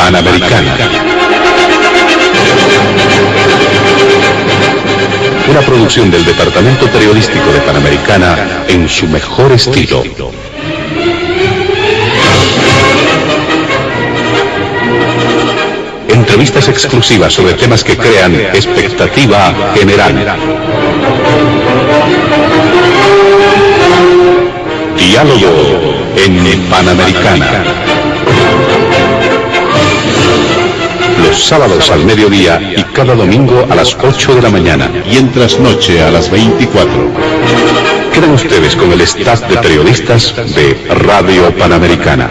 Panamericana. Una producción del Departamento Periodístico de Panamericana en su mejor estilo. Entrevistas exclusivas sobre temas que crean expectativa general. Diálogo en Panamericana. Los sábados al mediodía y cada domingo a las 8 de la mañana. Y en trasnoche a las 24. Quedan ustedes con el staff de periodistas de Radio Panamericana.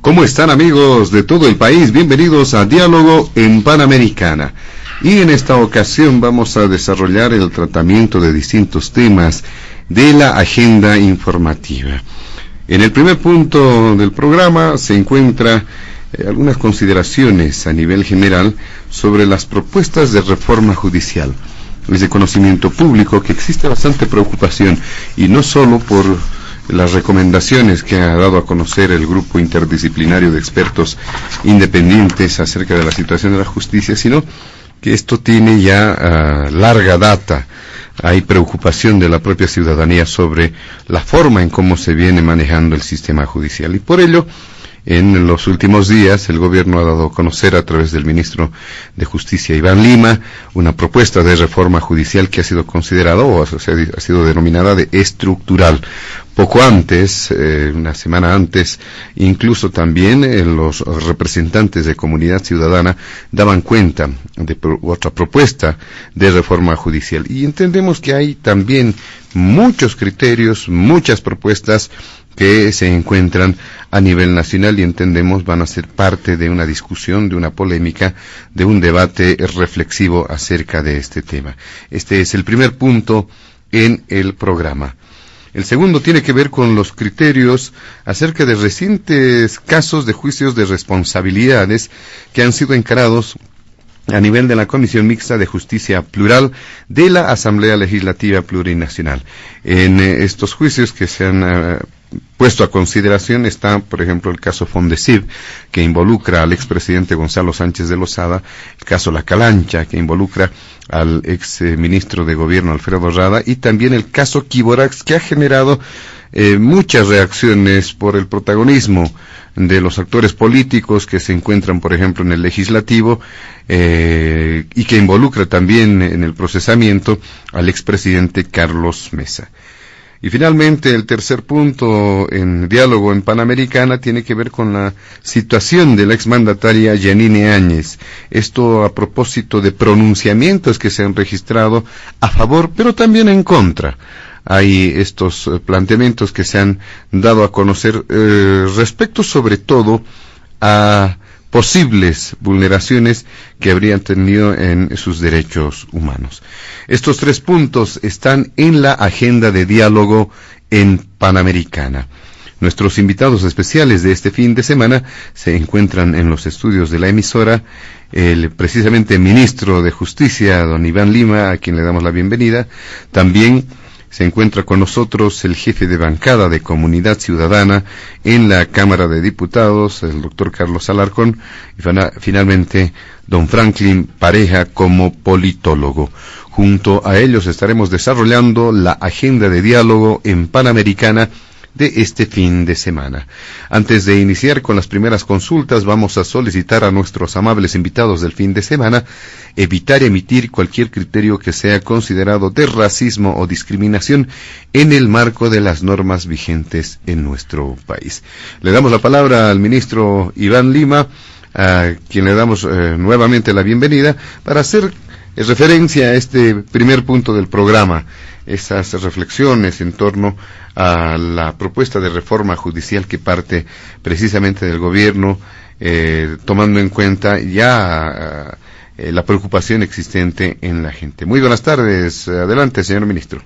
¿Cómo están, amigos de todo el país? Bienvenidos a Diálogo en Panamericana. Y en esta ocasión vamos a desarrollar el tratamiento de distintos temas de la agenda informativa. En el primer punto del programa se encuentra algunas consideraciones a nivel general sobre las propuestas de reforma judicial. Es de conocimiento público que existe bastante preocupación, y no solo por las recomendaciones que ha dado a conocer el grupo interdisciplinario de expertos independientes acerca de la situación de la justicia, sino que esto tiene ya larga data. Hay preocupación de la propia ciudadanía sobre la forma en cómo se viene manejando el sistema judicial, y por ello, en los últimos días, el gobierno ha dado a conocer a través del ministro de Justicia, Iván Lima, una propuesta de reforma judicial que ha sido considerada o ha sido denominada de estructural. Poco antes, una semana antes, incluso también los representantes de Comunidad Ciudadana daban cuenta de otra propuesta de reforma judicial. Y entendemos que hay también muchos criterios, muchas propuestas que se encuentran a nivel nacional, y entendemos van a ser parte de una discusión, de una polémica, de un debate reflexivo acerca de este tema. Este es el primer punto en el programa. El segundo tiene que ver con los criterios acerca de recientes casos de juicios de responsabilidades que han sido encarados a nivel de la Comisión Mixta de Justicia Plural de la Asamblea Legislativa Plurinacional. En estos juicios que se han puesto a consideración está, por ejemplo, el caso Fondecib, que involucra al expresidente Gonzalo Sánchez de Lozada, el caso La Calancha, que involucra al ex ministro de Gobierno Alfredo Rada, y también el caso Quiborax, que ha generado muchas reacciones por el protagonismo de los actores políticos que se encuentran, por ejemplo, en el legislativo, y que involucra también en el procesamiento al expresidente Carlos Mesa. Y finalmente, el tercer punto en Diálogo en Panamericana tiene que ver con la situación de la exmandataria Yanine Áñez. Esto a propósito de pronunciamientos que se han registrado a favor, pero también en contra. Hay estos planteamientos que se han dado a conocer respecto sobre todo a posibles vulneraciones que habrían tenido en sus derechos humanos. Estos tres puntos están en la agenda de Diálogo en Panamericana. Nuestros invitados especiales de este fin de semana se encuentran en los estudios de la emisora, el precisamente ministro de Justicia, don Iván Lima, a quien le damos la bienvenida. También se encuentra con nosotros el jefe de bancada de Comunidad Ciudadana en la Cámara de Diputados, el doctor Carlos Alarcón, y finalmente don Franklin Pareja como politólogo. Junto a ellos estaremos desarrollando la agenda de Diálogo en Panamericana de este fin de semana. Antes de iniciar con las primeras consultas, vamos a solicitar a nuestros amables invitados del fin de semana evitar emitir cualquier criterio que sea considerado de racismo o discriminación en el marco de las normas vigentes en nuestro país. Le damos la palabra al ministro Iván Lima, a quien le damos nuevamente la bienvenida para hacer referencia a este primer punto del programa, esas reflexiones en torno a la propuesta de reforma judicial que parte precisamente del gobierno, tomando en cuenta ya la preocupación existente en la gente. Muy buenas tardes, adelante, señor ministro.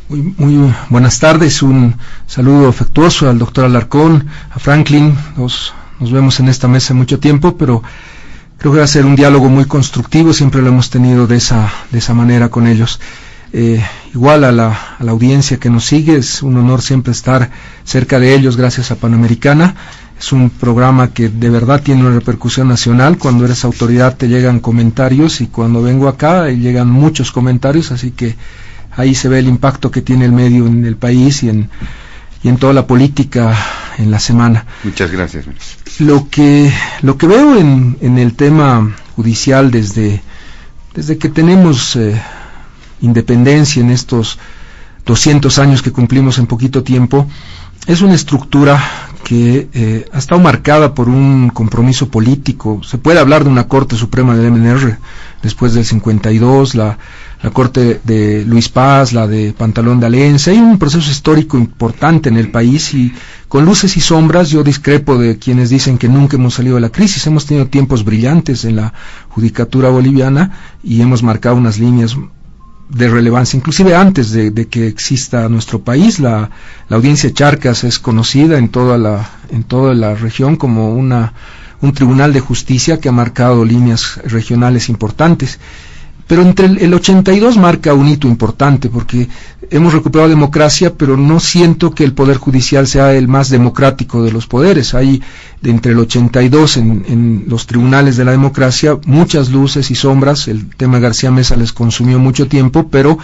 Muy buenas tardes, un saludo afectuoso al doctor Alarcón, a Franklin. Nos vemos en esta mesa mucho tiempo, pero Creo que va a ser un diálogo muy constructivo, siempre lo hemos tenido de esa manera con ellos. Igual a la audiencia que nos sigue, es un honor siempre estar cerca de ellos gracias a Panamericana. Es un programa que de verdad tiene una repercusión nacional. Cuando eres autoridad te llegan comentarios, y cuando vengo acá llegan muchos comentarios, así que ahí se ve el impacto que tiene el medio en el país y en toda la política en la semana. Muchas gracias. Lo que veo en el tema judicial desde que tenemos independencia en estos 200 años que cumplimos en poquito tiempo, es una estructura que ha estado marcada por un compromiso político. Se puede hablar de una Corte Suprema del MNR después del 52, la Corte de Luis Paz, la de Pantalón de Alenza. Hay un proceso histórico importante en el país, y con luces y sombras. Yo discrepo de quienes dicen que nunca hemos salido de la crisis. Hemos tenido tiempos brillantes en la judicatura boliviana y hemos marcado unas líneas de relevancia, inclusive antes de que exista nuestro país. La audiencia Charcas es conocida en toda la región como un tribunal de justicia que ha marcado líneas regionales importantes. Pero entre el 82 marca un hito importante, porque hemos recuperado democracia, pero no siento que el Poder Judicial sea el más democrático de los poderes. Hay entre el 82 en los tribunales de la democracia muchas luces y sombras. El tema García Mesa les consumió mucho tiempo, pero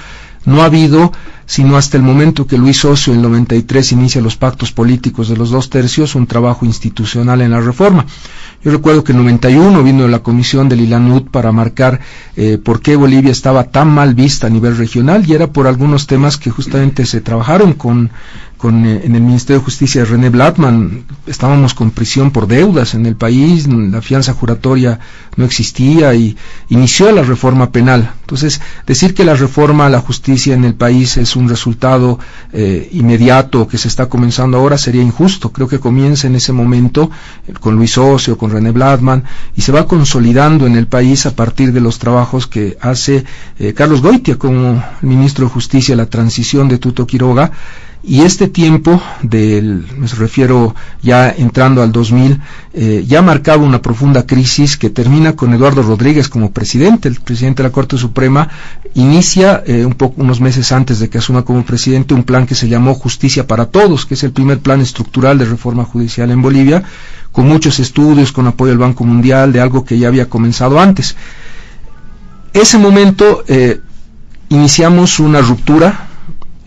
no ha habido, sino hasta el momento que Luis Ocio en el 93 inicia los pactos políticos de los 2/3, un trabajo institucional en la reforma. Yo recuerdo que en 91 vino la comisión del ILANUD para marcar por qué Bolivia estaba tan mal vista a nivel regional, y era por algunos temas que justamente se trabajaron en el Ministerio de Justicia de René Blattman. Estábamos con prisión por deudas en el país, la fianza juratoria no existía, y inició la reforma penal. Entonces, decir que la reforma a la justicia en el país es un resultado inmediato que se está comenzando ahora sería injusto. Creo que comienza en ese momento con Luis Ocio, con René Blattman, y se va consolidando en el país a partir de los trabajos que hace Carlos Goitia como ministro de Justicia, la transición de Tuto Quiroga. Y este tiempo me refiero ya entrando al 2000, ya marcaba una profunda crisis que termina con Eduardo Rodríguez como presidente. El presidente de la Corte Suprema inicia unos meses antes de que asuma como presidente un plan que se llamó Justicia para Todos, que es el primer plan estructural de reforma judicial en Bolivia, con muchos estudios, con apoyo del Banco Mundial, de algo que ya había comenzado antes. Ese momento iniciamos una ruptura,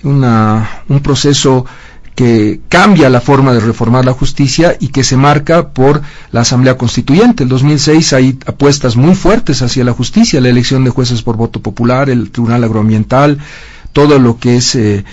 un proceso que cambia la forma de reformar la justicia y que se marca por la Asamblea Constituyente. En 2006 hay apuestas muy fuertes hacia la justicia, la elección de jueces por voto popular, el Tribunal Agroambiental, todo lo que es el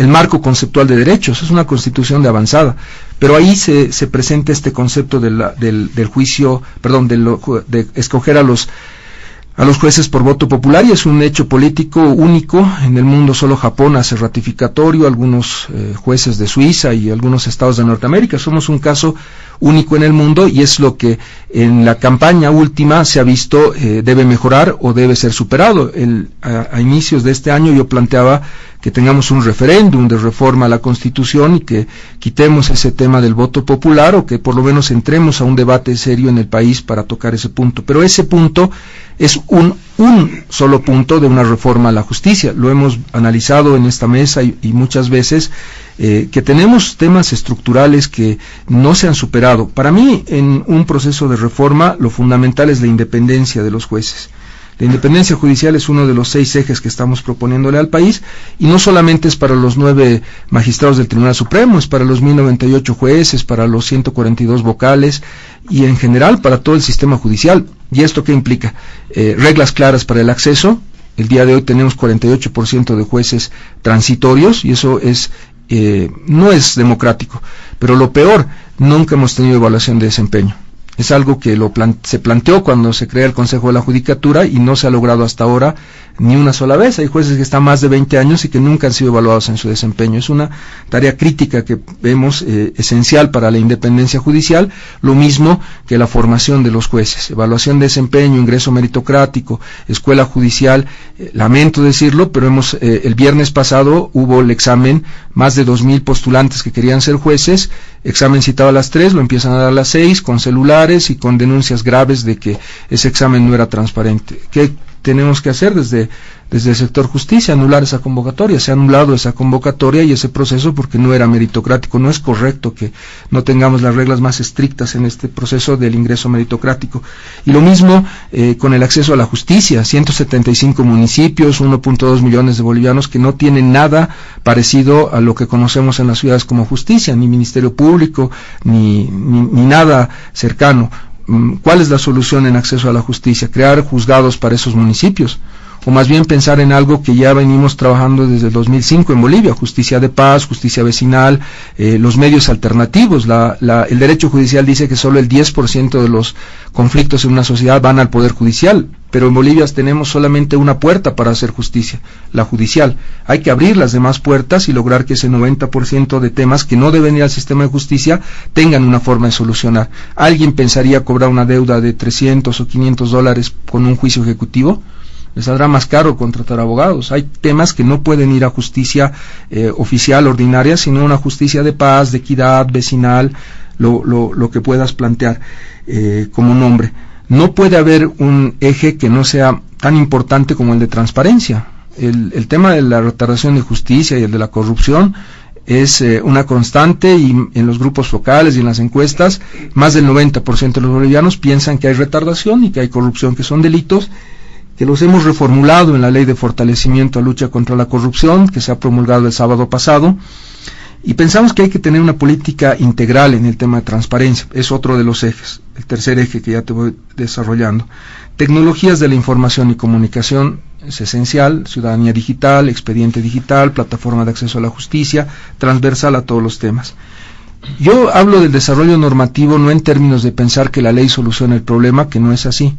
marco conceptual de derechos. Es una constitución de avanzada, pero ahí se presenta este concepto del juicio, de escoger a los jueces por voto popular, y es un hecho político único en el mundo. Solo Japón hace ratificatorio, algunos jueces de Suiza y algunos estados de Norteamérica. Somos un caso único en el mundo, y es lo que en la campaña última se ha visto debe mejorar o debe ser superado. A inicios de este año yo planteaba que tengamos un referéndum de reforma a la Constitución y que quitemos ese tema del voto popular, o que por lo menos entremos a un debate serio en el país para tocar ese punto. Pero ese punto es un solo punto de una reforma a la justicia. Lo hemos analizado en esta mesa y muchas veces, que tenemos temas estructurales que no se han superado. Para mí, en un proceso de reforma, lo fundamental es la independencia de los jueces. La independencia judicial es uno de los 6 ejes que estamos proponiéndole al país, y no solamente es para los 9 magistrados del Tribunal Supremo, es para los 1098 jueces, para los 142 vocales, y en general para todo el sistema judicial. ¿Y esto qué implica? Reglas claras para el acceso. El día de hoy tenemos 48% de jueces transitorios, y eso no es democrático. Pero lo peor, nunca hemos tenido evaluación de desempeño. Es algo que se planteó cuando se crea el Consejo de la Judicatura y no se ha logrado hasta ahora ni una sola vez. Hay jueces que están más de 20 años y que nunca han sido evaluados en su desempeño. Es una tarea crítica que vemos esencial para la independencia judicial, lo mismo que la formación de los jueces. Evaluación de desempeño, ingreso meritocrático, escuela judicial. Lamento decirlo, pero el viernes pasado hubo el examen, más de 2000 postulantes que querían ser jueces, examen citado a las 3, lo empiezan a dar a las 6, con celulares y con denuncias graves de que ese examen no era transparente. ¿Qué tenemos que hacer desde el sector justicia? Anular esa convocatoria. Se ha anulado esa convocatoria y ese proceso porque no era meritocrático. No es correcto que no tengamos las reglas más estrictas en este proceso del ingreso meritocrático. Y lo mismo con el acceso a la justicia. 175 municipios, 1.2 millones de bolivianos que no tienen nada parecido a lo que conocemos en las ciudades como justicia, ni ministerio público, ni nada cercano. ¿Cuál es la solución en acceso a la justicia? Crear juzgados para esos municipios, o más bien pensar en algo que ya venimos trabajando desde el 2005 en Bolivia: justicia de paz, justicia vecinal, los medios alternativos. El derecho judicial dice que solo el 10% de los conflictos en una sociedad van al poder judicial, pero en Bolivia tenemos solamente una puerta para hacer justicia, la judicial. Hay que abrir las demás puertas y lograr que ese 90% de temas que no deben ir al sistema de justicia tengan una forma de solucionar. ¿Alguien pensaría cobrar una deuda de $300 o $500 con un juicio ejecutivo? Les saldrá más caro contratar abogados. Hay temas que no pueden ir a justicia oficial, ordinaria, sino una justicia de paz, de equidad, vecinal, lo que puedas plantear como nombre. No puede haber un eje que no sea tan importante como el de transparencia. El tema de la retardación de justicia y el de la corrupción es una constante, y en los grupos focales y en las encuestas más del 90% de los bolivianos piensan que hay retardación y que hay corrupción, que son delitos que los hemos reformulado en la Ley de Fortalecimiento a Lucha contra la Corrupción, que se ha promulgado el sábado pasado, y pensamos que hay que tener una política integral en el tema de transparencia. Es otro de los ejes, el tercer eje que ya te voy desarrollando. Tecnologías de la información y comunicación es esencial: ciudadanía digital, expediente digital, plataforma de acceso a la justicia, transversal a todos los temas. Yo hablo del desarrollo normativo no en términos de pensar que la ley soluciona el problema, que no es así,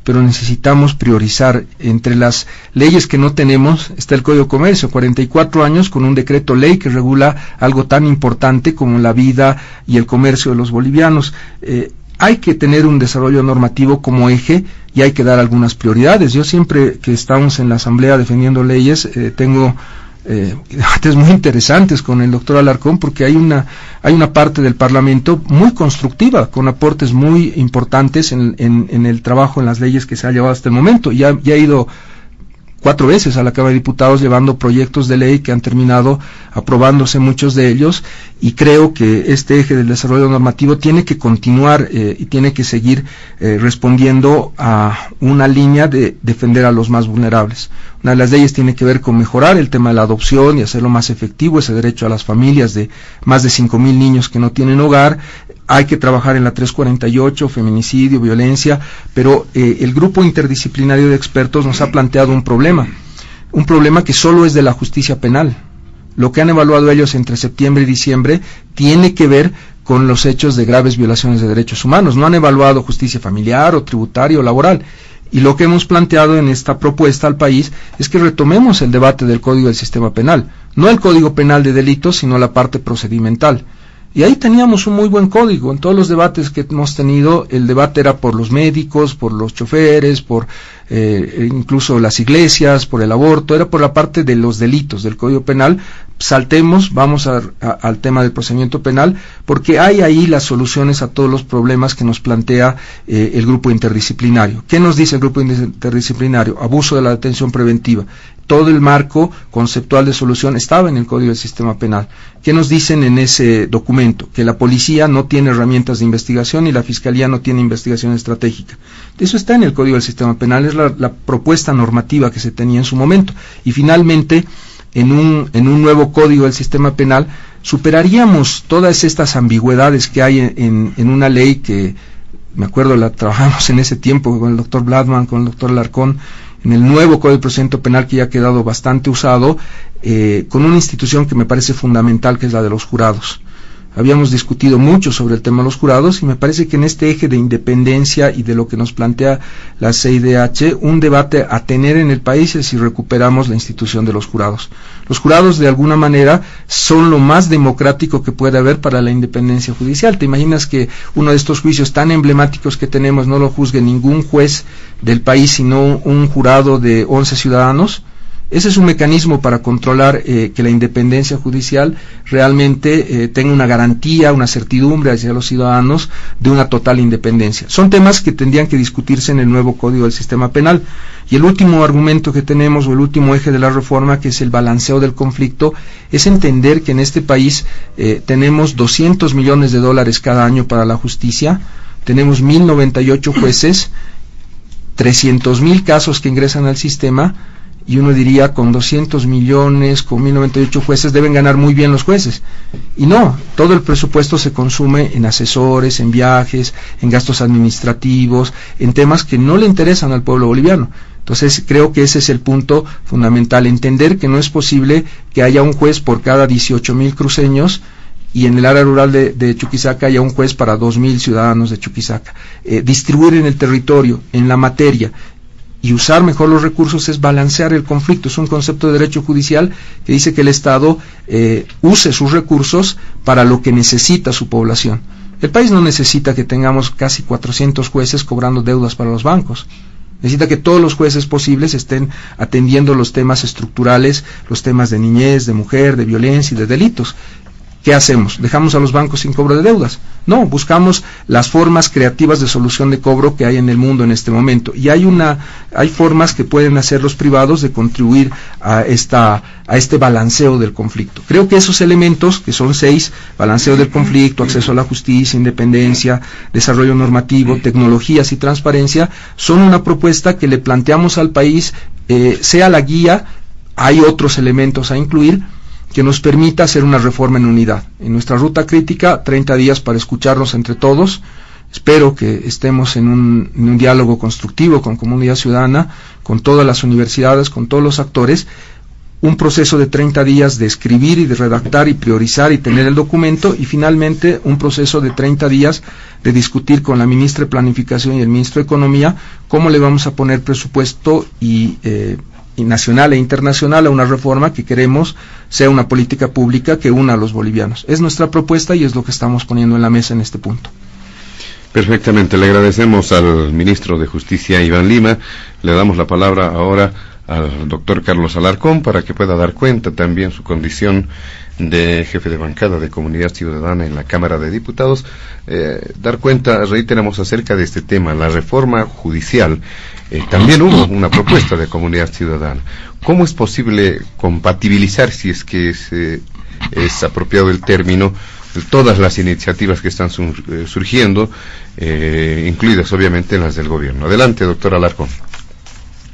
pero necesitamos priorizar. Entre las leyes que no tenemos está el Código de Comercio, 44 años con un decreto ley que regula algo tan importante como la vida y el comercio de los bolivianos. Hay que tener un desarrollo normativo como eje y hay que dar algunas prioridades. Yo siempre que estamos en la Asamblea defendiendo leyes, tengo debates muy interesantes con el doctor Alarcón, porque hay una parte del Parlamento muy constructiva, con aportes muy importantes en el trabajo en las leyes que se ha llevado hasta el momento. Ya he ido 4 veces a la Cámara de Diputados llevando proyectos de ley que han terminado aprobándose muchos de ellos, y creo que este eje del desarrollo normativo tiene que continuar y tiene que seguir respondiendo a una línea de defender a los más vulnerables. Una de las leyes tiene que ver con mejorar el tema de la adopción y hacerlo más efectivo, ese derecho a las familias de más de 5,000 niños que no tienen hogar. Hay que trabajar en la 348, feminicidio, violencia, pero el grupo interdisciplinario de expertos nos ha planteado un problema que solo es de la justicia penal. Lo que han evaluado ellos entre septiembre y diciembre tiene que ver con los hechos de graves violaciones de derechos humanos. No han evaluado justicia familiar o tributaria o laboral. Y lo que hemos planteado en esta propuesta al país es que retomemos el debate del Código del Sistema Penal, no el Código Penal de delitos, sino la parte procedimental. Y ahí teníamos un muy buen código. En todos los debates que hemos tenido, el debate era por los médicos, por los choferes, por incluso las iglesias, por el aborto, era por la parte de los delitos del Código Penal. Saltemos, vamos al tema del procedimiento penal, porque hay ahí las soluciones a todos los problemas que nos plantea el grupo interdisciplinario. ¿Qué nos dice el grupo interdisciplinario? Abuso de la detención preventiva. Todo el marco conceptual de solución estaba en el Código del Sistema Penal. ¿Qué nos dicen en ese documento? Que la policía no tiene herramientas de investigación y la fiscalía no tiene investigación estratégica. Eso está en el Código del Sistema Penal, es la propuesta normativa que se tenía en su momento. Y finalmente, en un nuevo Código del Sistema Penal, superaríamos todas estas ambigüedades que hay en una ley que, me acuerdo, la trabajamos en ese tiempo con el doctor Bladman, con el doctor Alarcón, en el nuevo Código de Procedimiento Penal, que ya ha quedado bastante usado, con una institución que me parece fundamental, que es la de los jurados. Habíamos discutido mucho sobre el tema de los jurados y me parece que en este eje de independencia y de lo que nos plantea la CIDH, un debate a tener en el país es si recuperamos la institución de los jurados. Los jurados, de alguna manera, son lo más democrático que puede haber para la independencia judicial. ¿Te imaginas que uno de estos juicios tan emblemáticos que tenemos no lo juzgue ningún juez del país, sino un jurado de 11 ciudadanos? Ese es un mecanismo para controlar que la independencia judicial realmente tenga una garantía, una certidumbre hacia los ciudadanos de una total independencia. Son temas que tendrían que discutirse en el nuevo Código del Sistema Penal. Y el último argumento que tenemos, o el último eje de la reforma, que es el balanceo del conflicto, es entender que en este país tenemos $200 millones cada año para la justicia, tenemos 1.098 jueces, 300.000 casos que ingresan al sistema, y uno diría, con 200 millones, con 1.098 jueces, deben ganar muy bien los jueces. Y no, todo el presupuesto se consume en asesores, en viajes, en gastos administrativos, en temas que no le interesan al pueblo boliviano. Entonces, creo que ese es el punto fundamental, entender que no es posible que haya un juez por cada 18.000 cruceños, y en el área rural de Chuquisaca haya un juez para 2.000 ciudadanos de Chuquisaca. Distribuir en el territorio, en la materia, y usar mejor los recursos es balancear el conflicto. Es un concepto de derecho judicial que dice que el Estado use sus recursos para lo que necesita su población. El país no necesita que tengamos casi 400 jueces cobrando deudas para los bancos. Necesita que todos los jueces posibles estén atendiendo los temas estructurales, los temas de niñez, de mujer, de violencia y de delitos. ¿Qué hacemos? ¿Dejamos a los bancos sin cobro de deudas? No, buscamos las formas creativas de solución de cobro que hay en el mundo en este momento. Y hay formas que pueden hacer los privados de contribuir a este balanceo del conflicto. Creo que esos elementos, que son 6, balanceo del conflicto, acceso a la justicia, independencia, desarrollo normativo, tecnologías y transparencia, son una propuesta que le planteamos al país, sea la guía. Hay otros elementos a incluir que nos permita hacer una reforma en unidad. En nuestra ruta crítica, 30 días para escucharnos entre todos. Espero que estemos en un diálogo constructivo con comunidad ciudadana, con todas las universidades, con todos los actores. Un proceso de 30 días de escribir y de redactar y priorizar y tener el documento, y finalmente un proceso de 30 días de discutir con la ministra de Planificación y el ministro de Economía cómo le vamos a poner presupuesto y nacional e internacional a una reforma que queremos sea una política pública que una a los bolivianos. Es nuestra propuesta y es lo que estamos poniendo en la mesa en este punto. Perfectamente, le agradecemos al ministro de Justicia, Iván Lima. Le damos la palabra ahora al doctor Carlos Alarcón para que pueda dar cuenta también su condición de jefe de bancada de Comunidad Ciudadana en la Cámara de Diputados. Dar cuenta, reiteramos, acerca de este tema, la reforma judicial. También hubo una propuesta de Comunidad Ciudadana. ¿Cómo es posible compatibilizar, si es que es apropiado el término, todas las iniciativas que están surgiendo, incluidas obviamente las del gobierno? Adelante, doctor Alarcón.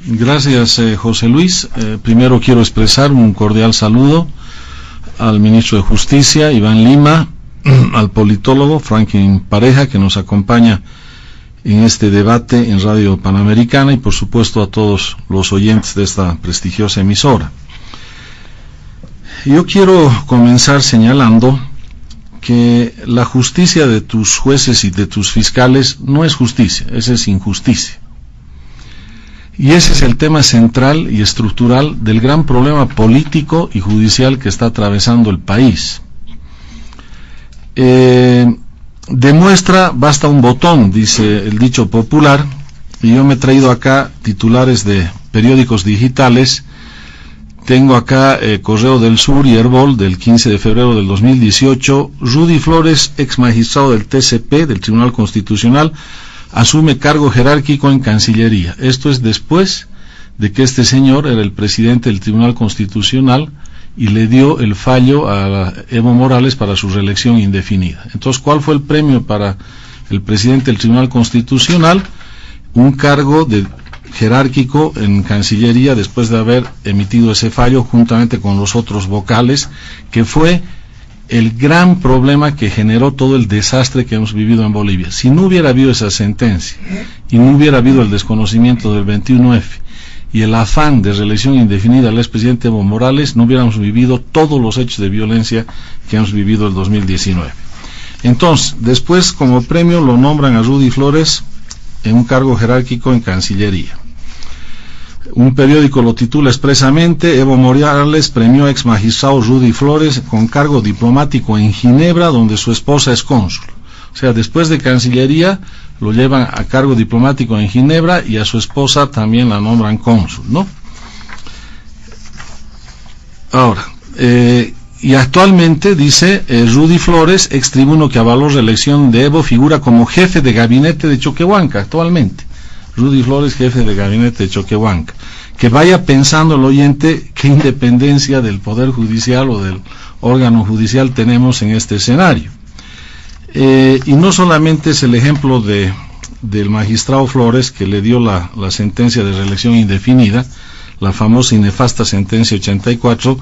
Gracias, José Luis. Primero quiero expresar un cordial saludo al ministro de Justicia, Iván Lima, al politólogo Franklin Pareja, que nos acompaña en este debate en Radio Panamericana, y por supuesto a todos los oyentes de esta prestigiosa emisora. Yo quiero comenzar señalando que la justicia de tus jueces y de tus fiscales no es justicia, esa es injusticia. Y ese es el tema central y estructural del gran problema político y judicial que está atravesando el país. Demuestra, basta un botón, dice el dicho popular, y yo me he traído acá titulares de periódicos digitales. Tengo acá Correo del Sur y Herbol del 15 de febrero del 2018. Rudy Flores, ex magistrado del TCP, del Tribunal Constitucional, asume cargo jerárquico en Cancillería. Esto es después de que este señor era el presidente del Tribunal Constitucional y le dio el fallo a Evo Morales para su reelección indefinida. Entonces, ¿cuál fue el premio para el presidente del Tribunal Constitucional? Un cargo jerárquico en Cancillería después de haber emitido ese fallo juntamente con los otros vocales, que fue el gran problema que generó todo el desastre que hemos vivido en Bolivia. Si no hubiera habido esa sentencia y no hubiera habido el desconocimiento del 21F y el afán de reelección indefinida al expresidente Evo Morales, no hubiéramos vivido todos los hechos de violencia que hemos vivido el 2019. Entonces, después como premio lo nombran a Rudy Flores en un cargo jerárquico en Cancillería. Un periódico lo titula expresamente: Evo Morales premió a ex magistrado Rudy Flores con cargo diplomático en Ginebra, donde su esposa es cónsul. O sea, después de Cancillería lo llevan a cargo diplomático en Ginebra y a su esposa también la nombran cónsul, ¿no? Ahora, y actualmente, dice Rudy Flores, ex tribuno que avaló reelección de Evo, figura como jefe de gabinete de Choquehuanca actualmente. Rudy Flores, jefe de gabinete de Choquehuanca. Que vaya pensando el oyente qué independencia del Poder Judicial o del órgano judicial tenemos en este escenario. Y no solamente es el ejemplo del magistrado Flores, que le dio la sentencia de reelección indefinida, la famosa y nefasta sentencia 84,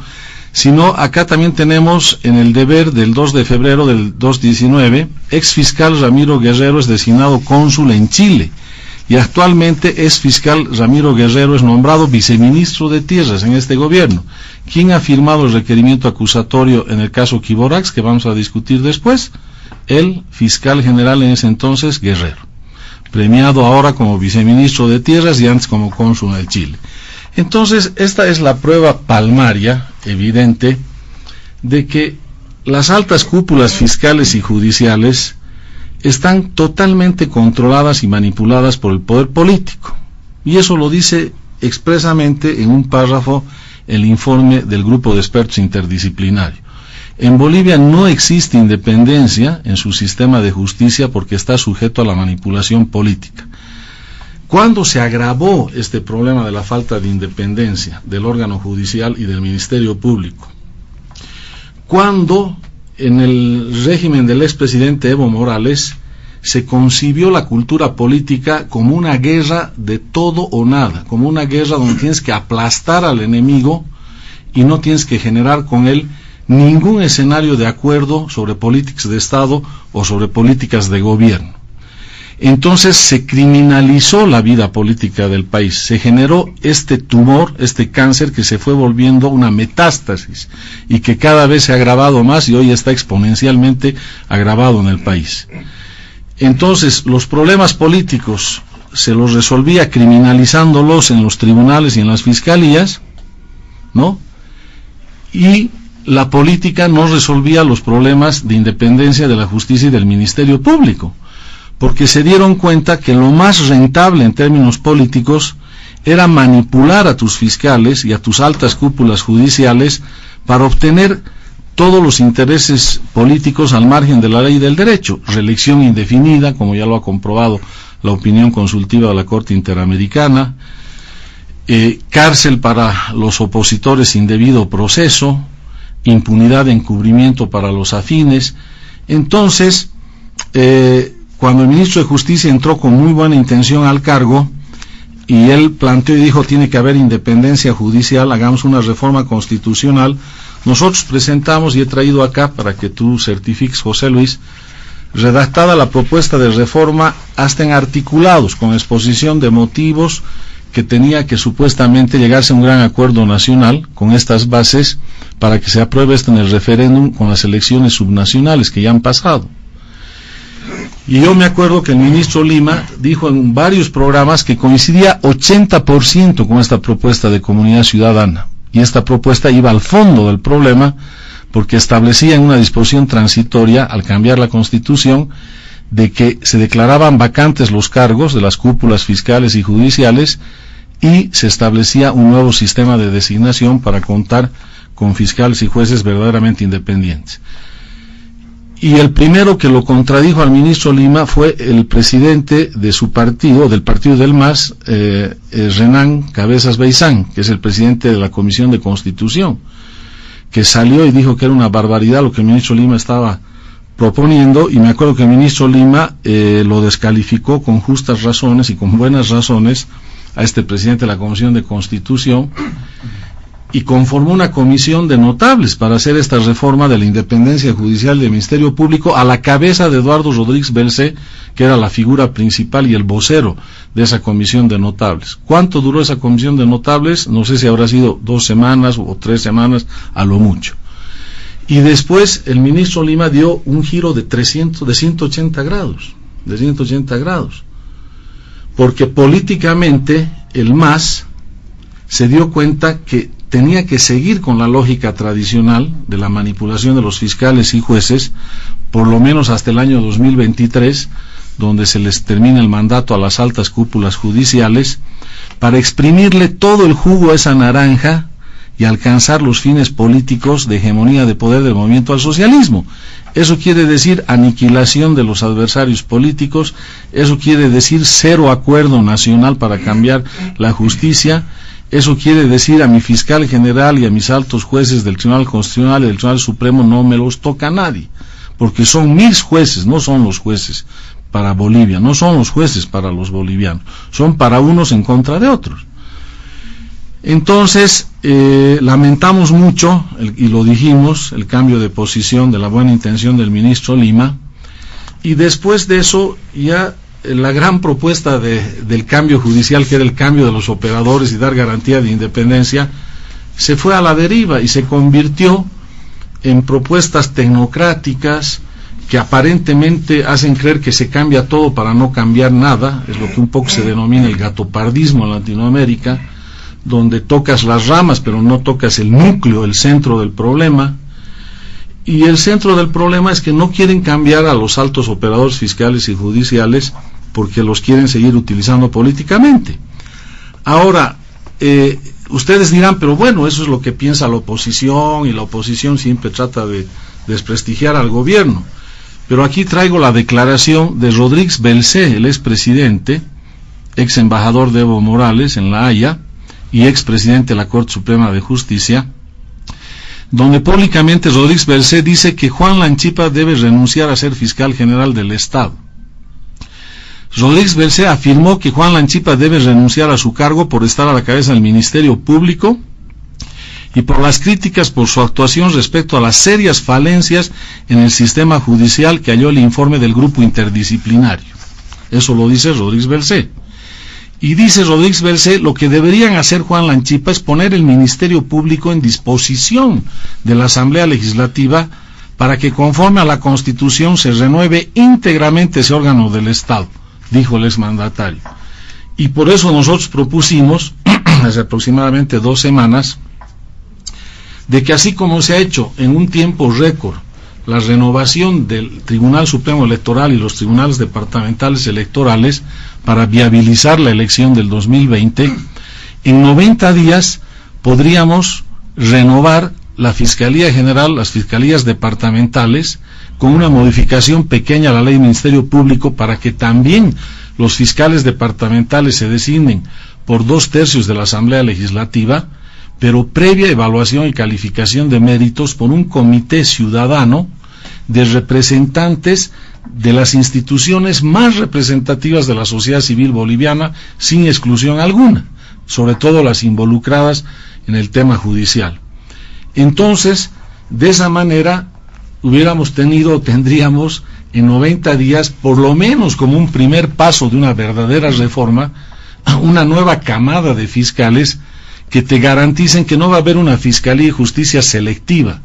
sino acá también tenemos en el deber del 2 de febrero del 2019, ex fiscal Ramiro Guerrero es designado cónsul en Chile, y actualmente ex fiscal Ramiro Guerrero es nombrado viceministro de Tierras en este gobierno. ¿Quién ha firmado el requerimiento acusatorio en el caso Quiborax, que vamos a discutir después? El fiscal general en ese entonces, Guerrero, premiado ahora como viceministro de Tierras y antes como cónsul en Chile. Entonces, esta es la prueba palmaria, evidente, de que las altas cúpulas fiscales y judiciales están totalmente controladas y manipuladas por el poder político. Y eso lo dice expresamente en un párrafo el informe del grupo de expertos interdisciplinario. En Bolivia no existe independencia en su sistema de justicia porque está sujeto a la manipulación política. ¿Cuándo se agravó este problema de la falta de independencia del órgano judicial y del Ministerio Público? Cuando en el régimen del expresidente Evo Morales se concibió la cultura política como una guerra de todo o nada, como una guerra donde tienes que aplastar al enemigo y no tienes que generar con él ningún escenario de acuerdo sobre políticas de Estado o sobre políticas de gobierno. Entonces se criminalizó la vida política del país, se generó este tumor, este cáncer que se fue volviendo una metástasis y que cada vez se ha agravado más y hoy está exponencialmente agravado en el país. Entonces los problemas políticos se los resolvía criminalizándolos en los tribunales y en las fiscalías, ¿no? Y la política no resolvía los problemas de independencia de la justicia y del Ministerio Público, porque se dieron cuenta que lo más rentable en términos políticos era manipular a tus fiscales y a tus altas cúpulas judiciales para obtener todos los intereses políticos al margen de la ley y del derecho. Reelección indefinida, como ya lo ha comprobado la opinión consultiva de la Corte Interamericana, cárcel para los opositores sin debido proceso, impunidad de encubrimiento para los afines. Entonces, cuando el ministro de Justicia entró con muy buena intención al cargo, y él planteó y dijo, tiene que haber independencia judicial, hagamos una reforma constitucional, nosotros presentamos, y he traído acá para que tú certifiques, José Luis, redactada la propuesta de reforma hasta en articulados, con exposición de motivos, que tenía que supuestamente llegarse a un gran acuerdo nacional con estas bases para que se apruebe esto en el referéndum con las elecciones subnacionales que ya han pasado. Y yo me acuerdo que el ministro Lima dijo en varios programas que coincidía 80% con esta propuesta de comunidad ciudadana, y esta propuesta iba al fondo del problema porque establecía en una disposición transitoria, al cambiar la Constitución, de que se declaraban vacantes los cargos de las cúpulas fiscales y judiciales y se establecía un nuevo sistema de designación para contar con fiscales y jueces verdaderamente independientes. Y el primero que lo contradijo al ministro Lima fue el presidente de su partido, del partido del MAS, Renan Cabezas Beizán, que es el presidente de la Comisión de Constitución, que salió y dijo que era una barbaridad lo que el ministro Lima estaba proponiendo, y me acuerdo que el ministro Lima lo descalificó con justas razones y con buenas razones a este presidente de la Comisión de Constitución, y conformó una comisión de notables para hacer esta reforma de la independencia judicial del Ministerio Público a la cabeza de Eduardo Rodríguez Belcé, que era la figura principal y el vocero de esa comisión de notables. ¿Cuánto duró esa comisión de notables? No sé si habrá sido 2 semanas o 3 semanas, a lo mucho. Y después el ministro Lima dio un giro de 180 grados, porque políticamente el MAS se dio cuenta que tenía que seguir con la lógica tradicional de la manipulación de los fiscales y jueces, por lo menos hasta el año 2023, donde se les termina el mandato a las altas cúpulas judiciales, para exprimirle todo el jugo a esa naranja y alcanzar los fines políticos de hegemonía de poder del movimiento al socialismo. Eso quiere decir aniquilación de los adversarios políticos, eso quiere decir cero acuerdo nacional para cambiar la justicia, eso quiere decir a mi fiscal general y a mis altos jueces del Tribunal Constitucional y del Tribunal Supremo no me los toca nadie, porque son mis jueces, no son los jueces para Bolivia, no son los jueces para los bolivianos, son para unos en contra de otros. Entonces, lamentamos mucho, y lo dijimos, el cambio de posición de la buena intención del ministro Lima, y después de eso ya la gran propuesta del cambio judicial, que era el cambio de los operadores y dar garantía de independencia, se fue a la deriva y se convirtió en propuestas tecnocráticas que aparentemente hacen creer que se cambia todo para no cambiar nada, es lo que un poco se denomina el gatopardismo en Latinoamérica, donde tocas las ramas pero no tocas el núcleo, el centro del problema. Y el centro del problema es que no quieren cambiar a los altos operadores fiscales y judiciales porque los quieren seguir utilizando políticamente. Ahora, ustedes dirán, pero bueno, eso es lo que piensa la oposición, y la oposición siempre trata de desprestigiar al gobierno. Pero aquí traigo la declaración de Rodríguez Belcé, el expresidente, ex embajador de Evo Morales en La Haya y expresidente de la Corte Suprema de Justicia, donde públicamente Rodríguez Belcé dice que Juan Lanchipa debe renunciar a ser fiscal general del Estado. Rodríguez Belcé afirmó que Juan Lanchipa debe renunciar a su cargo por estar a la cabeza del Ministerio Público y por las críticas por su actuación respecto a las serias falencias en el sistema judicial que halló el informe del grupo interdisciplinario. Eso lo dice Rodríguez Belcé. Y dice Rodríguez Belcé, lo que deberían hacer Juan Lanchipa es poner el Ministerio Público en disposición de la Asamblea Legislativa para que conforme a la Constitución se renueve íntegramente ese órgano del Estado, dijo el exmandatario. Y por eso nosotros propusimos, hace aproximadamente 2 semanas, de que así como se ha hecho en un tiempo récord la renovación del Tribunal Supremo Electoral y los tribunales departamentales electorales para viabilizar la elección del 2020, en 90 días podríamos renovar la Fiscalía General, las Fiscalías Departamentales, con una modificación pequeña a la Ley del Ministerio Público para que también los fiscales departamentales se designen por 2/3 de la Asamblea Legislativa, pero previa evaluación y calificación de méritos por un comité ciudadano de representantes de las instituciones más representativas de la sociedad civil boliviana, sin exclusión alguna, sobre todo las involucradas en el tema judicial. Entonces, de esa manera, tendríamos en 90 días, por lo menos como un primer paso de una verdadera reforma, una nueva camada de fiscales que te garanticen que no va a haber una fiscalía y justicia selectiva.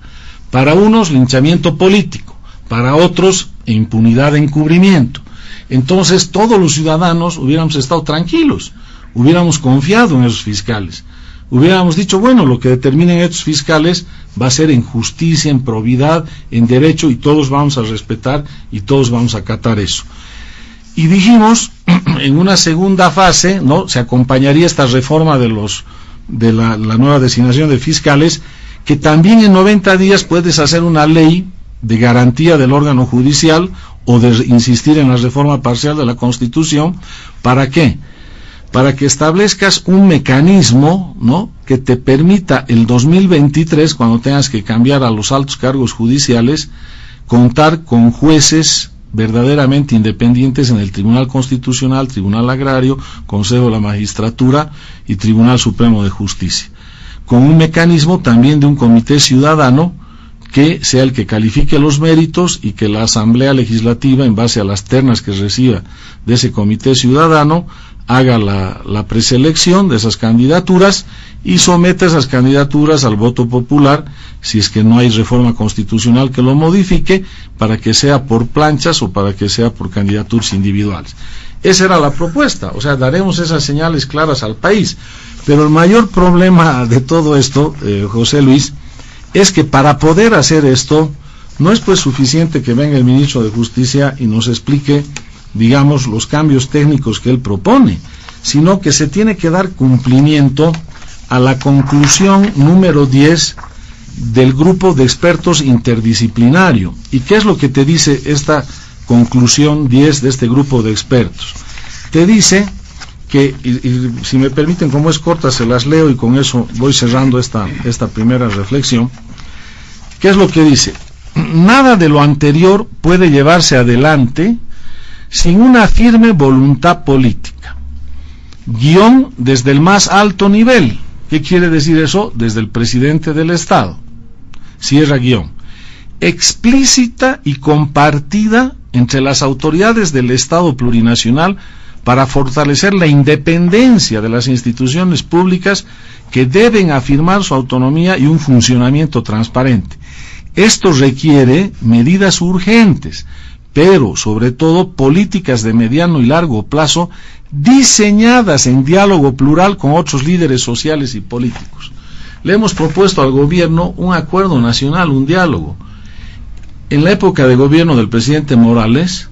Para unos, linchamiento político, para otros, impunidad de encubrimiento. Entonces, todos los ciudadanos hubiéramos estado tranquilos, hubiéramos confiado en esos fiscales, hubiéramos dicho, bueno, lo que determinen estos fiscales va a ser en justicia, en probidad, en derecho, y todos vamos a respetar y todos vamos a acatar eso. Y dijimos, en una segunda fase, ¿no?, se acompañaría esta reforma de la nueva designación de fiscales, que también en 90 días puedes hacer una ley de garantía del órgano judicial o de insistir en la reforma parcial de la Constitución. ¿Para qué? Para que establezcas un mecanismo, ¿no?, que te permita el 2023, cuando tengas que cambiar a los altos cargos judiciales, contar con jueces verdaderamente independientes en el Tribunal Constitucional, Tribunal Agrario, Consejo de la Magistratura y Tribunal Supremo de Justicia, con un mecanismo también de un comité ciudadano que sea el que califique los méritos y que la Asamblea Legislativa, en base a las ternas que reciba de ese comité ciudadano, haga la preselección de esas candidaturas y someta esas candidaturas al voto popular, si es que no hay reforma constitucional que lo modifique, para que sea por planchas o para que sea por candidaturas individuales. Esa era la propuesta, o sea, daremos esas señales claras al país. Pero el mayor problema de todo esto, José Luis, es que para poder hacer esto, no es pues suficiente que venga el ministro de Justicia y nos explique, digamos, los cambios técnicos que él propone, sino que se tiene que dar cumplimiento a la conclusión número 10 del grupo de expertos interdisciplinario. ¿Y qué es lo que te dice esta conclusión 10 de este grupo de expertos? Te dice que, y si me permiten, como es corta, se las leo y con eso voy cerrando esta primera reflexión. ¿Qué es lo que dice? Nada de lo anterior puede llevarse adelante sin una firme voluntad política, guión desde el más alto nivel. ¿Qué quiere decir eso? Desde el presidente del Estado. Cierra guión. Explícita y compartida entre las autoridades del Estado plurinacional para fortalecer la independencia de las instituciones públicas que deben afirmar su autonomía y un funcionamiento transparente. Esto requiere medidas urgentes, pero sobre todo políticas de mediano y largo plazo diseñadas en diálogo plural con otros líderes sociales y políticos. Le hemos propuesto al gobierno un acuerdo nacional, un diálogo. En la época de gobierno del presidente Morales,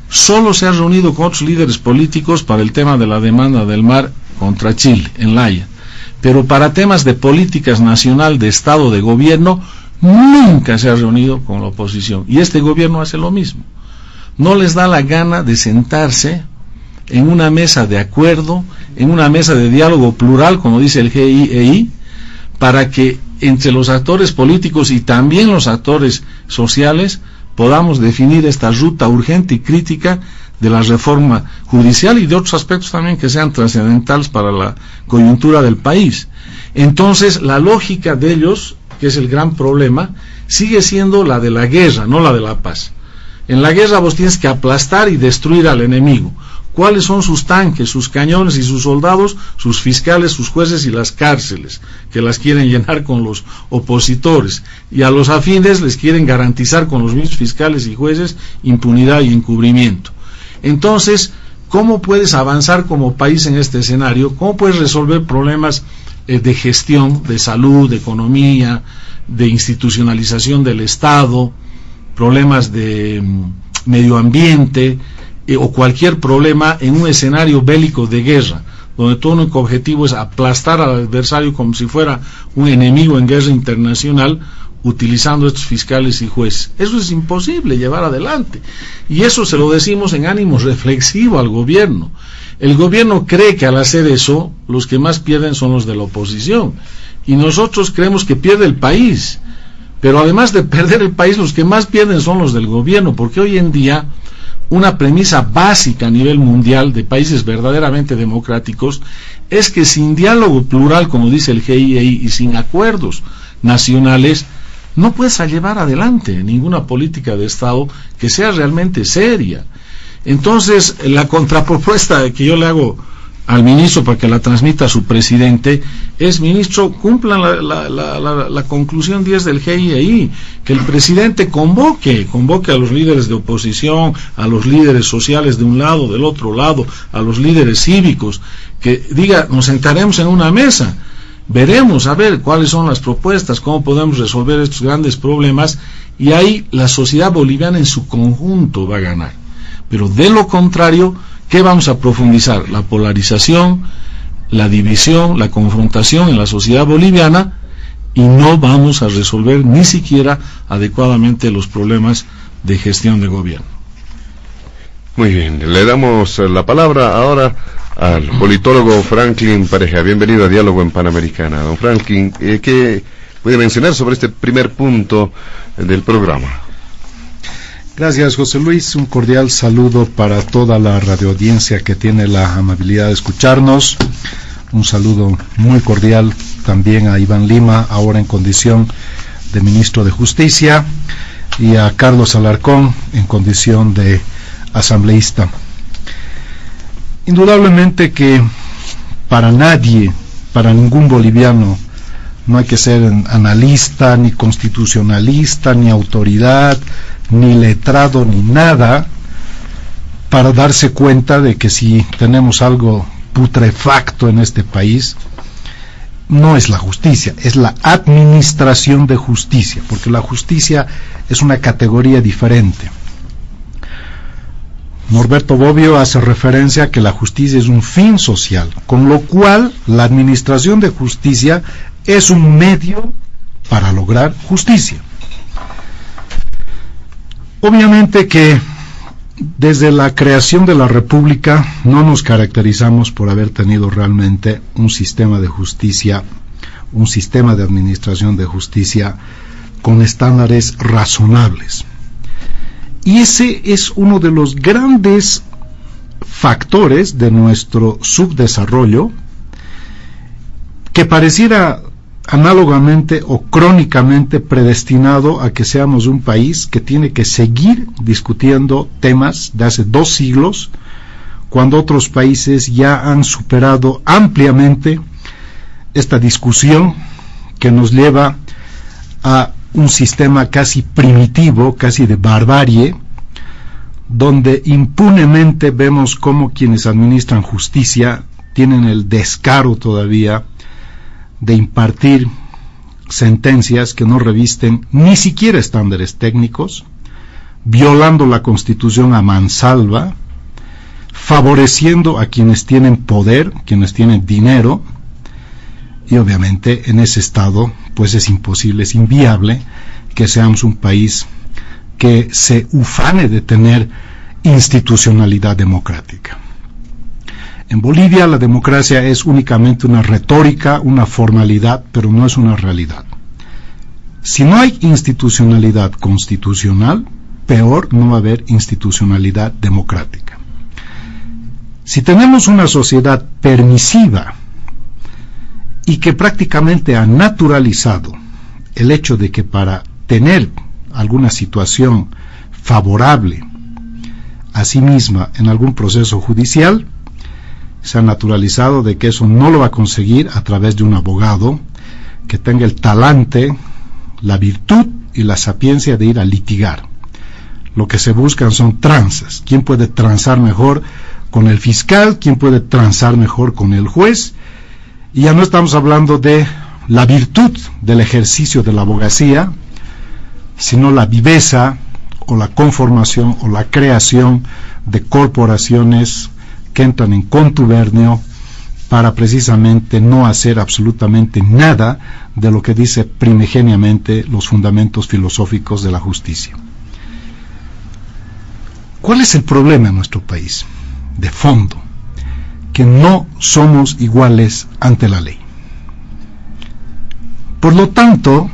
solo se ha reunido con otros líderes políticos para el tema de la demanda del mar contra Chile, en La Haya. Pero para temas de políticas nacional, de Estado, de gobierno, nunca se ha reunido con la oposición. Y este gobierno hace lo mismo. No les da la gana de sentarse en una mesa de acuerdo, en una mesa de diálogo plural, como dice el GIEI, para que entre los actores políticos y también los actores sociales podamos definir esta ruta urgente y crítica de la reforma judicial y de otros aspectos también que sean trascendentales para la coyuntura del país. Entonces, la lógica de ellos, que es el gran problema, sigue siendo la de la guerra, no la de la paz. En la guerra vos tienes que aplastar y destruir al enemigo. ¿Cuáles son sus tanques, sus cañones y sus soldados? Sus fiscales, sus jueces y las cárceles, que las quieren llenar con los opositores. Y a los afines les quieren garantizar con los mismos fiscales y jueces impunidad y encubrimiento. Entonces, ¿cómo puedes avanzar como país en este escenario? ¿Cómo puedes resolver problemas de gestión, de salud, de economía, de institucionalización del Estado, problemas de medio ambiente, o cualquier problema en un escenario bélico de guerra, donde tu único objetivo es aplastar al adversario como si fuera un enemigo en guerra internacional, utilizando estos fiscales y jueces? Eso es imposible llevar adelante, y eso se lo decimos en ánimo reflexivo al gobierno. El gobierno cree que al hacer eso, los que más pierden son los de la oposición, y nosotros creemos que pierde el país, pero además de perder el país, los que más pierden son los del gobierno, porque hoy en día una premisa básica a nivel mundial de países verdaderamente democráticos es que sin diálogo plural, como dice el GIEI, y sin acuerdos nacionales, no puedes llevar adelante ninguna política de Estado que sea realmente seria. Entonces, la contrapropuesta que yo le hago al ministro para que la transmita a su presidente es: ministro, cumplan la conclusión 10 del GIEI, que el presidente convoque a los líderes de oposición, a los líderes sociales de un lado, del otro lado, a los líderes cívicos, que diga: nos sentaremos en una mesa, veremos a ver cuáles son las propuestas, cómo podemos resolver estos grandes problemas, y ahí la sociedad boliviana en su conjunto va a ganar. Pero de lo contrario, ¿qué vamos a profundizar? La polarización, la división, la confrontación en la sociedad boliviana, y no vamos a resolver ni siquiera adecuadamente los problemas de gestión de gobierno. Muy bien, le damos la palabra ahora al politólogo Franklin Pareja. Bienvenido a Diálogo en Panamericana. Don Franklin, ¿qué puede mencionar sobre este primer punto del programa? Gracias, José Luis. Un cordial saludo para toda la radioaudiencia que tiene la amabilidad de escucharnos. Un saludo muy cordial también a Iván Lima, ahora en condición de ministro de Justicia, y a Carlos Alarcón en condición de asambleísta. Indudablemente que para nadie, para ningún boliviano, no hay que ser analista, ni constitucionalista, ni autoridad, ni letrado, ni nada, para darse cuenta de que si tenemos algo putrefacto en este país, no es la justicia, es la administración de justicia, porque la justicia es una categoría diferente. Norberto Bobbio hace referencia a que la justicia es un fin social, con lo cual la administración de justicia es un medio para lograr justicia. Obviamente que desde la creación de la República no nos caracterizamos por haber tenido realmente un sistema de justicia, un sistema de administración de justicia con estándares razonables. Y ese es uno de los grandes factores de nuestro subdesarrollo, que pareciera análogamente o crónicamente predestinado a que seamos un país que tiene que seguir discutiendo temas de hace 2 siglos, cuando otros países ya han superado ampliamente esta discusión que nos lleva a un sistema casi primitivo, casi de barbarie, donde impunemente vemos cómo quienes administran justicia tienen el descaro todavía de impartir sentencias que no revisten ni siquiera estándares técnicos, violando la Constitución a mansalva, favoreciendo a quienes tienen poder, quienes tienen dinero, y obviamente en ese estado pues es imposible, es inviable que seamos un país que se ufane de tener institucionalidad democrática. En Bolivia la democracia es únicamente una retórica, una formalidad, pero no es una realidad. Si no hay institucionalidad constitucional, peor no va a haber institucionalidad democrática. Si tenemos una sociedad permisiva y que prácticamente ha naturalizado el hecho de que para tener alguna situación favorable a sí misma en algún proceso judicial, se ha naturalizado de que eso no lo va a conseguir a través de un abogado que tenga el talante, la virtud y la sapiencia de ir a litigar. Lo que se buscan son tranzas. ¿Quién puede transar mejor con el fiscal? ¿Quién puede transar mejor con el juez? Y ya no estamos hablando de la virtud del ejercicio de la abogacía, sino la viveza o la conformación o la creación de corporaciones que entran en contubernio para precisamente no hacer absolutamente nada de lo que dice primigeniamente los fundamentos filosóficos de la justicia. ¿Cuál es el problema en nuestro país? De fondo, que no somos iguales ante la ley. Por lo tanto,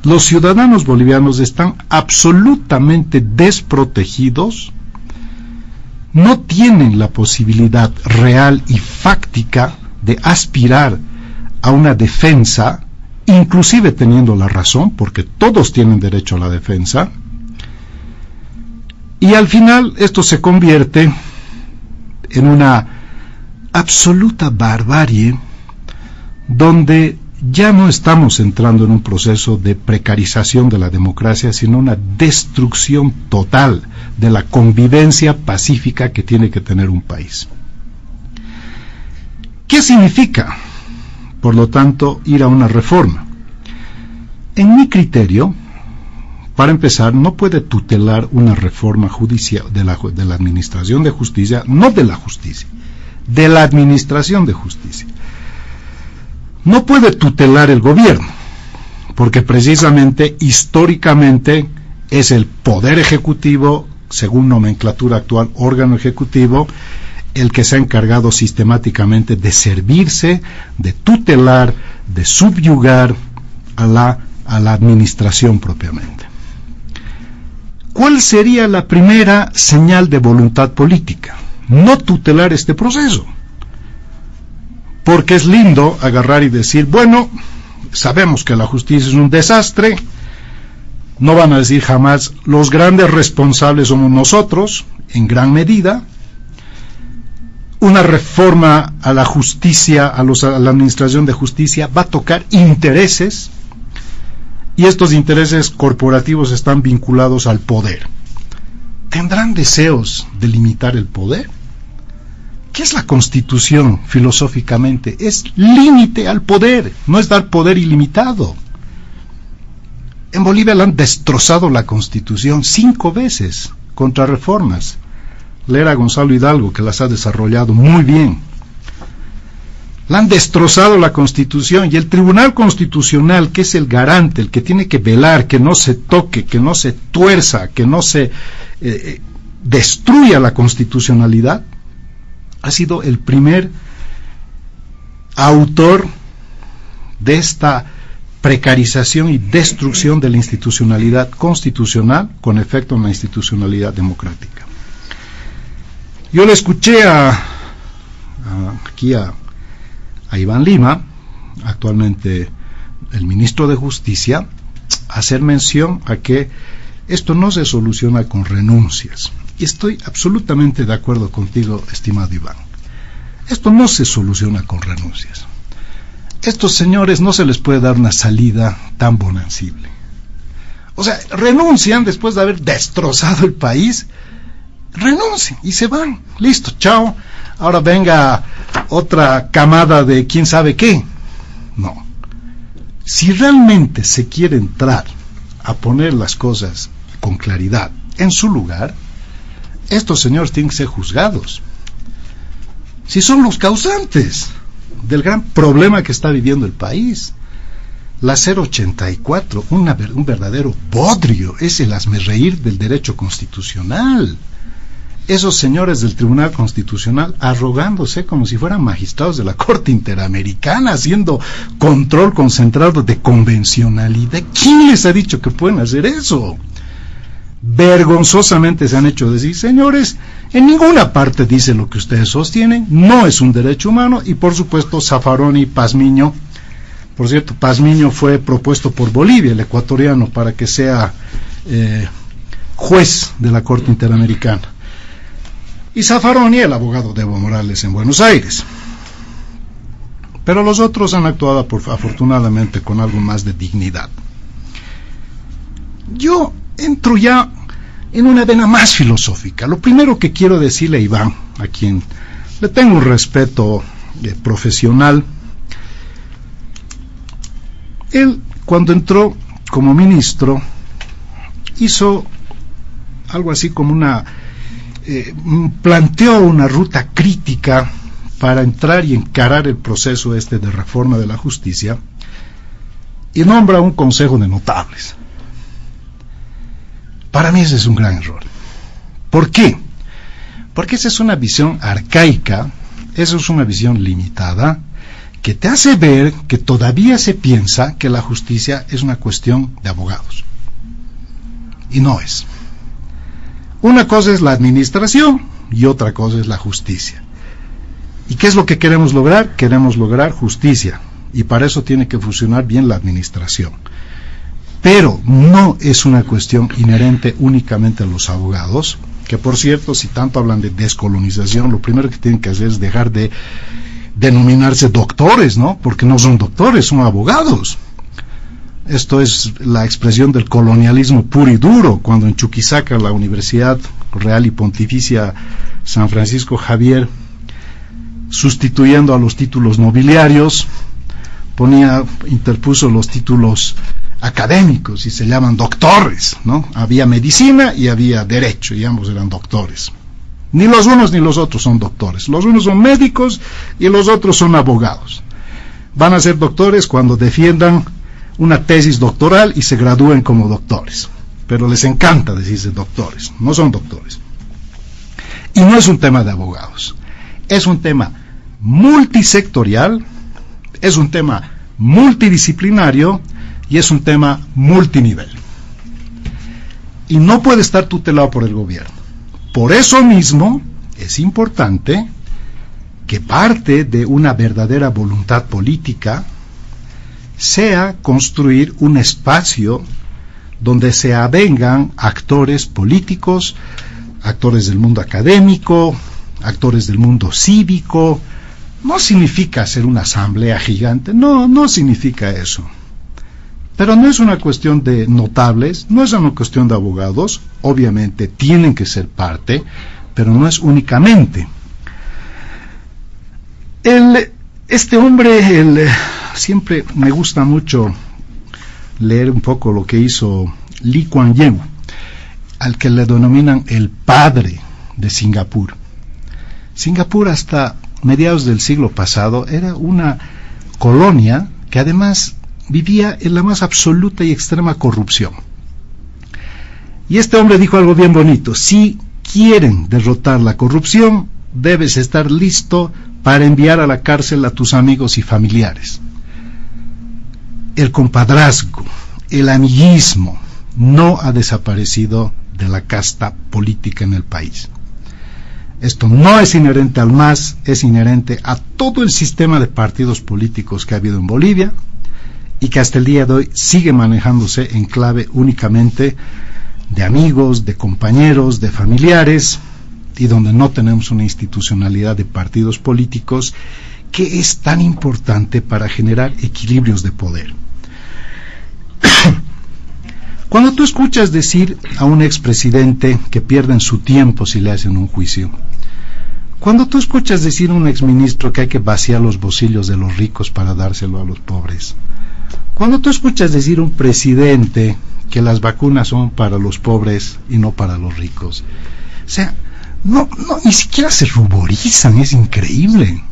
los ciudadanos bolivianos están absolutamente desprotegidos, no tienen la posibilidad real y fáctica de aspirar a una defensa, inclusive teniendo la razón, porque todos tienen derecho a la defensa, y al final esto se convierte en una absoluta barbarie, donde ya no estamos entrando en un proceso de precarización de la democracia, sino una destrucción total de la convivencia pacífica que tiene que tener un país. ¿Qué significa, por lo tanto, ir a una reforma? En mi criterio, para empezar, no puede tutelar una reforma judicial de la administración de justicia, no de la justicia, de la administración de justicia. No puede tutelar el gobierno, porque precisamente históricamente es el poder ejecutivo, según nomenclatura actual, órgano ejecutivo, el que se ha encargado sistemáticamente de servirse, de tutelar, de subyugar a la administración propiamente. ¿Cuál sería la primera señal de voluntad política? No tutelar este proceso. Porque es lindo agarrar y decir, bueno, sabemos que la justicia es un desastre, no van a decir jamás, los grandes responsables somos nosotros, en gran medida. Una reforma a la justicia, a la administración de justicia, va a tocar intereses, y estos intereses corporativos están vinculados al poder. ¿Tendrán deseos de limitar el poder? ¿Qué es la Constitución filosóficamente? Es límite al poder, no es dar poder ilimitado. En Bolivia le han destrozado la Constitución 5 veces contra reformas. leer a Gonzalo Hidalgo, que las ha desarrollado muy bien. Le han destrozado la Constitución, y el Tribunal Constitucional, que es el garante, el que tiene que velar que no se toque, que no se tuerza, que no se destruya la constitucionalidad, ha sido el primer autor de esta precarización y destrucción de la institucionalidad constitucional con efecto en la institucionalidad democrática. Yo le escuché aquí a Iván Lima, actualmente el ministro de Justicia, hacer mención a que esto no se soluciona con renuncias. Y estoy absolutamente de acuerdo contigo, estimado Iván. Esto no se soluciona con renuncias. Estos señores no se les puede dar una salida tan bonancible. O sea, renuncian después de haber destrozado el país, renuncian y se van. Listo, chao. Ahora venga otra camada de quién sabe qué. No. Si realmente se quiere entrar a poner las cosas con claridad en su lugar, estos señores tienen que ser juzgados. Si son los causantes del gran problema que está viviendo el país. La 084, un verdadero bodrio, es el hazmerreír del derecho constitucional. Esos señores del Tribunal Constitucional arrogándose como si fueran magistrados de la Corte Interamericana, haciendo control concentrado de convencionalidad. ¿Quién les ha dicho que pueden hacer eso? Vergonzosamente se han hecho decir, señores, en ninguna parte dice lo que ustedes sostienen, no es un derecho humano. Y por supuesto Zaffaroni y Pazmiño, por cierto, Pazmiño fue propuesto por Bolivia, el ecuatoriano, para que sea juez de la Corte Interamericana, y Zaffaroni, el abogado de Evo Morales en Buenos Aires. Pero los otros han actuado afortunadamente con algo más de dignidad. Yo entro ya en una vena más filosófica. Lo primero que quiero decirle a Iván, a quien le tengo un respeto profesional, él cuando entró como ministro hizo algo así como planteó una ruta crítica para entrar y encarar el proceso de reforma de la justicia, y nombra un consejo de notables. Para mí ese es un gran error. ¿Por qué? Porque esa es una visión arcaica, esa es una visión limitada, que te hace ver que todavía se piensa que la justicia es una cuestión de abogados. Y no es. Una cosa es la administración y otra cosa es la justicia. ¿Y qué es lo que queremos lograr? Queremos lograr justicia, y para eso tiene que funcionar bien la administración. Pero no es una cuestión inherente únicamente a los abogados, que por cierto, si tanto hablan de descolonización, lo primero que tienen que hacer es dejar de denominarse doctores, ¿no? Porque no son doctores, son abogados. Esto es la expresión del colonialismo puro y duro, cuando en Chuquisaca, la Universidad Real y Pontificia San Francisco Javier, sustituyendo a los títulos nobiliarios, interpuso los títulos académicos y se llaman doctores, ¿no? Había medicina y había derecho, y ambos eran doctores. Ni los unos ni los otros son doctores. Los unos son médicos y los otros son abogados. Van a ser doctores cuando defiendan una tesis doctoral y se gradúen como doctores. Pero les encanta decirse doctores. No son doctores. Y no es un tema de abogados. Es un tema multisectorial, es un tema multidisciplinario y es un tema multinivel. Y no puede estar tutelado por el gobierno. Por eso mismo es importante que parte de una verdadera voluntad política sea construir un espacio donde se avengan actores políticos, actores del mundo académico, actores del mundo cívico. No significa hacer una asamblea gigante, no significa eso. Pero no es una cuestión de notables, no es una cuestión de abogados, obviamente tienen que ser parte, pero no es únicamente. Este hombre, siempre me gusta mucho leer un poco lo que hizo Lee Kuan Yew, al que le denominan el padre de Singapur. Singapur hasta mediados del siglo pasado era una colonia que además vivía en la más absoluta y extrema corrupción. Y este hombre dijo algo bien bonito: si quieren derrotar la corrupción, debes estar listo para enviar a la cárcel a tus amigos y familiares. El compadrazgo, el amiguismo, no ha desaparecido de la casta política en el país. Esto no es inherente al MAS, es inherente a todo el sistema de partidos políticos que ha habido en Bolivia y que hasta el día de hoy sigue manejándose en clave únicamente de amigos, de compañeros, de familiares, y donde no tenemos una institucionalidad de partidos políticos que es tan importante para generar equilibrios de poder. Cuando tú escuchas decir a un expresidente que pierden su tiempo si le hacen un juicio, cuando tú escuchas decir a un exministro que hay que vaciar los bolsillos de los ricos para dárselo a los pobres, cuando tú escuchas decir a un presidente que las vacunas son para los pobres y no para los ricos, o sea, no, ni siquiera se ruborizan, es increíble.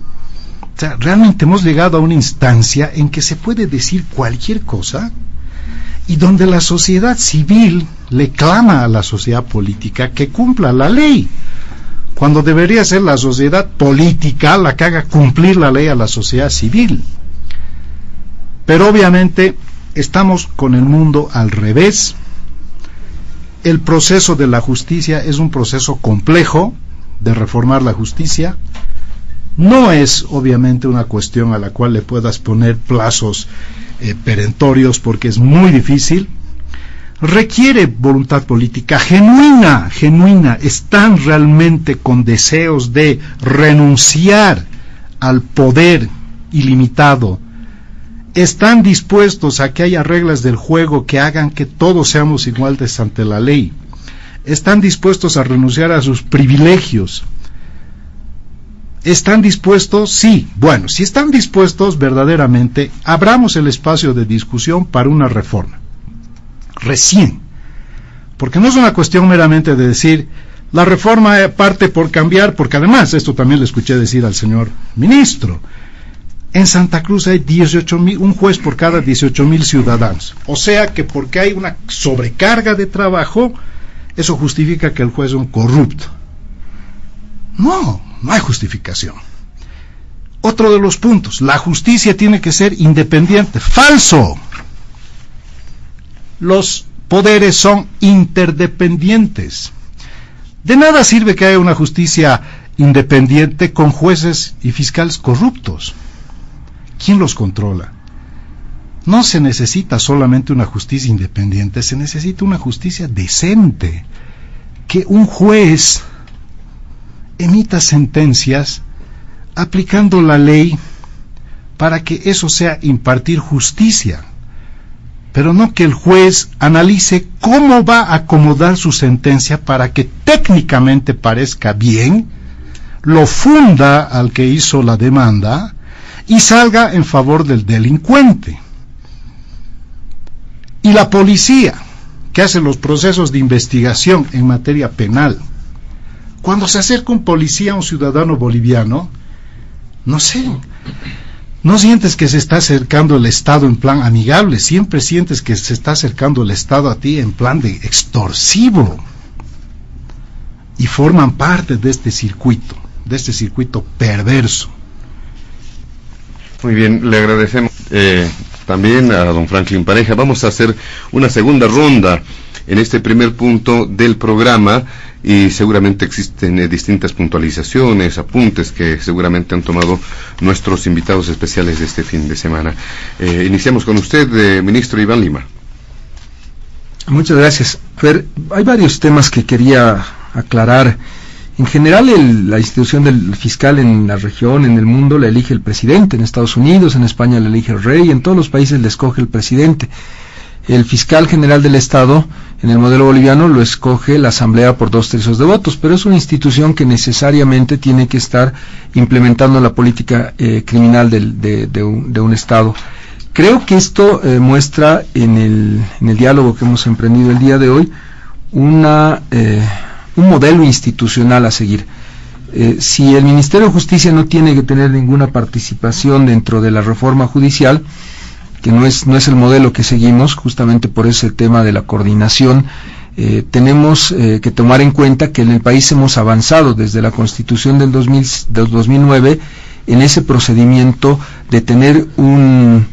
O sea, realmente hemos llegado a una instancia en que se puede decir cualquier cosa y donde la sociedad civil le clama a la sociedad política que cumpla la ley, cuando debería ser la sociedad política la que haga cumplir la ley a la sociedad civil. Pero obviamente estamos con el mundo al revés. El proceso de la justicia es un proceso complejo de reformar la justicia. No es obviamente una cuestión a la cual le puedas poner plazos perentorios, porque es muy difícil. Requiere voluntad política genuina. Están realmente con deseos de renunciar al poder ilimitado. Están dispuestos a que haya reglas del juego que hagan que todos seamos iguales ante la ley. Están dispuestos a renunciar a sus privilegios. ¿Están dispuestos? Sí. Bueno, si están dispuestos verdaderamente, abramos el espacio de discusión para una reforma. Recién. Porque no es una cuestión meramente de decir, la reforma parte por cambiar, porque además, esto también le escuché decir al señor ministro, en Santa Cruz hay 18,000, un juez por cada 18,000 ciudadanos. O sea que porque hay una sobrecarga de trabajo, eso justifica que el juez es un corrupto. No hay justificación. Otro de los puntos, la justicia tiene que ser independiente. ¡Falso! Los poderes son interdependientes. De nada sirve que haya una justicia independiente con jueces y fiscales corruptos. ¿Quién los controla? No se necesita solamente una justicia independiente, se necesita una justicia decente. Que un juez emita sentencias aplicando la ley para que eso sea impartir justicia, pero no que el juez analice cómo va a acomodar su sentencia para que técnicamente parezca bien, lo funda al que hizo la demanda y salga en favor del delincuente. Y la policía, que hace los procesos de investigación en materia penal, cuando se acerca un policía a un ciudadano boliviano, no sientes que se está acercando el Estado en plan amigable, siempre sientes que se está acercando el Estado a ti en plan de extorsivo, y forman parte de este circuito perverso. Muy bien, le agradecemos también a don Franklin Pareja. Vamos a hacer una segunda ronda en este primer punto del programa y seguramente existen distintas puntualizaciones, apuntes que seguramente han tomado nuestros invitados especiales de este fin de semana. Iniciamos con usted, ministro Iván Lima. Muchas gracias. A ver, hay varios temas que quería aclarar. En general, la institución del fiscal en la región, en el mundo, la elige el presidente. En Estados Unidos, en España la elige el rey, en todos los países le escoge el presidente. El fiscal general del Estado, en el modelo boliviano, lo escoge la Asamblea por 2/3 de votos, pero es una institución que necesariamente tiene que estar implementando la política criminal de un Estado. Creo que esto muestra en el diálogo que hemos emprendido el día de hoy una modelo institucional a seguir. Si el Ministerio de Justicia no tiene que tener ninguna participación dentro de la reforma judicial, que no es el modelo que seguimos, justamente por ese tema de la coordinación, tenemos que tomar en cuenta que en el país hemos avanzado desde la Constitución del 2009 en ese procedimiento de tener un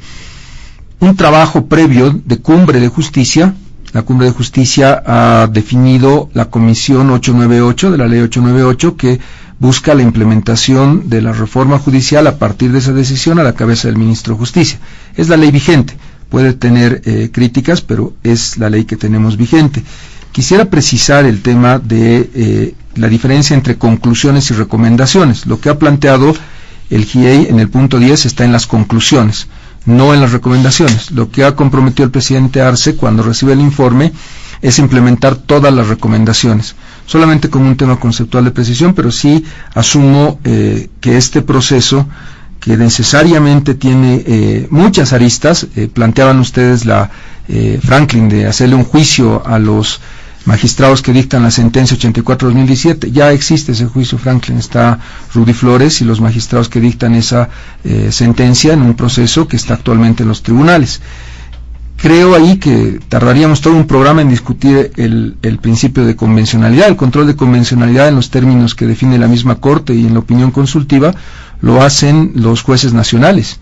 trabajo previo de cumbre de justicia. La Cumbre de Justicia ha definido la Comisión 898 de la Ley 898 que busca la implementación de la reforma judicial a partir de esa decisión a la cabeza del Ministro de Justicia. Es la ley vigente, puede tener críticas, pero es la ley que tenemos vigente. Quisiera precisar el tema de la diferencia entre conclusiones y recomendaciones. Lo que ha planteado el GIEI en el punto 10 está en las conclusiones, no en las recomendaciones. Lo que ha comprometido el presidente Arce cuando recibe el informe es implementar todas las recomendaciones, solamente como un tema conceptual de precisión, pero sí asumo que este proceso, que necesariamente tiene muchas aristas, planteaban ustedes Franklin, de hacerle un juicio a los magistrados que dictan la sentencia 84-2017, ya existe ese juicio, Franklin, está Rudy Flores y los magistrados que dictan esa sentencia en un proceso que está actualmente en los tribunales. Creo ahí que tardaríamos todo un programa en discutir el principio de convencionalidad. El control de convencionalidad en los términos que define la misma Corte y en la opinión consultiva lo hacen los jueces nacionales.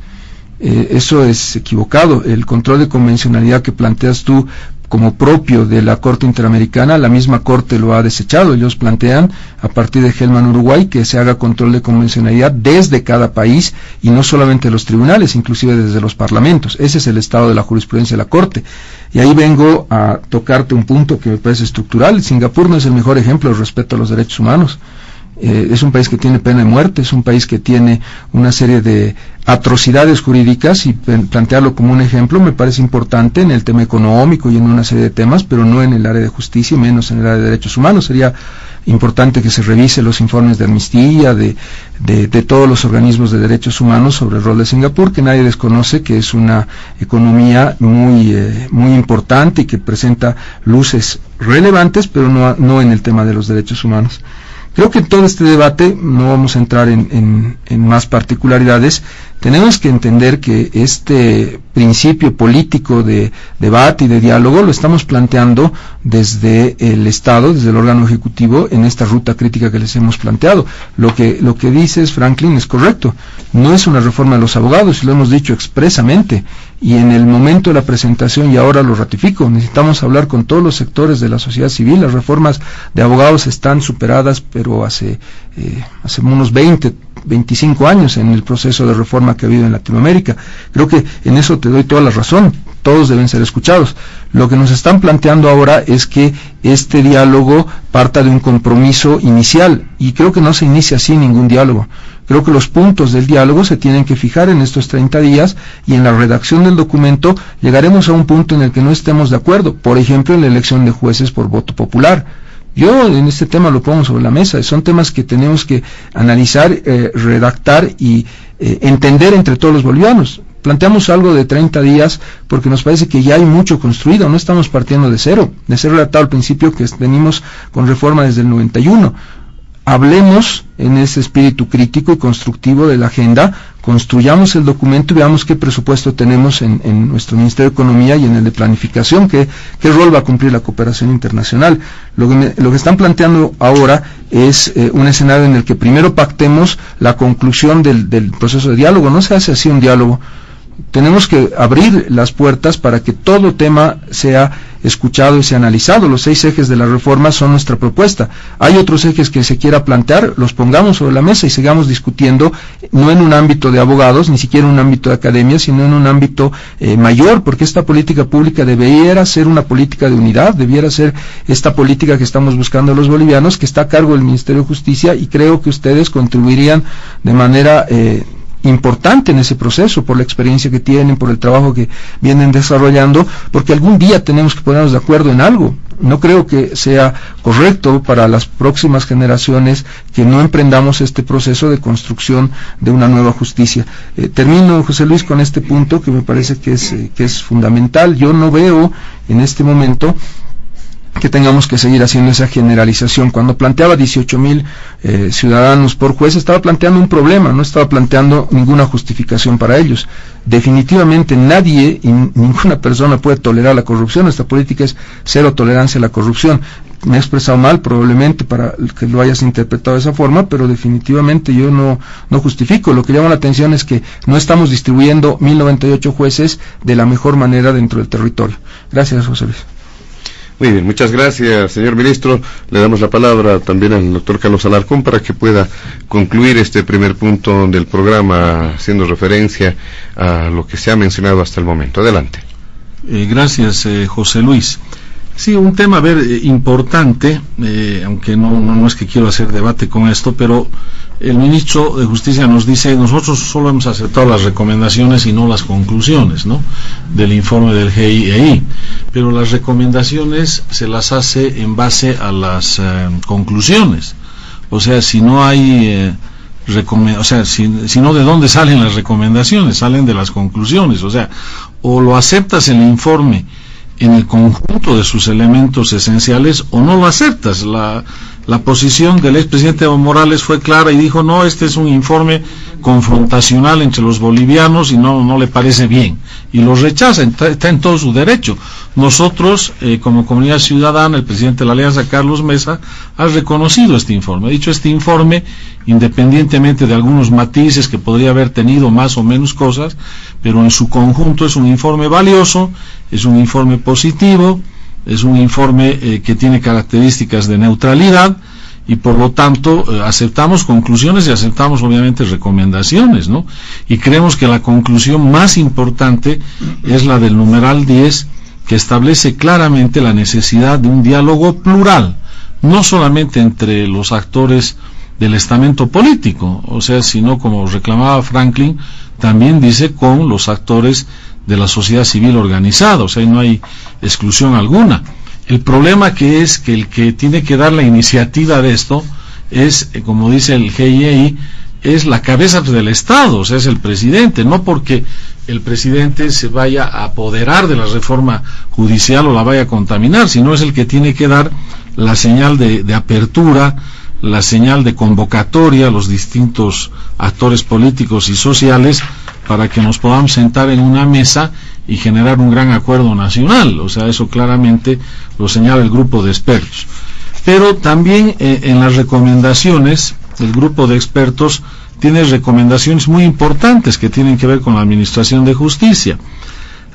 Eso es equivocado. El control de convencionalidad que planteas tú como propio de la Corte Interamericana, la misma Corte lo ha desechado. Ellos plantean, a partir de Hellman, Uruguay, que se haga control de convencionalidad desde cada país y no solamente los tribunales, inclusive desde los parlamentos. Ese es el estado de la jurisprudencia de la Corte. Y ahí vengo a tocarte un punto que me parece estructural. Singapur no es el mejor ejemplo de respeto a los derechos humanos. Es un país que tiene pena de muerte, es un país que tiene una serie de atrocidades jurídicas, y plantearlo como un ejemplo me parece importante en el tema económico y en una serie de temas, pero no en el área de justicia y menos en el área de derechos humanos. Sería importante que se revise los informes de Amnistía, de todos los organismos de derechos humanos sobre el rol de Singapur, que nadie desconoce que es una economía muy importante y que presenta luces relevantes, pero no en el tema de los derechos humanos. Creo que en todo este debate, no vamos a entrar en más particularidades, tenemos que entender que este principio político de debate y de diálogo lo estamos planteando desde el Estado, desde el órgano ejecutivo, en esta ruta crítica que les hemos planteado. Lo que dices, Franklin, es correcto. No es una reforma de los abogados, y lo hemos dicho expresamente, y en el momento de la presentación, y ahora lo ratifico, necesitamos hablar con todos los sectores de la sociedad civil. Las reformas de abogados están superadas, pero hace unos 25 años en el proceso de reforma que ha habido en Latinoamérica. Creo que en eso te doy toda la razón, todos deben ser escuchados. Lo que nos están planteando ahora es que este diálogo parta de un compromiso inicial, y creo que no se inicia así ningún diálogo. Creo que los puntos del diálogo se tienen que fijar en estos 30 días, y en la redacción del documento llegaremos a un punto en el que no estemos de acuerdo, por ejemplo en la elección de jueces por voto popular. Yo en este tema lo pongo sobre la mesa, son temas que tenemos que analizar, redactar y entender entre todos los bolivianos. Planteamos algo de 30 días porque nos parece que ya hay mucho construido, no estamos partiendo de cero, de ser redactado al principio que venimos con reforma desde el 91. Hablemos en ese espíritu crítico y constructivo de la agenda, construyamos el documento y veamos qué presupuesto tenemos en nuestro Ministerio de Economía y en el de Planificación, qué rol va a cumplir la cooperación internacional. Lo que están planteando ahora es un escenario en el que primero pactemos la conclusión del proceso de diálogo. No se hace así un diálogo. Tenemos que abrir las puertas para que todo tema sea escuchado y sea analizado. Los 6 ejes de la reforma son nuestra propuesta. Hay otros ejes que se quiera plantear, los pongamos sobre la mesa y sigamos discutiendo, no en un ámbito de abogados, ni siquiera en un ámbito de academia, sino en un ámbito mayor, porque esta política pública debiera ser una política de unidad, debiera ser esta política que estamos buscando los bolivianos, que está a cargo del Ministerio de Justicia, y creo que ustedes contribuirían de manera importante en ese proceso, por la experiencia que tienen, por el trabajo que vienen desarrollando, porque algún día tenemos que ponernos de acuerdo en algo. No creo que sea correcto para las próximas generaciones que no emprendamos este proceso de construcción de una nueva justicia. Termino, José Luis, con este punto que me parece que es fundamental. Yo no veo en este momento que tengamos que seguir haciendo esa generalización. Cuando planteaba 18.000 ciudadanos por juez, estaba planteando un problema, no estaba planteando ninguna justificación para ellos. Definitivamente nadie y ninguna persona puede tolerar la corrupción. Nuestra política es cero tolerancia a la corrupción. Me he expresado mal probablemente para que lo hayas interpretado de esa forma, pero definitivamente yo no justifico. Lo que llama la atención es que no estamos distribuyendo 1.098 jueces de la mejor manera dentro del territorio. Gracias, José Luis. Muy bien, muchas gracias, señor ministro. Le damos la palabra también al doctor Carlos Alarcón para que pueda concluir este primer punto del programa, haciendo referencia a lo que se ha mencionado hasta el momento. Adelante. Gracias, José Luis. Sí, un tema, importante, aunque no es que quiero hacer debate con esto, pero el ministro de Justicia nos dice, nosotros solo hemos aceptado las recomendaciones y no las conclusiones, ¿no?, del informe del GIEI, pero las recomendaciones se las hace en base a las conclusiones. O sea, si no hay si no, ¿de dónde salen las recomendaciones? Salen de las conclusiones. O sea, o lo aceptas en el informe en el conjunto de sus elementos esenciales o no lo aceptas. La posición del expresidente Evo Morales fue clara y dijo, no, este es un informe confrontacional entre los bolivianos y no le parece bien, y lo rechaza, está en todo su derecho. Nosotros, como comunidad ciudadana, el presidente de la Alianza, Carlos Mesa, ha reconocido este informe, ha dicho este informe, independientemente de algunos matices que podría haber tenido más o menos cosas, pero en su conjunto es un informe valioso, es un informe positivo, es un informe que tiene características de neutralidad, y por lo tanto aceptamos conclusiones y aceptamos obviamente recomendaciones, ¿no? Y creemos que la conclusión más importante es la del numeral 10, que establece claramente la necesidad de un diálogo plural, no solamente entre los actores del estamento político, o sea, sino, como reclamaba Franklin, también dice con los actores de la sociedad civil organizada, o sea, no hay exclusión alguna. El problema que es que el que tiene que dar la iniciativa de esto es, como dice el GIEI, es la cabeza del Estado, o sea, es el presidente, no porque el presidente se vaya a apoderar de la reforma judicial o la vaya a contaminar, sino es el que tiene que dar la señal de apertura, la señal de convocatoria a los distintos actores políticos y sociales para que nos podamos sentar en una mesa y generar un gran acuerdo nacional. O sea, eso claramente lo señala el grupo de expertos. Pero también en las recomendaciones, el grupo de expertos tiene recomendaciones muy importantes que tienen que ver con la administración de justicia.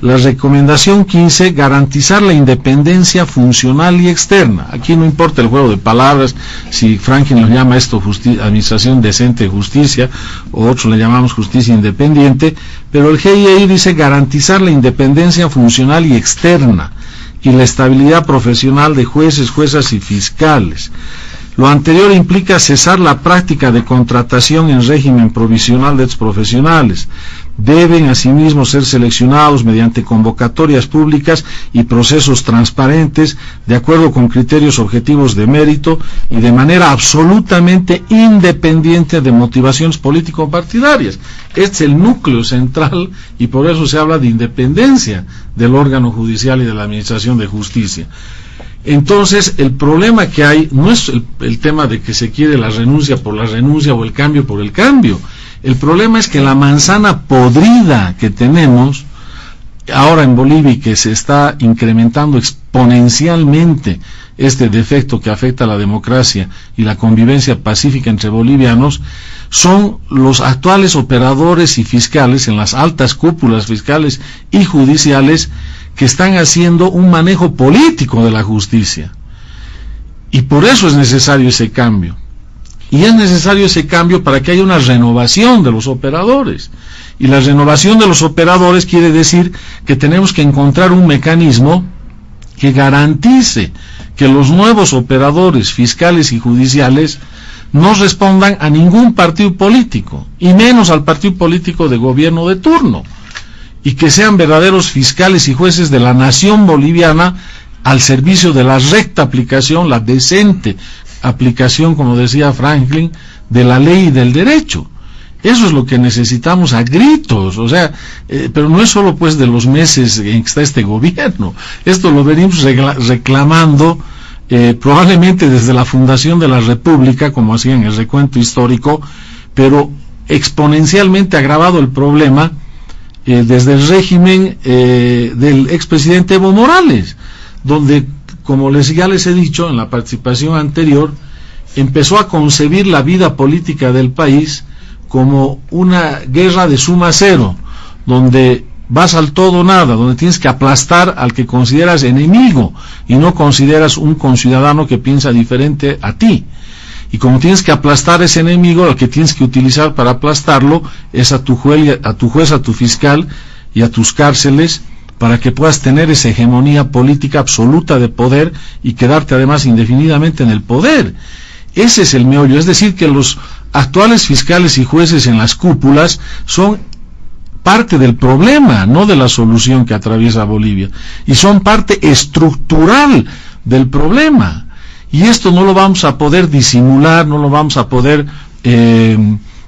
La recomendación 15, garantizar la independencia funcional y externa. Aquí no importa el juego de palabras, si Franklin nos llama esto administración decente de justicia, o otros le llamamos justicia independiente, pero el GIEI dice garantizar la independencia funcional y externa, y la estabilidad profesional de jueces, juezas y fiscales. Lo anterior implica cesar la práctica de contratación en régimen provisional de exprofesionales. Deben asimismo ser seleccionados mediante convocatorias públicas y procesos transparentes, de acuerdo con criterios objetivos de mérito y de manera absolutamente independiente de motivaciones político-partidarias. Este es el núcleo central y por eso se habla de independencia del órgano judicial y de la administración de justicia. Entonces, el problema que hay no es el tema de que se quiere la renuncia por la renuncia o el cambio por el cambio. El problema es que la manzana podrida que tenemos ahora en Bolivia y que se está incrementando exponencialmente este defecto que afecta a la democracia y la convivencia pacífica entre bolivianos, son los actuales operadores y fiscales en las altas cúpulas fiscales y judiciales que están haciendo un manejo político de la justicia. Y por eso es necesario ese cambio. Y es necesario ese cambio para que haya una renovación de los operadores. Y la renovación de los operadores quiere decir que tenemos que encontrar un mecanismo que garantice que los nuevos operadores fiscales y judiciales no respondan a ningún partido político, y menos al partido político de gobierno de turno, y que sean verdaderos fiscales y jueces de la nación boliviana al servicio de la recta aplicación, la decente aplicación, como decía Franklin, de la ley y del derecho. Eso es lo que necesitamos a gritos, o sea, pero no es solo pues de los meses en que está este gobierno, esto lo venimos reclamando probablemente desde la fundación de la República, como hacía en el recuento histórico, pero exponencialmente agravado el problema desde el régimen del expresidente Evo Morales, donde, como ya les he dicho en la participación anterior, empezó a concebir la vida política del país como una guerra de suma cero, donde vas al todo o nada, donde tienes que aplastar al que consideras enemigo y no consideras un conciudadano que piensa diferente a ti. Y como tienes que aplastar a ese enemigo, lo que tienes que utilizar para aplastarlo es a tu juez, a tu fiscal y a tus cárceles, para que puedas tener esa hegemonía política absoluta de poder y quedarte además indefinidamente en el poder. Ese es el meollo, es decir, que los actuales fiscales y jueces en las cúpulas son parte del problema, no de la solución que atraviesa Bolivia, y son parte estructural del problema. Y esto no lo vamos a poder disimular, no lo vamos a poder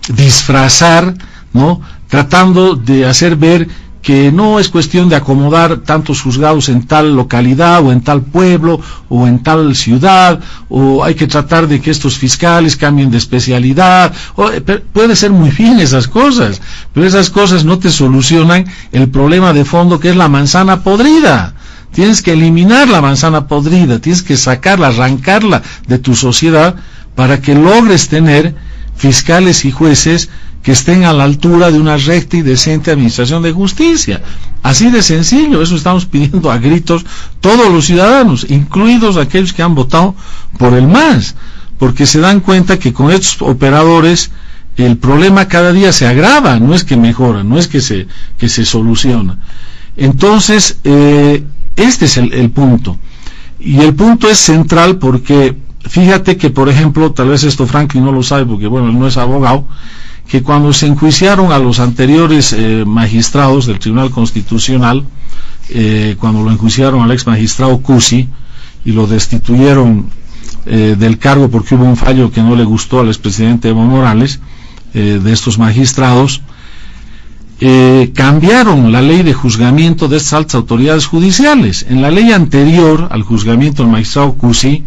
disfrazar, ¿no? Tratando de hacer ver que no es cuestión de acomodar tantos juzgados en tal localidad o en tal pueblo o en tal ciudad, o hay que tratar de que estos fiscales cambien de especialidad. Puede ser muy bien esas cosas, pero esas cosas no te solucionan el problema de fondo, que es la manzana podrida. Tienes que eliminar la manzana podrida, tienes que sacarla, arrancarla de tu sociedad para que logres tener fiscales y jueces que estén a la altura de una recta y decente administración de justicia. Así de sencillo, eso estamos pidiendo a gritos todos los ciudadanos, incluidos aquellos que han votado por el MAS, porque se dan cuenta que con estos operadores el problema cada día se agrava, no es que mejora, no es que se soluciona. Entonces, este es el punto, y el punto es central porque fíjate que, por ejemplo, tal vez esto Franklin no lo sabe porque, bueno, él no es abogado, que cuando se enjuiciaron a los anteriores magistrados del Tribunal Constitucional, cuando lo enjuiciaron al ex magistrado Cusi y lo destituyeron del cargo porque hubo un fallo que no le gustó al expresidente Evo Morales, de estos magistrados, cambiaron la ley de juzgamiento de estas altas autoridades judiciales. En la ley anterior al juzgamiento del magistrado Cusi,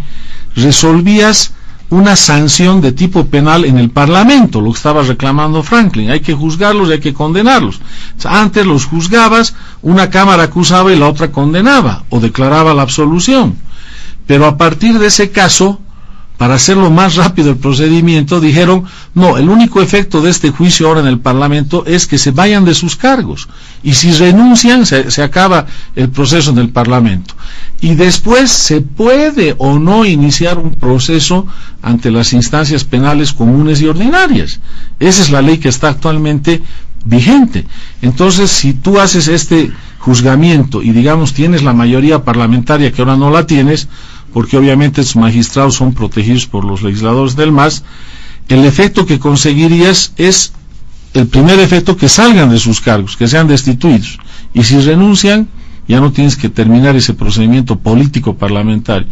resolvías una sanción de tipo penal en el Parlamento, lo que estaba reclamando Franklin. Hay que juzgarlos y hay que condenarlos. O sea, antes los juzgabas, una cámara acusaba y la otra condenaba o declaraba la absolución. Pero a partir de ese caso, para hacerlo más rápido el procedimiento, dijeron, no, el único efecto de este juicio ahora en el Parlamento es que se vayan de sus cargos, y si renuncian se acaba el proceso en el Parlamento, y después se puede o no iniciar un proceso ante las instancias penales comunes y ordinarias. Esa es la ley que está actualmente vigente. Entonces, si tú haces este juzgamiento y, digamos, tienes la mayoría parlamentaria, que ahora no la tienes, porque obviamente estos magistrados son protegidos por los legisladores del MAS, el efecto que conseguirías es el primer efecto, que salgan de sus cargos, que sean destituidos, y si renuncian ya no tienes que terminar ese procedimiento político parlamentario,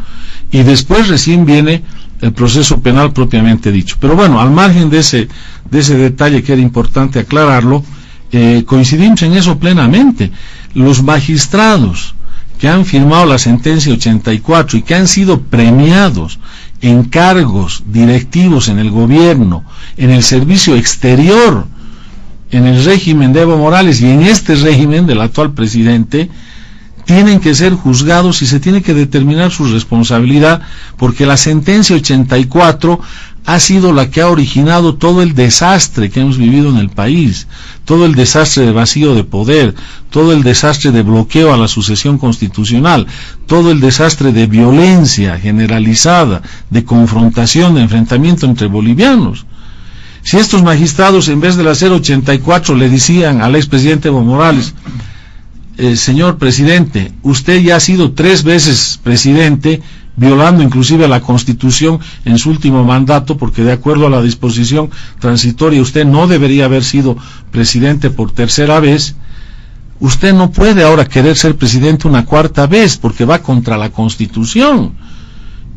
y después recién viene el proceso penal propiamente dicho. Pero bueno, al margen de ese detalle que era importante aclararlo, coincidimos en eso plenamente. Los magistrados que han firmado la sentencia 84 y que han sido premiados en cargos directivos en el gobierno, en el servicio exterior, en el régimen de Evo Morales y en este régimen del actual presidente, tienen que ser juzgados y se tiene que determinar su responsabilidad, porque la sentencia 84 ha sido la que ha originado todo el desastre que hemos vivido en el país, todo el desastre de vacío de poder, todo el desastre de bloqueo a la sucesión constitucional, todo el desastre de violencia generalizada, de confrontación, de enfrentamiento entre bolivianos. Si estos magistrados, en vez de la 084, le decían al expresidente Evo Morales, señor presidente, usted ya ha sido 3 veces presidente, violando inclusive la Constitución en su último mandato, porque de acuerdo a la disposición transitoria usted no debería haber sido presidente por 3ª vez, usted no puede ahora querer ser presidente una 4ª vez, porque va contra la Constitución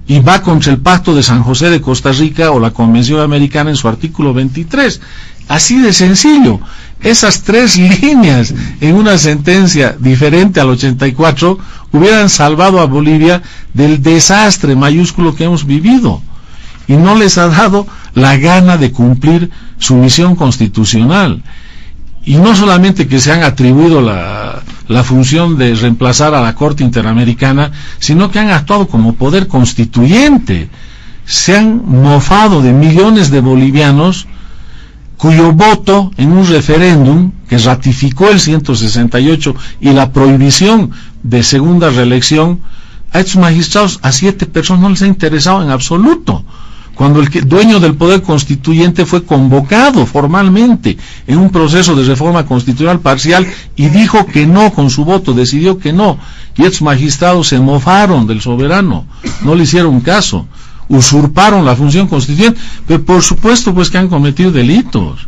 y va contra el Pacto de San José de Costa Rica o la Convención Americana en su artículo 23. Así de sencillo. Esas 3 líneas en una sentencia diferente al 84 hubieran salvado a Bolivia del desastre mayúsculo que hemos vivido. Y no les ha dado la gana de cumplir su misión constitucional. Y no solamente que se han atribuido la función de reemplazar a la Corte Interamericana, sino que han actuado como poder constituyente. Se han mofado de millones de bolivianos cuyo voto en un referéndum que ratificó el 168 y la prohibición de segunda reelección, a estos magistrados, a 7 personas no les ha interesado en absoluto, cuando el dueño del poder constituyente fue convocado formalmente en un proceso de reforma constitucional parcial y dijo que no, con su voto decidió que no, y estos magistrados se mofaron del soberano, no le hicieron caso, usurparon la función constituyente, pero por supuesto pues que han cometido delitos,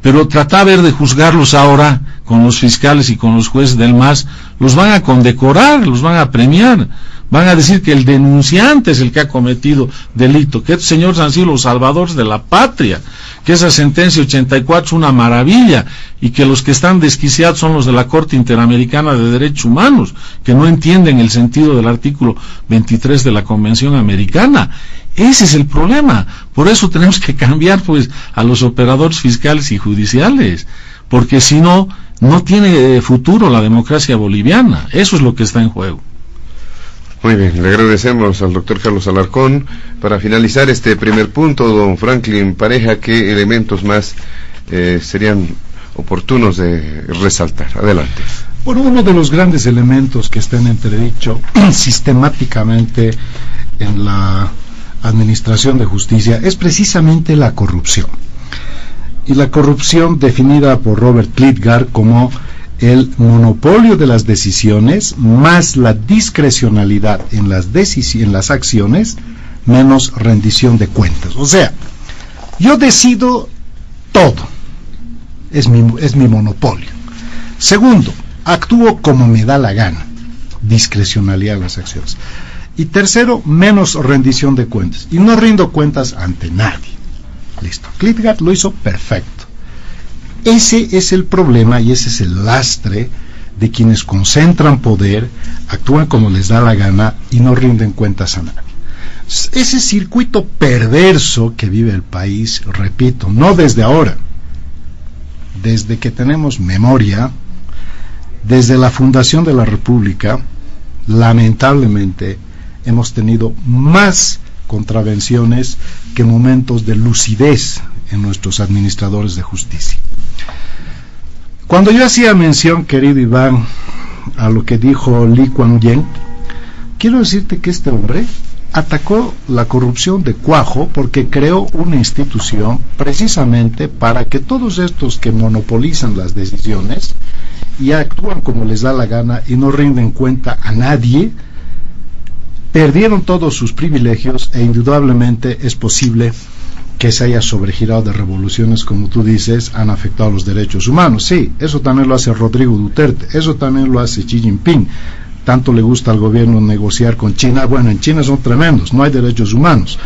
pero tratar de juzgarlos ahora con los fiscales y con los jueces del MAS, los van a condecorar, los van a premiar, van a decir que el denunciante es el que ha cometido delito, que estos señores han sido los salvadores de la patria, que esa sentencia 84 es una maravilla, y que los que están desquiciados son los de la Corte Interamericana de Derechos Humanos, que no entienden el sentido del artículo 23 de la Convención Americana. Ese es el problema. Por eso tenemos que cambiar pues a los operadores fiscales y judiciales, porque si no, no tiene futuro la democracia boliviana. Eso es lo que está en juego. Muy bien, le agradecemos al doctor Carlos Alarcón. Para finalizar este primer punto, don Franklin Pareja, ¿qué elementos más serían oportunos de resaltar? Adelante. Bueno, uno de los grandes elementos que está en entredicho sistemáticamente en la administración de justicia es precisamente la corrupción. Y la corrupción definida por Robert Klitgaard como el monopolio de las decisiones más la discrecionalidad en las acciones menos rendición de cuentas. O sea, yo decido todo, es mi monopolio. Segundo, actúo como me da la gana, discrecionalidad en las acciones. Y tercero, menos rendición de cuentas, y no rindo cuentas ante nadie. Listo, Klitgaard lo hizo perfecto. Ese es el problema y ese es el lastre de quienes concentran poder, actúan como les da la gana y no rinden cuentas a nadie. Ese circuito perverso que vive el país, repito, no desde ahora, desde que tenemos memoria, desde la fundación de la República, lamentablemente hemos tenido más contravenciones que momentos de lucidez en nuestros administradores de justicia. Cuando yo hacía mención, querido Iván, a lo que dijo Lee Kuan Yew, quiero decirte que este hombre atacó la corrupción de cuajo porque creó una institución precisamente para que todos estos que monopolizan las decisiones y actúan como les da la gana y no rinden cuenta a nadie, perdieron todos sus privilegios e indudablemente es posible que se haya sobregirado de revoluciones, como tú dices, han afectado a los derechos humanos. Sí, eso también lo hace Rodrigo Duterte, eso también lo hace Xi Jinping. Tanto le gusta al gobierno negociar con China. Bueno, en China son tremendos, no hay derechos humanos.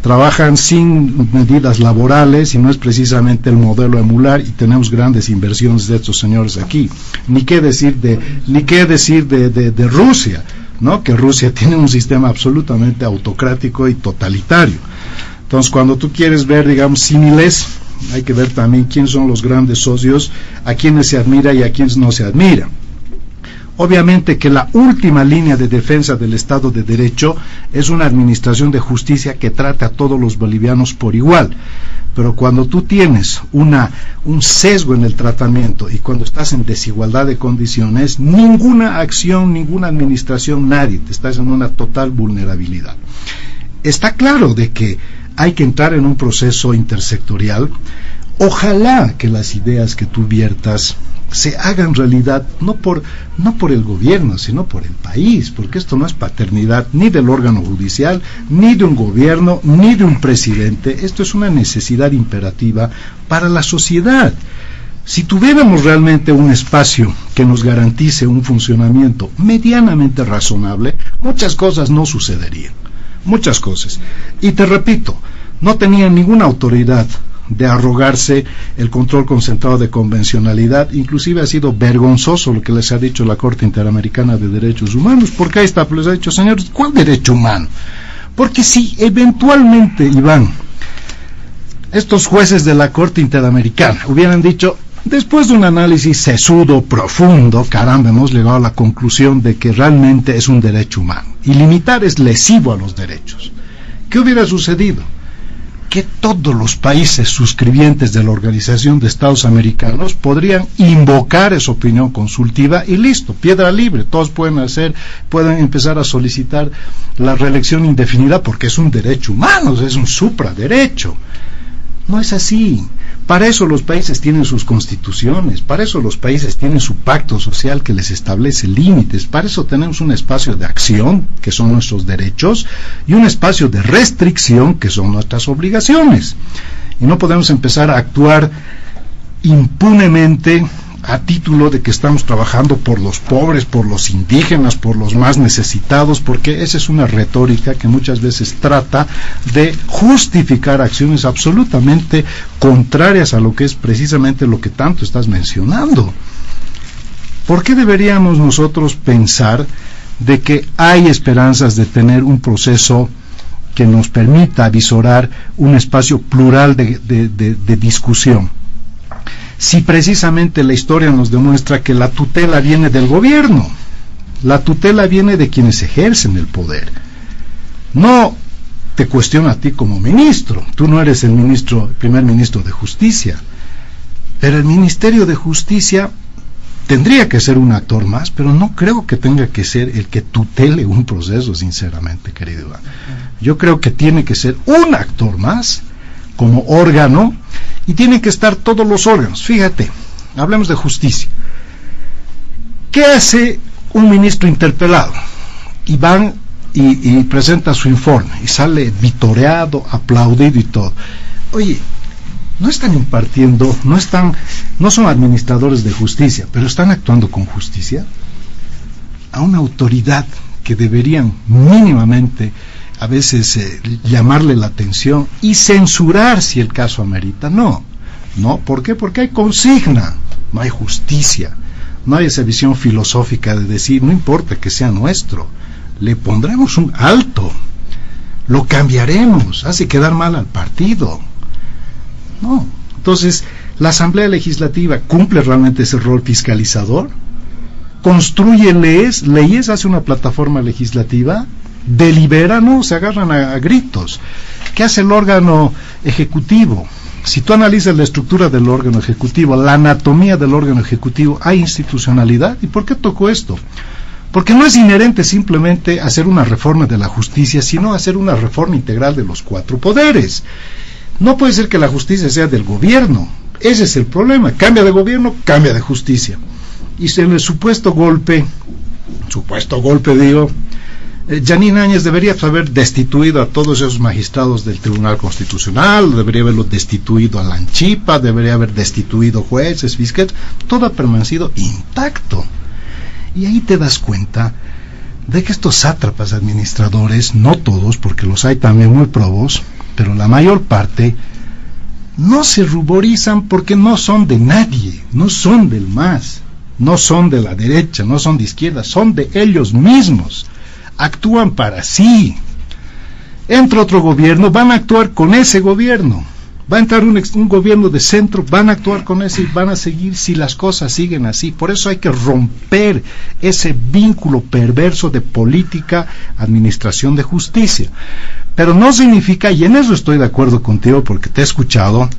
Trabajan sin medidas laborales y no es precisamente el modelo a emular, y tenemos grandes inversiones de estos señores aquí. Ni qué decir de Rusia, ¿no? Que Rusia tiene un sistema absolutamente autocrático y totalitario. Entonces, cuando tú quieres ver, digamos, símiles, hay que ver también quiénes son los grandes socios, a quienes se admira y a quienes no se admira. Obviamente que la última línea de defensa del Estado de Derecho es una administración de justicia que trate a todos los bolivianos por igual. Pero cuando tú tienes un sesgo en el tratamiento y cuando estás en desigualdad de condiciones, ninguna acción, ninguna administración, nadie, te estás en una total vulnerabilidad. Está claro de que hay que entrar en un proceso intersectorial. Ojalá que las ideas que tú viertas se hagan realidad, no por el gobierno, sino por el país, porque esto no es paternidad ni del órgano judicial, ni de un gobierno, ni de un presidente. Esto es una necesidad imperativa para la sociedad. Si tuviéramos realmente un espacio que nos garantice un funcionamiento medianamente razonable, muchas cosas no sucederían. Muchas cosas. Y te repito, no tenían ninguna autoridad de arrogarse el control concentrado de convencionalidad. Inclusive ha sido vergonzoso lo que les ha dicho la Corte Interamericana de Derechos Humanos, porque ahí está, les ha dicho, señores, ¿cuál derecho humano? Porque si eventualmente, Iván, estos jueces de la Corte Interamericana hubieran dicho, después de un análisis sesudo, profundo, caramba, hemos llegado a la conclusión de que realmente es un derecho humano, y limitar es lesivo a los derechos, ¿qué hubiera sucedido? Que todos los países suscribientes de la Organización de Estados Americanos podrían invocar esa opinión consultiva y listo, piedra libre, todos pueden empezar a solicitar la reelección indefinida porque es un derecho humano, es un supraderecho. No es así. Para eso los países tienen sus constituciones, para eso los países tienen su pacto social que les establece límites, para eso tenemos un espacio de acción, que son nuestros derechos, y un espacio de restricción, que son nuestras obligaciones. Y no podemos empezar a actuar impunemente a título de que estamos trabajando por los pobres, por los indígenas, por los más necesitados, porque esa es una retórica que muchas veces trata de justificar acciones absolutamente contrarias a lo que es precisamente lo que tanto estás mencionando. ¿Por qué deberíamos nosotros pensar de que hay esperanzas de tener un proceso que nos permita avisorar un espacio plural de discusión? Si precisamente la historia nos demuestra que la tutela viene del gobierno, la tutela viene de quienes ejercen el poder. No te cuestiona a ti como ministro, tú no eres el primer ministro de Justicia, pero el Ministerio de Justicia tendría que ser un actor más, pero no creo que tenga que ser el que tutele un proceso, sinceramente, querido Iván. Yo creo que tiene que ser un actor más como órgano, y tienen que estar todos los órganos. Fíjate, hablemos de justicia. ¿Qué hace un ministro interpelado? Y van y presenta su informe, y sale vitoreado, aplaudido y todo. Oye, no están impartiendo, no son administradores de justicia, pero están actuando con justicia a una autoridad que deberían mínimamente a veces llamarle la atención y censurar si el caso amerita. No, ¿por qué? Porque hay consigna, no hay justicia, no hay esa visión filosófica de decir, no importa que sea nuestro, le pondremos un alto, lo cambiaremos, hace quedar mal al partido. No, entonces, la Asamblea Legislativa cumple realmente ese rol fiscalizador, construye leyes, hace una plataforma legislativa, delibera, no, se agarran a gritos. ¿Qué hace el órgano ejecutivo? Si tú analizas la estructura del órgano ejecutivo, la anatomía del órgano ejecutivo, hay institucionalidad. ¿Y por qué tocó esto? Porque no es inherente simplemente hacer una reforma de la justicia, sino hacer una reforma integral de los 4 poderes. No puede ser que la justicia sea del gobierno, ese es el problema, cambia de gobierno, cambia de justicia. Y en el supuesto golpe digo, Yanine Áñez debería haber destituido a todos esos magistrados del Tribunal Constitucional, debería haberlo destituido a la Anchipa, debería haber destituido jueces, fiscales, todo ha permanecido intacto. Y ahí te das cuenta de que estos sátrapas administradores, no todos, porque los hay también muy probos, pero la mayor parte, no se ruborizan porque no son de nadie, no son del MAS, no son de la derecha, no son de izquierda, son de ellos mismos. Actúan para sí. Entra otro gobierno, van a actuar con ese gobierno. Va a entrar un gobierno de centro, van a actuar con ese y van a seguir si las cosas siguen así. Por eso hay que romper ese vínculo perverso de política, administración de justicia. Pero no significa, y en eso estoy de acuerdo contigo porque te he escuchado,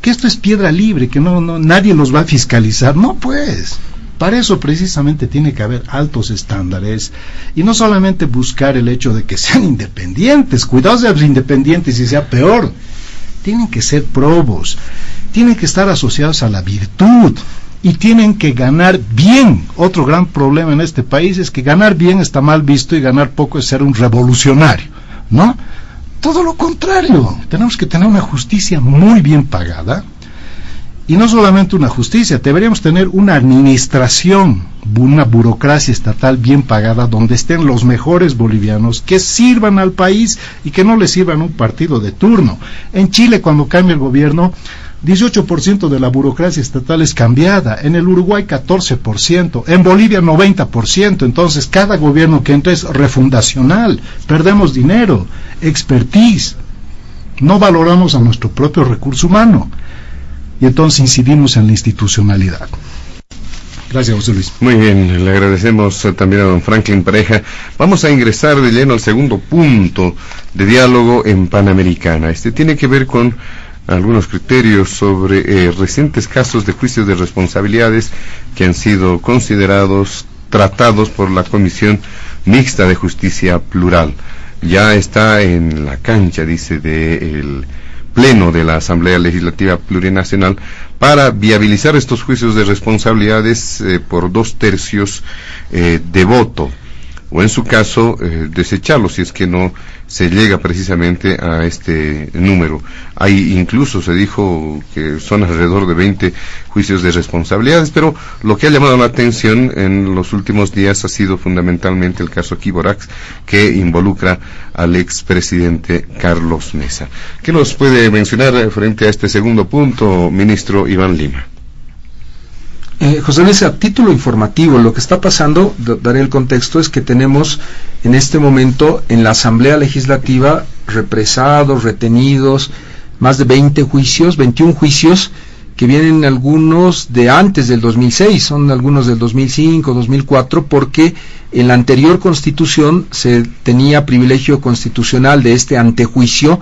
que esto es piedra libre, que nadie los va a fiscalizar. No, pues. Para eso precisamente tiene que haber altos estándares y no solamente buscar el hecho de que sean independientes, cuidado de los independientes y sea peor, tienen que ser probos, tienen que estar asociados a la virtud y tienen que ganar bien. Otro gran problema en este país es que ganar bien está mal visto y ganar poco es ser un revolucionario, ¿no? Todo lo contrario, tenemos que tener una justicia muy bien pagada Y no solamente una justicia, deberíamos tener una administración, una burocracia estatal bien pagada, donde estén los mejores bolivianos que sirvan al país y que no le sirvan un partido de turno. En Chile, cuando cambia el gobierno, 18% de la burocracia estatal es cambiada, en el Uruguay 14%, en Bolivia 90%, entonces cada gobierno que entra es refundacional, perdemos dinero, expertise, no valoramos a nuestro propio recurso humano. Y entonces incidimos en la institucionalidad. Gracias, José Luis. Muy bien, le agradecemos también a don Franklin Pareja. Vamos a ingresar de lleno al segundo punto de diálogo en Panamericana. Este tiene que ver con algunos criterios sobre recientes casos de juicios de responsabilidades que han sido considerados, tratados por la Comisión Mixta de Justicia Plural. Ya está en la cancha, dice, del Pleno de la Asamblea Legislativa Plurinacional para viabilizar estos juicios de responsabilidades por 2/3 de voto, o en su caso desecharlos si es que no se llega precisamente a este número. Hay incluso, se dijo que son alrededor de 20 juicios de responsabilidades, pero lo que ha llamado la atención en los últimos días ha sido fundamentalmente el caso Equivorax, que involucra al expresidente Carlos Mesa. ¿Qué nos puede mencionar frente a este segundo punto, ministro Iván Lima? José Luis, a título informativo, lo que está pasando, daré el contexto, es que tenemos en este momento en la Asamblea Legislativa represados, retenidos, más de 20 juicios, 21 juicios, que vienen algunos de antes del 2006, son algunos del 2005, 2004, porque en la anterior Constitución se tenía privilegio constitucional de este antejuicio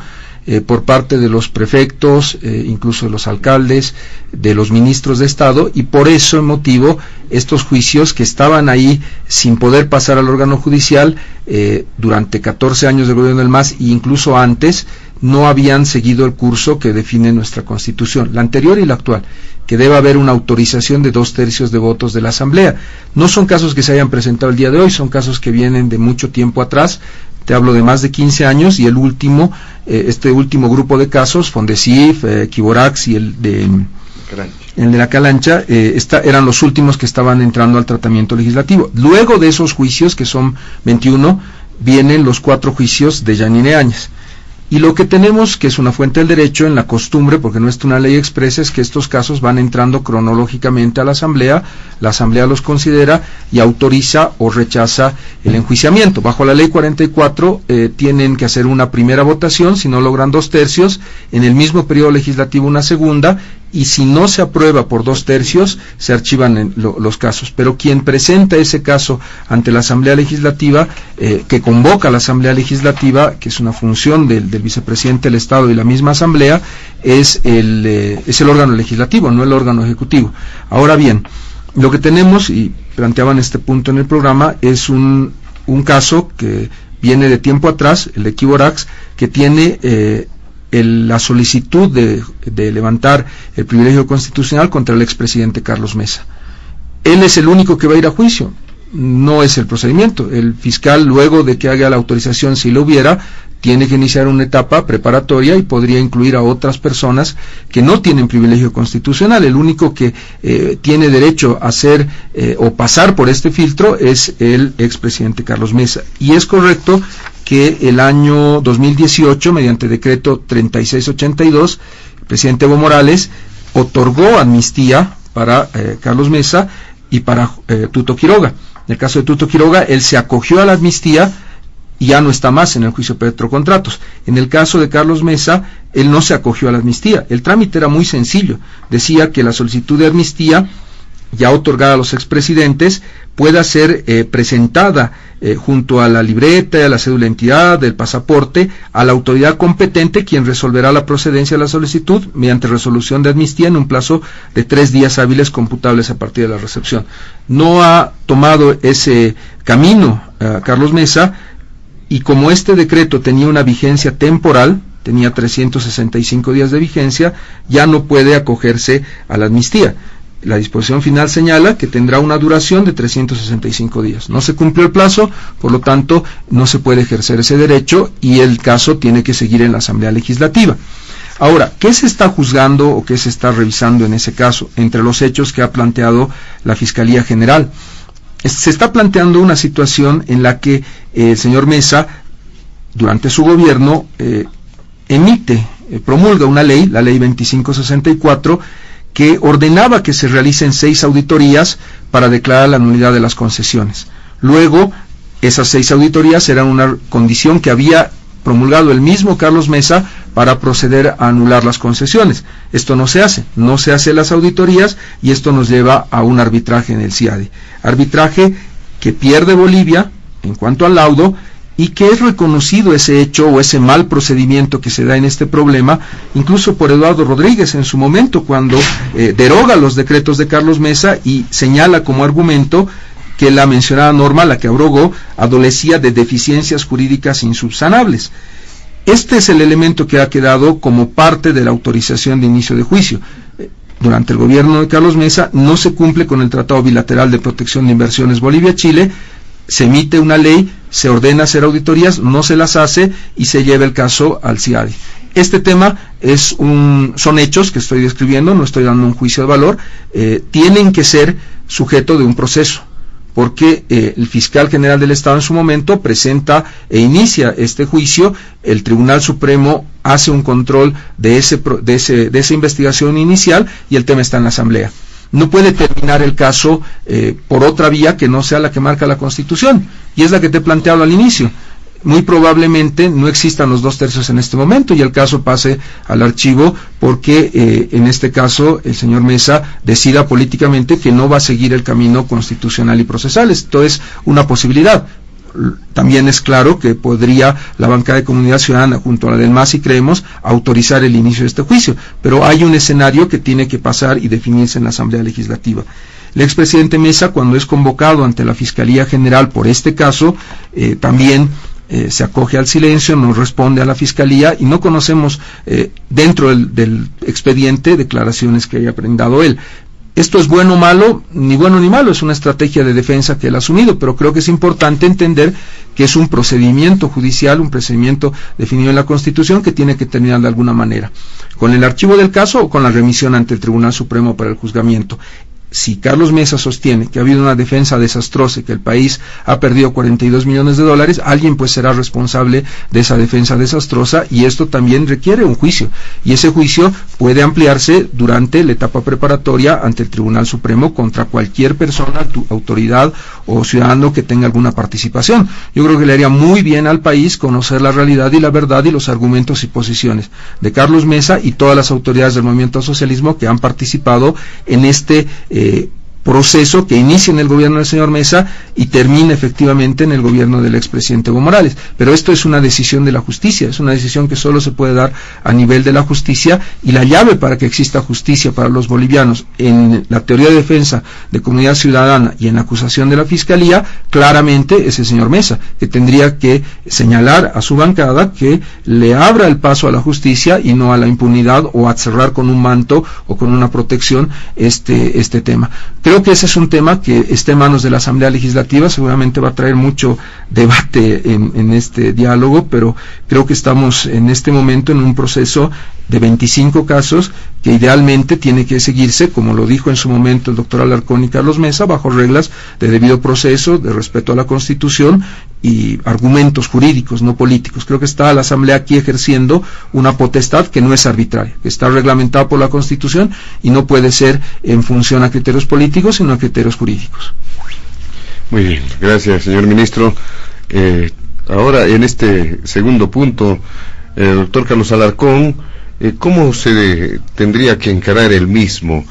por parte de los prefectos, incluso de los alcaldes, de los ministros de Estado, y por eso motivo estos juicios que estaban ahí sin poder pasar al órgano judicial durante 14 años del gobierno del MAS e incluso antes, no habían seguido el curso que define nuestra Constitución, la anterior y la actual, que debe haber una autorización de 2/3 de votos de la Asamblea. No son casos que se hayan presentado el día de hoy, son casos que vienen de mucho tiempo atrás. Te hablo de más de 15 años, y el último, este último grupo de casos, Fondecif, Equivorax y el de la Calancha, eran los últimos que estaban entrando al tratamiento legislativo. Luego de esos juicios, que son 21, vienen los 4 juicios de Yanine Áñez. Y lo que tenemos, que es una fuente del derecho, en la costumbre, porque no es una ley expresa, es que estos casos van entrando cronológicamente a la Asamblea los considera y autoriza o rechaza el enjuiciamiento. Bajo la ley 44 tienen que hacer una primera votación, si no logran 2/3, en el mismo periodo legislativo una segunda, y si no se aprueba por 2/3, se archivan los casos. Pero quien presenta ese caso ante la Asamblea Legislativa, que convoca a la Asamblea Legislativa, que es una función del vicepresidente del Estado y la misma Asamblea, es el órgano legislativo, no el órgano ejecutivo. Ahora bien, lo que tenemos, y planteaban este punto en el programa, es un caso que viene de tiempo atrás, el de Equivorax, que tiene la solicitud de levantar el privilegio constitucional contra el expresidente Carlos Mesa. Él es el único que va a ir a juicio, no es el procedimiento. El fiscal, luego de que haga la autorización, si lo hubiera, tiene que iniciar una etapa preparatoria y podría incluir a otras personas que no tienen privilegio constitucional. El único que tiene derecho a hacer o pasar por este filtro es el expresidente Carlos Mesa. Y es correcto que el año 2018, mediante decreto 3682, el presidente Evo Morales otorgó amnistía para Carlos Mesa y para Tuto Quiroga. En el caso de Tuto Quiroga, él se acogió a la amnistía y ya no está más en el juicio Petrocontratos. En el caso de Carlos Mesa, él no se acogió a la amnistía. El trámite era muy sencillo. Decía que la solicitud de amnistía, ya otorgada a los expresidentes, pueda ser presentada junto a la libreta, a la cédula de identidad, del pasaporte, a la autoridad competente, quien resolverá la procedencia de la solicitud mediante resolución de amnistía en un plazo de 3 días hábiles computables a partir de la recepción. No ha tomado ese camino Carlos Mesa, y como este decreto tenía una vigencia temporal, tenía 365 días de vigencia, ya no puede acogerse a la amnistía. La disposición final señala que tendrá una duración de 365 días. No se cumplió el plazo, por lo tanto, no se puede ejercer ese derecho y el caso tiene que seguir en la Asamblea Legislativa. Ahora, ¿qué se está juzgando o qué se está revisando en ese caso? Entre los hechos que ha planteado la Fiscalía General, se está planteando una situación en la que el señor Mesa, durante su gobierno, promulga una ley, la ley 2564, que ordenaba que se realicen 6 auditorías para declarar la nulidad de las concesiones. Luego, esas 6 auditorías eran una condición que había promulgado el mismo Carlos Mesa para proceder a anular las concesiones. Esto no se hace las auditorías, y esto nos lleva a un arbitraje en el CIADE. Arbitraje que pierde Bolivia en cuanto al laudo, y que es reconocido ese hecho o ese mal procedimiento que se da en este problema, incluso por Eduardo Rodríguez en su momento, cuando deroga los decretos de Carlos Mesa y señala como argumento que la mencionada norma, la que abrogó, adolecía de deficiencias jurídicas insubsanables. Este es el elemento que ha quedado como parte de la autorización de inicio de juicio. Durante el gobierno de Carlos Mesa no se cumple con el Tratado Bilateral de Protección de Inversiones Bolivia-Chile, se emite una ley, se ordena hacer auditorías, no se las hace y se lleva el caso al CIADE. Este tema son hechos que estoy describiendo, no estoy dando un juicio de valor, tienen que ser sujeto de un proceso, porque el fiscal general del Estado en su momento presenta e inicia este juicio, el Tribunal Supremo hace un control de esa investigación inicial y el tema está en la Asamblea. No puede terminar el caso por otra vía que no sea la que marca la Constitución, y es la que te he planteado al inicio. Muy probablemente no existan los 2/3 en este momento y el caso pase al archivo porque en este caso el señor Mesa decida políticamente que no va a seguir el camino constitucional y procesal. Esto es una posibilidad. También es claro que podría la bancada de Comunidad Ciudadana, junto a la del MAS y Creemos, autorizar el inicio de este juicio, pero hay un escenario que tiene que pasar y definirse en la Asamblea Legislativa. El expresidente Mesa, cuando es convocado ante la Fiscalía General por este caso, también se acoge al silencio, no responde a la Fiscalía y no conocemos dentro del expediente declaraciones que haya brindado él. Esto es bueno ni malo, es una estrategia de defensa que él ha asumido, pero creo que es importante entender que es un procedimiento judicial, un procedimiento definido en la Constitución que tiene que terminar de alguna manera, con el archivo del caso o con la remisión ante el Tribunal Supremo para el juzgamiento. Si Carlos Mesa sostiene que ha habido una defensa desastrosa y que el país ha perdido $42 millones, alguien pues será responsable de esa defensa desastrosa, y esto también requiere un juicio, y ese juicio puede ampliarse durante la etapa preparatoria ante el Tribunal Supremo contra cualquier persona, autoridad o ciudadano que tenga alguna participación. Yo creo que le haría muy bien al país conocer la realidad y la verdad y los argumentos y posiciones de Carlos Mesa y todas las autoridades del movimiento al socialismo que han participado en este proceso que inicia en el gobierno del señor Mesa y termina efectivamente en el gobierno del expresidente Evo Morales. Pero esto es una decisión de la justicia, es una decisión que solo se puede dar a nivel de la justicia, y la llave para que exista justicia para los bolivianos en la teoría de defensa de Comunidad Ciudadana y en la acusación de la Fiscalía, claramente es el señor Mesa, que tendría que señalar a su bancada que le abra el paso a la justicia y no a la impunidad o a cerrar con un manto o con una protección este tema. Creo que ese es un tema que está en manos de la Asamblea Legislativa, seguramente va a traer mucho debate en este diálogo, pero creo que estamos en este momento en un proceso de 25 casos que idealmente tiene que seguirse, como lo dijo en su momento el doctor Alarcón y Carlos Mesa, bajo reglas de debido proceso, de respeto a la Constitución y argumentos jurídicos, no políticos. Creo que está la Asamblea aquí ejerciendo una potestad que no es arbitraria, que está reglamentada por la Constitución y no puede ser en función a criterios políticos, sino a criterios jurídicos. Muy bien, gracias, señor ministro. Ahora, en este segundo punto, doctor Carlos Alarcón, ¿cómo se tendría que encarar el mismo?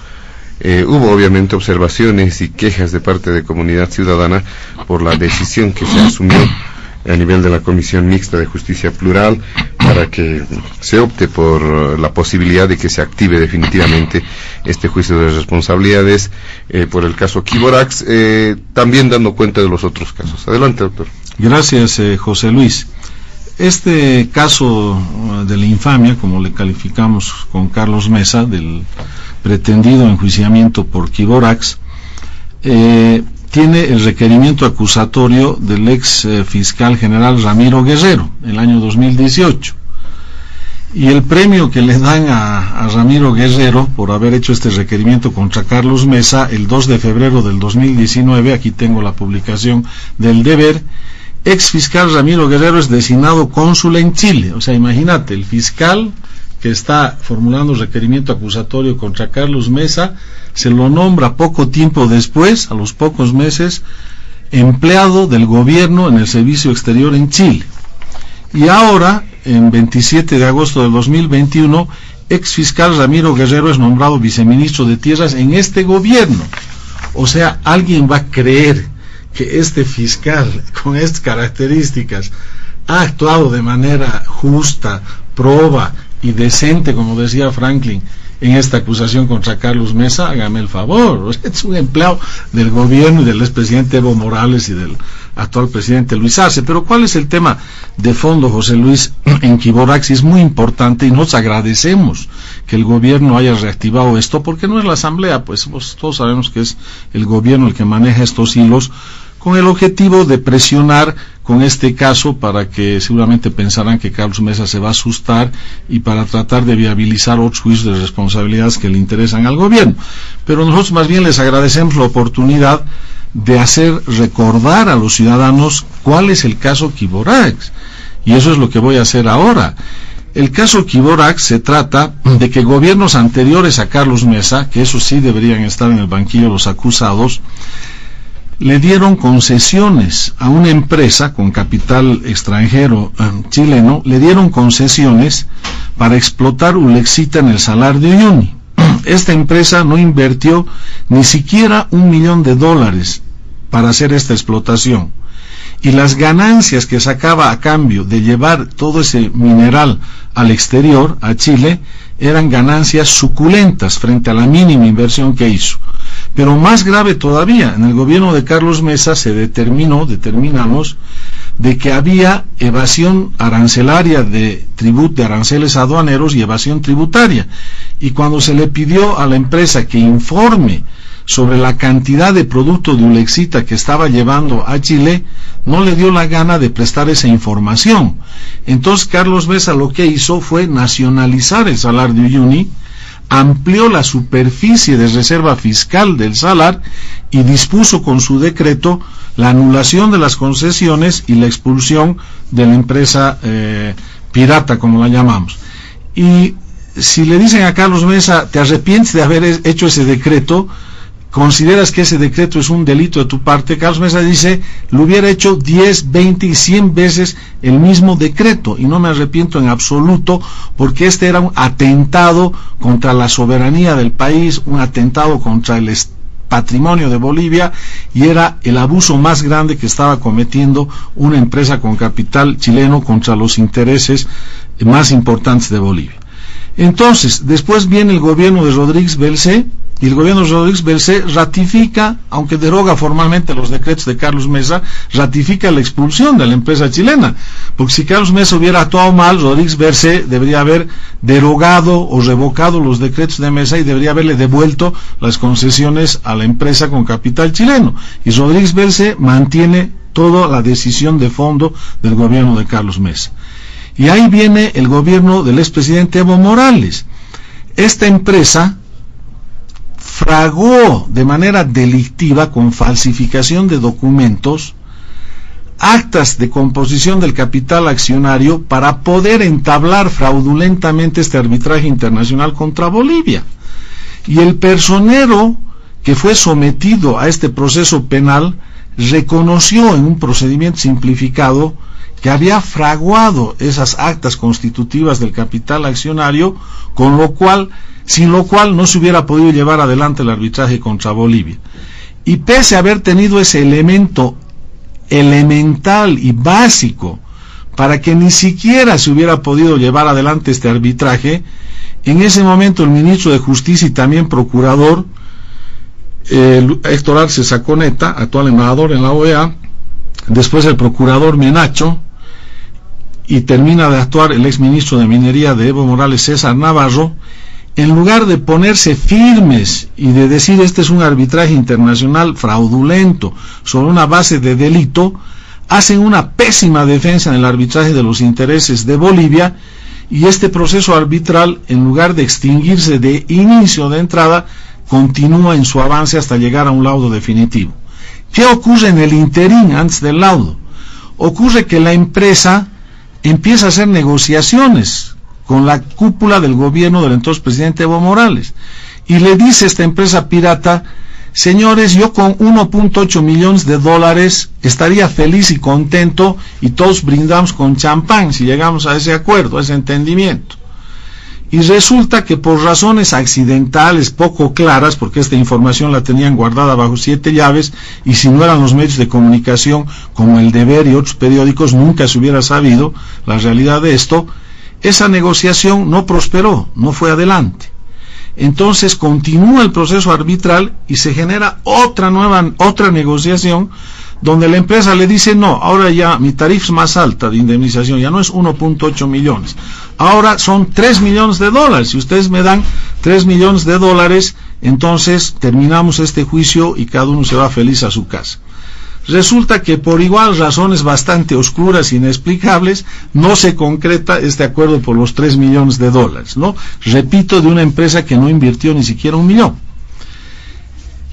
Hubo obviamente observaciones y quejas de parte de Comunidad Ciudadana por la decisión que se asumió a nivel de la Comisión Mixta de Justicia Plural para que se opte por la posibilidad de que se active definitivamente este juicio de responsabilidades por el caso Quiborax, también dando cuenta de los otros casos. Adelante, doctor. Gracias, José Luis. Este caso de la infamia, como le calificamos con Carlos Mesa, del pretendido enjuiciamiento por Quiborax, tiene el requerimiento acusatorio del ex fiscal general Ramiro Guerrero, el año 2018. Y el premio que le dan a Ramiro Guerrero por haber hecho este requerimiento contra Carlos Mesa el 2 de febrero del 2019, aquí tengo la publicación del Deber, ex fiscal Ramiro Guerrero es designado cónsul en Chile. O sea, imagínate, el fiscal que está formulando requerimiento acusatorio contra Carlos Mesa, se lo nombra poco tiempo después, a los pocos meses, empleado del gobierno en el servicio exterior en Chile. Y ahora, en 27 de agosto del 2021, ex fiscal Ramiro Guerrero es nombrado viceministro de Tierras en este gobierno. O sea, ¿alguien va a creer que este fiscal con estas características ha actuado de manera justa, proba y decente, como decía Franklin, en esta acusación contra Carlos Mesa? Hágame el favor, es un empleado del gobierno y del expresidente Evo Morales y del actual presidente Luis Arce. Pero ¿cuál es el tema de fondo, José Luis, en Quiborax? Es muy importante y nos agradecemos que el gobierno haya reactivado esto, porque no es la asamblea, pues todos sabemos que es el gobierno el que maneja estos hilos, con el objetivo de presionar con este caso para que seguramente pensarán que Carlos Mesa se va a asustar y para tratar de viabilizar otros juicios de responsabilidades que le interesan al gobierno. Pero nosotros más bien les agradecemos la oportunidad de hacer recordar a los ciudadanos cuál es el caso Quiborax, y eso es lo que voy a hacer ahora. El caso Quiborax se trata de que gobiernos anteriores a Carlos Mesa, que eso sí deberían estar en el banquillo los acusados, le dieron concesiones a una empresa con capital extranjero chileno, le dieron concesiones para explotar ulexita en el Salar de Uyuni. Esta empresa no invirtió ni siquiera $1 millón para hacer esta explotación, y las ganancias que sacaba a cambio de llevar todo ese mineral al exterior, a Chile, eran ganancias suculentas frente a la mínima inversión que hizo. Pero más grave todavía, en el gobierno de Carlos Mesa se determinamos de que había evasión arancelaria de aranceles aduaneros y evasión tributaria. Y cuando se le pidió a la empresa que informe sobre la cantidad de producto de ulexita que estaba llevando a Chile, no le dio la gana de prestar esa información. Entonces Carlos Mesa lo que hizo fue nacionalizar el Salar de Uyuni, amplió la superficie de reserva fiscal del salar y dispuso con su decreto la anulación de las concesiones y la expulsión de la empresa pirata, como la llamamos. Y si le dicen a Carlos Mesa, ¿te arrepientes de haber hecho ese decreto? ¿Consideras que ese decreto es un delito de tu parte? Carlos Mesa dice, lo hubiera hecho 10, 20 y 100 veces el mismo decreto, y no me arrepiento en absoluto, porque este era un atentado contra la soberanía del país, un atentado contra el patrimonio de Bolivia, y era el abuso más grande que estaba cometiendo una empresa con capital chileno contra los intereses más importantes de Bolivia. Entonces, después viene el gobierno de Rodríguez Belcé, y el gobierno de Rodríguez Belcé ratifica, aunque deroga formalmente los decretos de Carlos Mesa, ratifica la expulsión de la empresa chilena, porque si Carlos Mesa hubiera actuado mal, Rodríguez Belcé debería haber derogado o revocado los decretos de Mesa y debería haberle devuelto las concesiones a la empresa con capital chileno, y Rodríguez Belcé mantiene toda la decisión de fondo del gobierno de Carlos Mesa. Y ahí viene el gobierno del expresidente Evo Morales. Esta empresa fragó de manera delictiva, con falsificación de documentos, actas de composición del capital accionario para poder entablar fraudulentamente este arbitraje internacional contra Bolivia. Y el personero que fue sometido a este proceso penal reconoció en un procedimiento simplificado que había fraguado esas actas constitutivas del capital accionario, sin lo cual no se hubiera podido llevar adelante el arbitraje contra Bolivia. Y pese a haber tenido ese elemento elemental y básico para que ni siquiera se hubiera podido llevar adelante este arbitraje, en ese momento el ministro de Justicia y también procurador, Héctor Arce Saconeta, actual embajador en la OEA, después el procurador Menacho, y termina de actuar el exministro de Minería de Evo Morales, César Navarro, en lugar de ponerse firmes y de decir este es un arbitraje internacional fraudulento sobre una base de delito, hacen una pésima defensa en el arbitraje de los intereses de Bolivia y este proceso arbitral, en lugar de extinguirse de inicio, de entrada, continúa en su avance hasta llegar a un laudo definitivo. ¿Qué ocurre en el interín antes del laudo? Ocurre que la empresa empieza a hacer negociaciones con la cúpula del gobierno del entonces presidente Evo Morales, y le dice a esta empresa pirata: señores, yo con 1.8 millones de dólares estaría feliz y contento, y todos brindamos con champán si llegamos a ese acuerdo, a ese entendimiento. Y resulta que por razones accidentales, poco claras, porque esta información la tenían guardada bajo 7 llaves, y si no eran los medios de comunicación como El Deber y otros periódicos, nunca se hubiera sabido la realidad de esto, esa negociación no prosperó, no fue adelante. Entonces continúa el proceso arbitral y se genera otra negociación, donde la empresa le dice: no, ahora ya mi tarifa es más alta de indemnización, ya no es 1.8 millones, ahora son 3 millones de dólares, si ustedes me dan 3 millones de dólares, entonces terminamos este juicio y cada uno se va feliz a su casa. Resulta que por igual razones bastante oscuras, inexplicables, no se concreta este acuerdo por los 3 millones de dólares, ¿no? Repito, de una empresa que no invirtió ni siquiera 1 millón.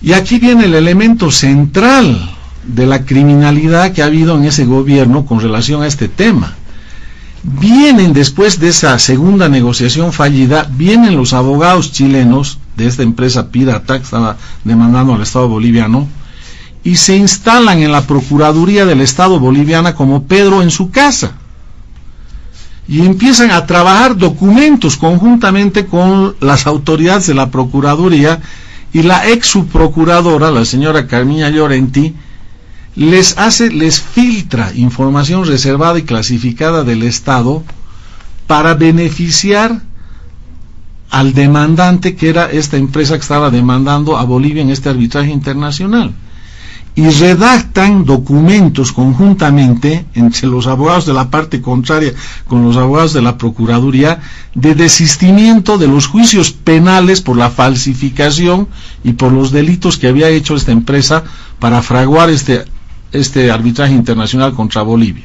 Y aquí viene el elemento central de la criminalidad que ha habido en ese gobierno con relación a este tema. Vienen, después de esa segunda negociación fallida, vienen los abogados chilenos de esta empresa pirata que estaba demandando al Estado boliviano, y se instalan en la Procuraduría del Estado boliviana como Pedro en su casa, y empiezan a trabajar documentos conjuntamente con las autoridades de la Procuraduría, y la ex subprocuradora, la señora Carmiña Llorenti, les filtra información reservada y clasificada del Estado para beneficiar al demandante, que era esta empresa que estaba demandando a Bolivia en este arbitraje internacional. Y redactan documentos conjuntamente entre los abogados de la parte contraria con los abogados de la Procuraduría de desistimiento de los juicios penales por la falsificación y por los delitos que había hecho esta empresa para fraguar este arbitraje internacional contra Bolivia.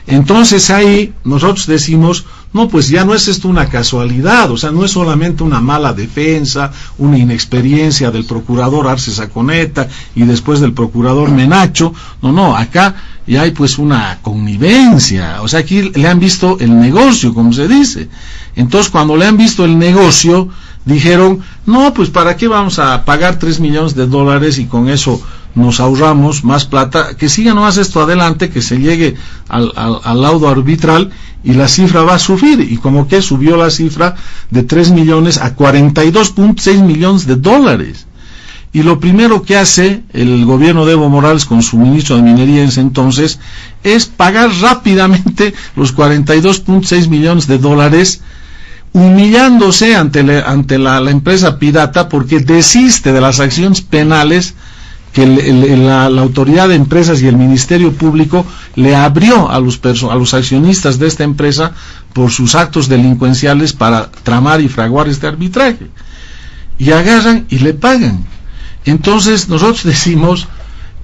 Entonces ahí nosotros decimos: no, pues ya no es esto una casualidad, o sea, no es solamente una mala defensa, una inexperiencia del procurador Arce Saconeta y después del procurador Menacho, no, acá ya hay pues una connivencia, o sea, aquí le han visto el negocio, como se dice. Entonces cuando le han visto el negocio, dijeron: no, pues ¿para qué vamos a pagar 3 millones de dólares y con eso nos ahorramos más plata? Que siga nomás esto adelante, que se llegue al laudo arbitral y la cifra va a subir. Y como que subió la cifra de 3 millones a 42.6 millones de dólares. Y lo primero que hace el gobierno de Evo Morales con su ministro de Minería en ese entonces es pagar rápidamente los 42.6 millones de dólares, humillándose ante la empresa pirata, porque desiste de las acciones penales que la autoridad de empresas y el Ministerio Público le abrió a los accionistas de esta empresa por sus actos delincuenciales para tramar y fraguar este arbitraje. Y agarran y le pagan. Entonces nosotros decimos,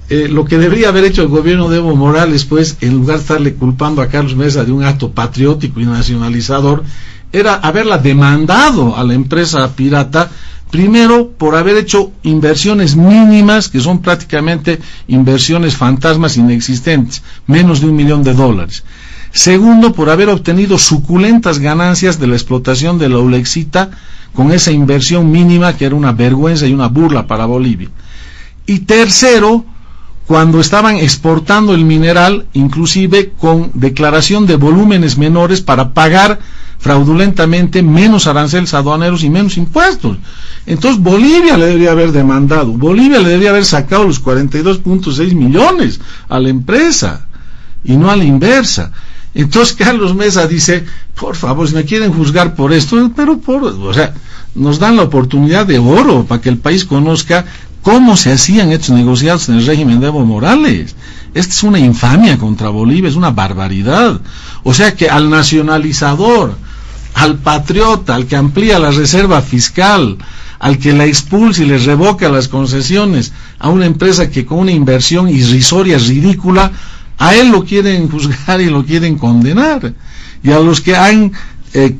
lo que debería haber hecho el gobierno de Evo Morales, pues, en lugar de estarle culpando a Carlos Mesa de un acto patriótico y nacionalizador, era haberla demandado a la empresa pirata, primero por haber hecho inversiones mínimas, que son prácticamente inversiones fantasmas inexistentes, menos de $1 millón. Segundo, por haber obtenido suculentas ganancias de la explotación de la ulexita con esa inversión mínima que era una vergüenza y una burla para Bolivia. Y tercero, cuando estaban exportando el mineral, inclusive con declaración de volúmenes menores para pagar fraudulentamente menos aranceles aduaneros y menos impuestos. Entonces Bolivia le debería haber demandado, Bolivia le debería haber sacado los 42.6 millones a la empresa y no a la inversa. Entonces Carlos Mesa dice, por favor, si me quieren juzgar por esto, pero o sea, nos dan la oportunidad de oro para que el país conozca cómo se hacían estos negociados en el régimen de Evo Morales. Esta es una infamia contra Bolivia, es una barbaridad. O sea que al nacionalizador, al patriota, al que amplía la reserva fiscal, al que la expulsa y le revoca las concesiones a una empresa que con una inversión irrisoria, ridícula, a él lo quieren juzgar y lo quieren condenar. Y a los que han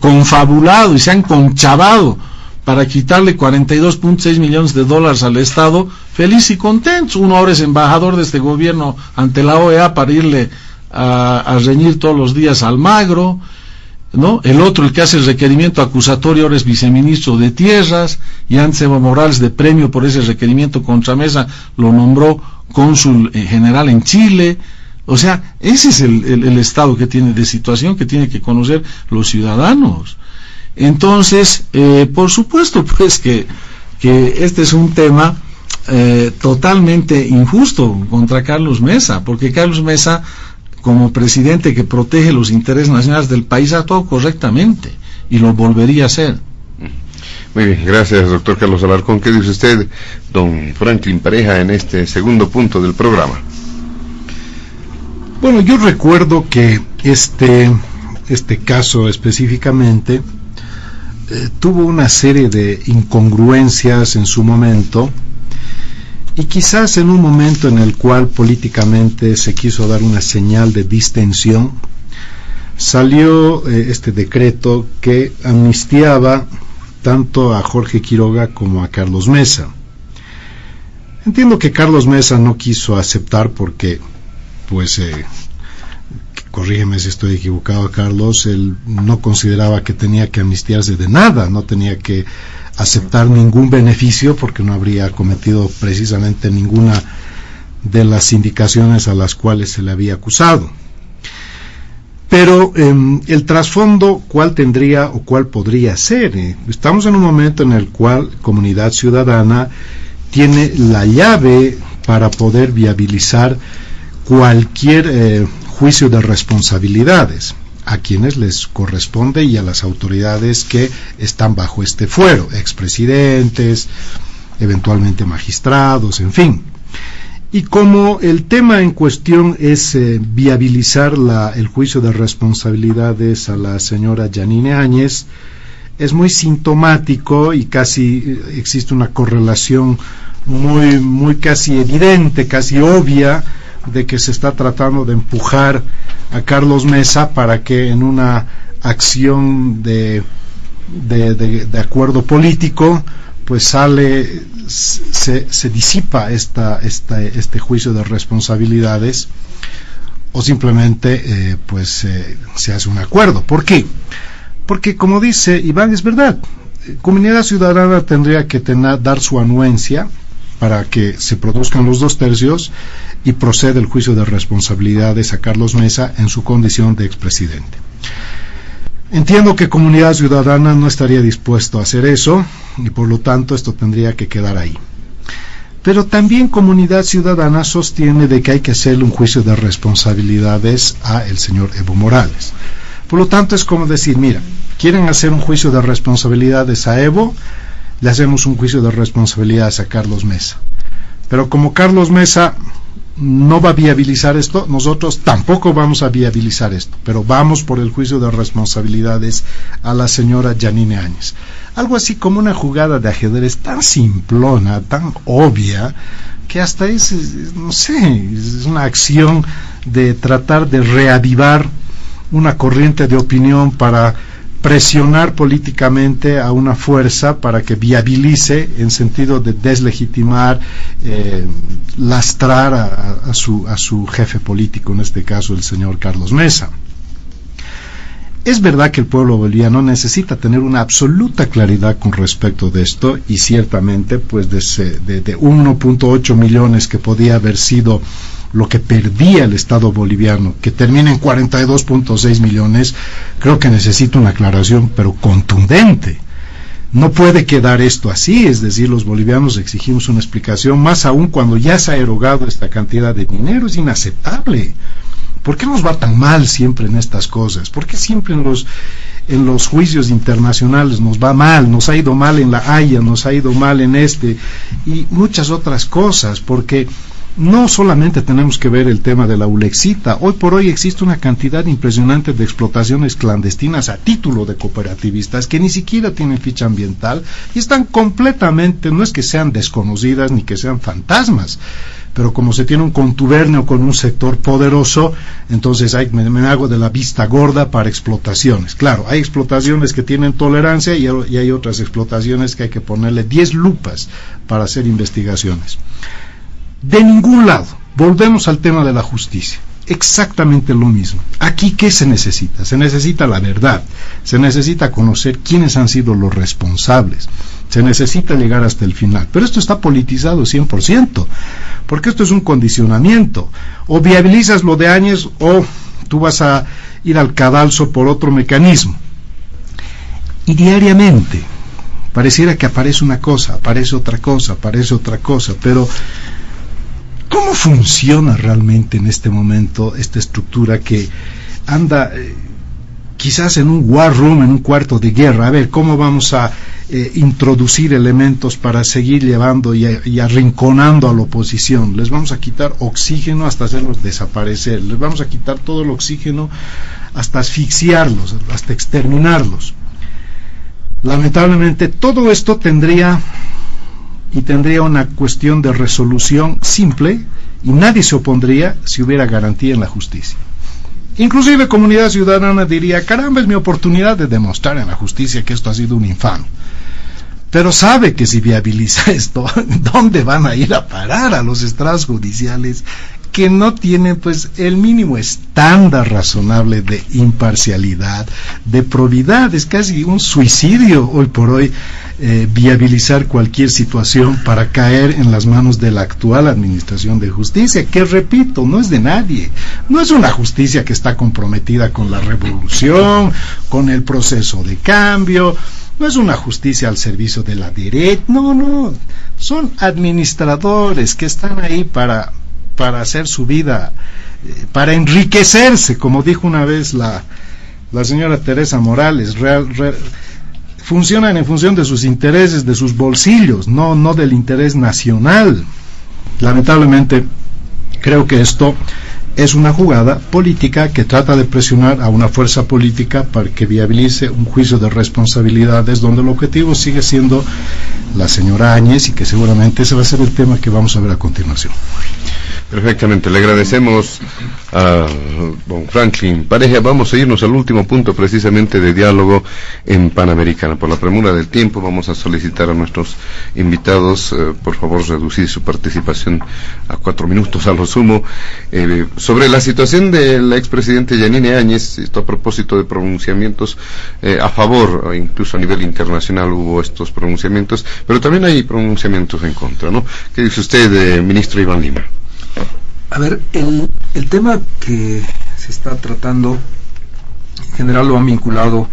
confabulado y se han conchavado para quitarle 42.6 millones de dólares al Estado, feliz y contentos. Uno ahora es embajador de este gobierno ante la OEA para irle a reñir todos los días a Almagro, ¿no? El otro, el que hace el requerimiento acusatorio, ahora es viceministro de Tierras, y antes Evo Morales, de premio por ese requerimiento contra Mesa, lo nombró cónsul general en Chile. O sea, ese es el estado que tiene de situación que tienen que conocer los ciudadanos. Entonces, por supuesto, pues que este es un tema totalmente injusto contra Carlos Mesa, porque Carlos Mesa, como presidente que protege los intereses nacionales del país, ha actuado correctamente y lo volvería a hacer. Muy bien, gracias, doctor Carlos Alarcón. ¿Qué dice usted, don Franklin Pareja, en este segundo punto del programa? Bueno, yo recuerdo que este caso específicamente tuvo una serie de incongruencias en su momento, y quizás en un momento en el cual políticamente se quiso dar una señal de distensión, salió este decreto que amnistiaba tanto a Jorge Quiroga como a Carlos Mesa. Entiendo que Carlos Mesa no quiso aceptar porque, pues, corrígeme si estoy equivocado, Carlos, él no consideraba que tenía que amnistiarse de nada, no tenía que aceptar ningún beneficio porque no habría cometido precisamente ninguna de las indicaciones a las cuales se le había acusado. Pero el trasfondo, ¿cuál tendría o cuál podría ser? Estamos en un momento en el cual Comunidad Ciudadana tiene la llave para poder viabilizar cualquier juicio de responsabilidades a quienes les corresponde y a las autoridades que están bajo este fuero, expresidentes, eventualmente magistrados, en fin. Y como el tema en cuestión es viabilizar el juicio de responsabilidades a la señora Yanine Áñez, es muy sintomático y casi existe una correlación muy casi evidente, casi obvia, de que se está tratando de empujar a Carlos Mesa para que en una acción de acuerdo político pues se disipa este juicio de responsabilidades, o simplemente se hace un acuerdo. ¿Por qué? Porque, como dice Iván, es verdad, Comunidad Ciudadana tendría que dar su anuencia para que se produzcan los 2/3 y procede el juicio de responsabilidades a Carlos Mesa en su condición de expresidente. Entiendo que Comunidad Ciudadana no estaría dispuesto a hacer eso y por lo tanto esto tendría que quedar ahí. Pero también Comunidad Ciudadana sostiene de que hay que hacerle un juicio de responsabilidades a el señor Evo Morales. Por lo tanto es como decir, mira, quieren hacer un juicio de responsabilidades a Evo, le hacemos un juicio de responsabilidades a Carlos Mesa. Pero como Carlos Mesa no va a viabilizar esto, nosotros tampoco vamos a viabilizar esto, pero vamos por el juicio de responsabilidades a la señora Yanine Áñez. Algo así como una jugada de ajedrez tan simplona, tan obvia, que hasta es una acción de tratar de reavivar una corriente de opinión para presionar políticamente a una fuerza para que viabilice, en sentido de deslegitimar, lastrar a su jefe político, en este caso el señor Carlos Mesa. Es verdad que el pueblo boliviano necesita tener una absoluta claridad con respecto de esto, y ciertamente pues de 1.8 millones que podía haber sido lo que perdía el Estado boliviano, que termina en 42.6 millones, creo que necesita una aclaración, pero contundente. No puede quedar esto así, es decir, los bolivianos exigimos una explicación, más aún cuando ya se ha erogado esta cantidad de dinero. Es inaceptable. ¿Por qué nos va tan mal siempre en estas cosas? ¿Por qué siempre en los juicios internacionales nos va mal? Nos ha ido mal en la Haya, nos ha ido mal en y muchas otras cosas, porque no solamente tenemos que ver el tema de la Ulexita. Hoy por hoy existe una cantidad impresionante de explotaciones clandestinas a título de cooperativistas que ni siquiera tienen ficha ambiental y están completamente, no es que sean desconocidas ni que sean fantasmas, pero como se tiene un contubernio con un sector poderoso, entonces me hago de la vista gorda para explotaciones. Claro, hay explotaciones que tienen tolerancia y hay otras explotaciones que hay que ponerle 10 lupas para hacer investigaciones. De ningún lado, volvemos al tema de la justicia. Exactamente lo mismo. Aquí, ¿qué se necesita? Se necesita la verdad, se necesita conocer quiénes han sido los responsables, se necesita llegar hasta el final. Pero esto está politizado 100%, porque esto es un condicionamiento. O viabilizas lo de Áñez o tú vas a ir al cadalso por otro mecanismo. Y diariamente pareciera que aparece una cosa, aparece otra cosa, pero ¿cómo funciona realmente en este momento esta estructura que anda quizás en un war room, en un cuarto de guerra? A ver, ¿cómo vamos a introducir elementos para seguir llevando y arrinconando a la oposición? Les vamos a quitar oxígeno hasta hacerlos desaparecer, les vamos a quitar todo el oxígeno hasta asfixiarlos, hasta exterminarlos. Lamentablemente todo esto tendría una cuestión de resolución simple y nadie se opondría si hubiera garantía en la justicia. Inclusive comunidad ciudadana diría, caramba, es mi oportunidad de demostrar en la justicia que esto ha sido un infame. Pero sabe que si viabiliza esto, ¿dónde van a ir a parar a los estrados judiciales que no tienen pues el mínimo estándar razonable de imparcialidad, de probidad? Es casi un suicidio hoy por hoy viabilizar cualquier situación para caer en las manos de la actual administración de justicia, que repito, no es de nadie, no es una justicia que está comprometida con la revolución, con el proceso de cambio, no es una justicia al servicio de la derecha, no, son administradores que están ahí para hacer su vida, para enriquecerse, como dijo una vez la señora Teresa Morales, funcionan en función de sus intereses, de sus bolsillos, no del interés nacional. Lamentablemente, creo que esto es una jugada política que trata de presionar a una fuerza política para que viabilice un juicio de responsabilidades donde el objetivo sigue siendo la señora Áñez, y que seguramente ese va a ser el tema que vamos a ver a continuación. Perfectamente, le agradecemos a don Franklin Pareja. Vamos a irnos al último punto precisamente de diálogo en Panamericana. Por la premura del tiempo vamos a solicitar a nuestros invitados, por favor, reducir su participación a 4 minutos a lo sumo, sobre la situación del expresidente Yanine Áñez. Esto a propósito de pronunciamientos a favor, incluso a nivel internacional hubo estos pronunciamientos, pero también hay pronunciamientos en contra, ¿no? ¿Qué dice usted, ministro Iván Lima? A ver, el tema que se está tratando, en general lo han vinculado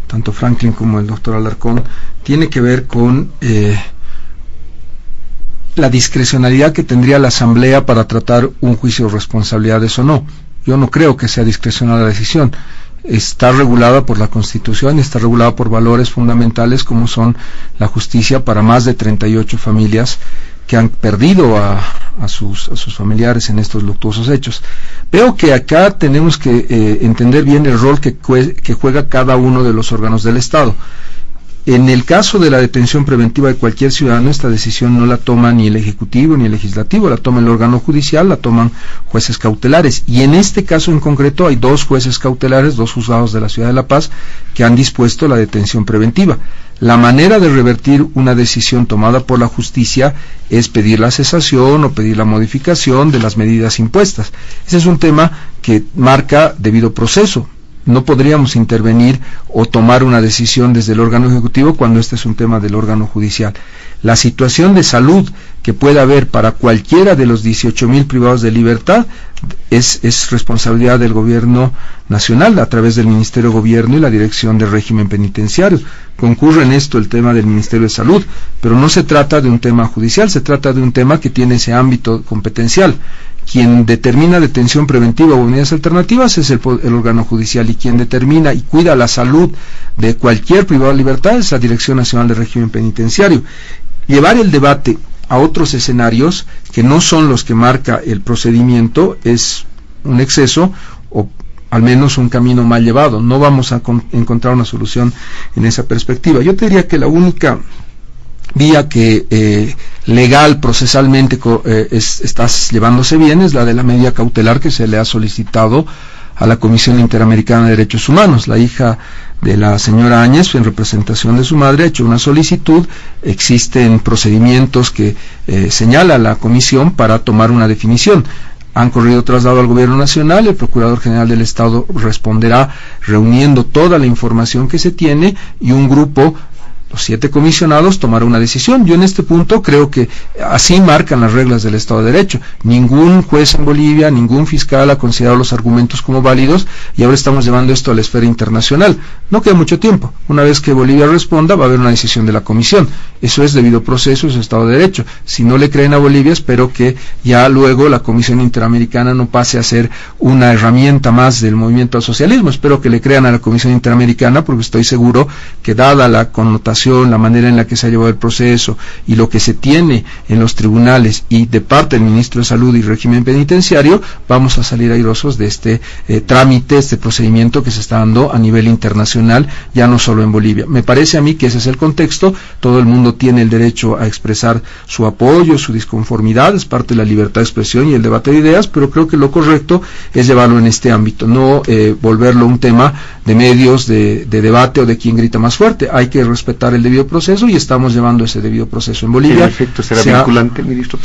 tanto Franklin como el doctor Alarcón, tiene que ver con la discrecionalidad que tendría la Asamblea para tratar un juicio de responsabilidades o no. Yo no creo que sea discrecional la decisión. Está regulada por la Constitución, está regulada por valores fundamentales como son la justicia para más de 38 familias que han perdido a sus familiares en estos luctuosos hechos. Veo que acá tenemos que entender bien el rol que juega cada uno de los órganos del Estado. En el caso de la detención preventiva de cualquier ciudadano, esta decisión no la toma ni el Ejecutivo ni el Legislativo, la toma el órgano judicial, la toman jueces cautelares. Y en este caso en concreto hay 2 jueces cautelares, 2 juzgados de la Ciudad de La Paz, que han dispuesto la detención preventiva. La manera de revertir una decisión tomada por la justicia es pedir la cesación o pedir la modificación de las medidas impuestas. Ese es un tema que marca debido proceso. No podríamos intervenir o tomar una decisión desde el órgano ejecutivo cuando este es un tema del órgano judicial. La situación de salud que pueda haber para cualquiera de los 18,000 privados de libertad es responsabilidad del gobierno nacional a través del Ministerio de Gobierno y la Dirección de Régimen Penitenciario. Concurre en esto el tema del Ministerio de Salud, pero no se trata de un tema judicial, se trata de un tema que tiene ese ámbito competencial. Quien determina detención preventiva o medidas alternativas es el órgano judicial, y quien determina y cuida la salud de cualquier privado de libertad es la Dirección Nacional de Régimen Penitenciario. Llevar el debate a otros escenarios que no son los que marca el procedimiento es un exceso, o al menos un camino mal llevado. No vamos a encontrar una solución en esa perspectiva. Yo te diría que la única vía que legal, procesalmente está llevándose bien, es la de la medida cautelar que se le ha solicitado a la Comisión Interamericana de Derechos Humanos. La hija de la señora Áñez, en representación de su madre, ha hecho una solicitud. Existen procedimientos que señala la Comisión para tomar una definición. Han corrido traslado al Gobierno Nacional, el Procurador General del Estado responderá reuniendo toda la información que se tiene y un grupo, los 7 comisionados, tomará una decisión. Yo en este punto creo que así marcan las reglas del Estado de Derecho. Ningún juez en Bolivia, ningún fiscal ha considerado los argumentos como válidos y ahora estamos llevando esto a la esfera internacional. No queda mucho tiempo. Una vez que Bolivia responda, va a haber una decisión de la Comisión. Eso es debido proceso, es Estado de Derecho. Si no le creen a Bolivia, espero que ya luego la Comisión Interamericana no pase a ser una herramienta más del movimiento al socialismo. Espero que le crean a la Comisión Interamericana, porque estoy seguro que, dada la connotación, la manera en la que se ha llevado el proceso y lo que se tiene en los tribunales y de parte del Ministro de Salud y Régimen Penitenciario, vamos a salir airosos de este trámite, este procedimiento que se está dando a nivel internacional, ya no solo en Bolivia. Me parece a mí que ese es el contexto. Todo el mundo tiene el derecho a expresar su apoyo, su disconformidad, es parte de la libertad de expresión y el debate de ideas, pero creo que lo correcto es llevarlo en este ámbito, no volverlo un tema de medios, de debate o de quién grita más fuerte. Hay que respetar el debido proceso y estamos llevando ese debido proceso en Bolivia. ¿En efecto será vinculante, ministro?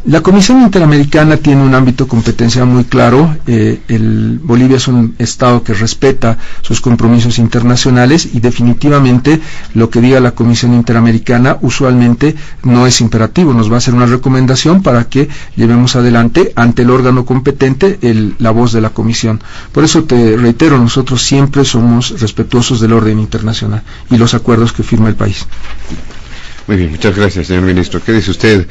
La Comisión Interamericana tiene un ámbito competencial muy claro. Bolivia es un Estado que respeta sus compromisos internacionales y definitivamente lo que diga la Comisión Interamericana usualmente no es imperativo, nos va a hacer una recomendación para que llevemos adelante ante el órgano competente la voz de la Comisión. Por eso te reitero, nosotros siempre somos respetuosos del orden internacional y los acuerdos que firma el país. Muy bien, muchas gracias, señor ministro. ¿Qué dice usted,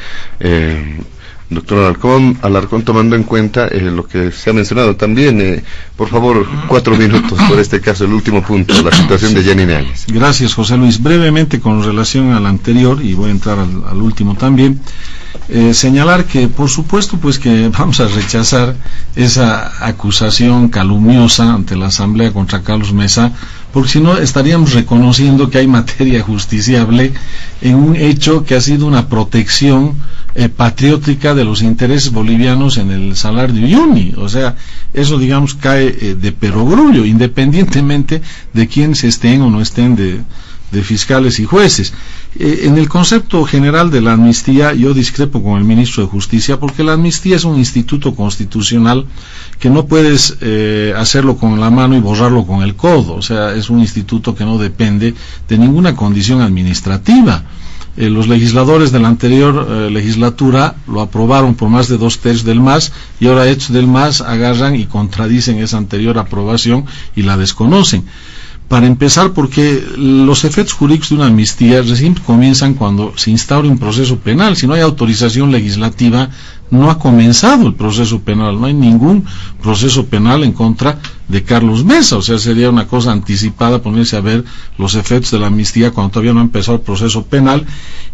doctor Alarcón, tomando en cuenta lo que se ha mencionado también? Por favor, 4 minutos por este caso, el último punto, la situación de Janine Áñez. Gracias, José Luis. Brevemente, con relación al anterior, y voy a entrar al último también, señalar que, por supuesto, pues que vamos a rechazar esa acusación calumniosa ante la Asamblea contra Carlos Mesa, porque si no estaríamos reconociendo que hay materia justiciable en un hecho que ha sido una protección patriótica de los intereses bolivianos en el Salar de Uyuni. O sea, eso, digamos, cae de perogrullo, independientemente de quiénes estén o no estén de fiscales y jueces. En el concepto general de la amnistía, yo discrepo con el ministro de Justicia, porque la amnistía es un instituto constitucional que no puedes hacerlo con la mano y borrarlo con el codo. O sea, es un instituto que no depende de ninguna condición administrativa. Los legisladores de la anterior legislatura lo aprobaron por más de 2/3 del MAS, y ahora, hechos del MAS, agarran y contradicen esa anterior aprobación y la desconocen. Para empezar, porque los efectos jurídicos de una amnistía recién comienzan cuando se instaura un proceso penal. Si no hay autorización legislativa, no ha comenzado el proceso penal, no hay ningún proceso penal en contra de Carlos Mesa. O sea, sería una cosa anticipada ponerse a ver los efectos de la amnistía cuando todavía no ha empezado el proceso penal,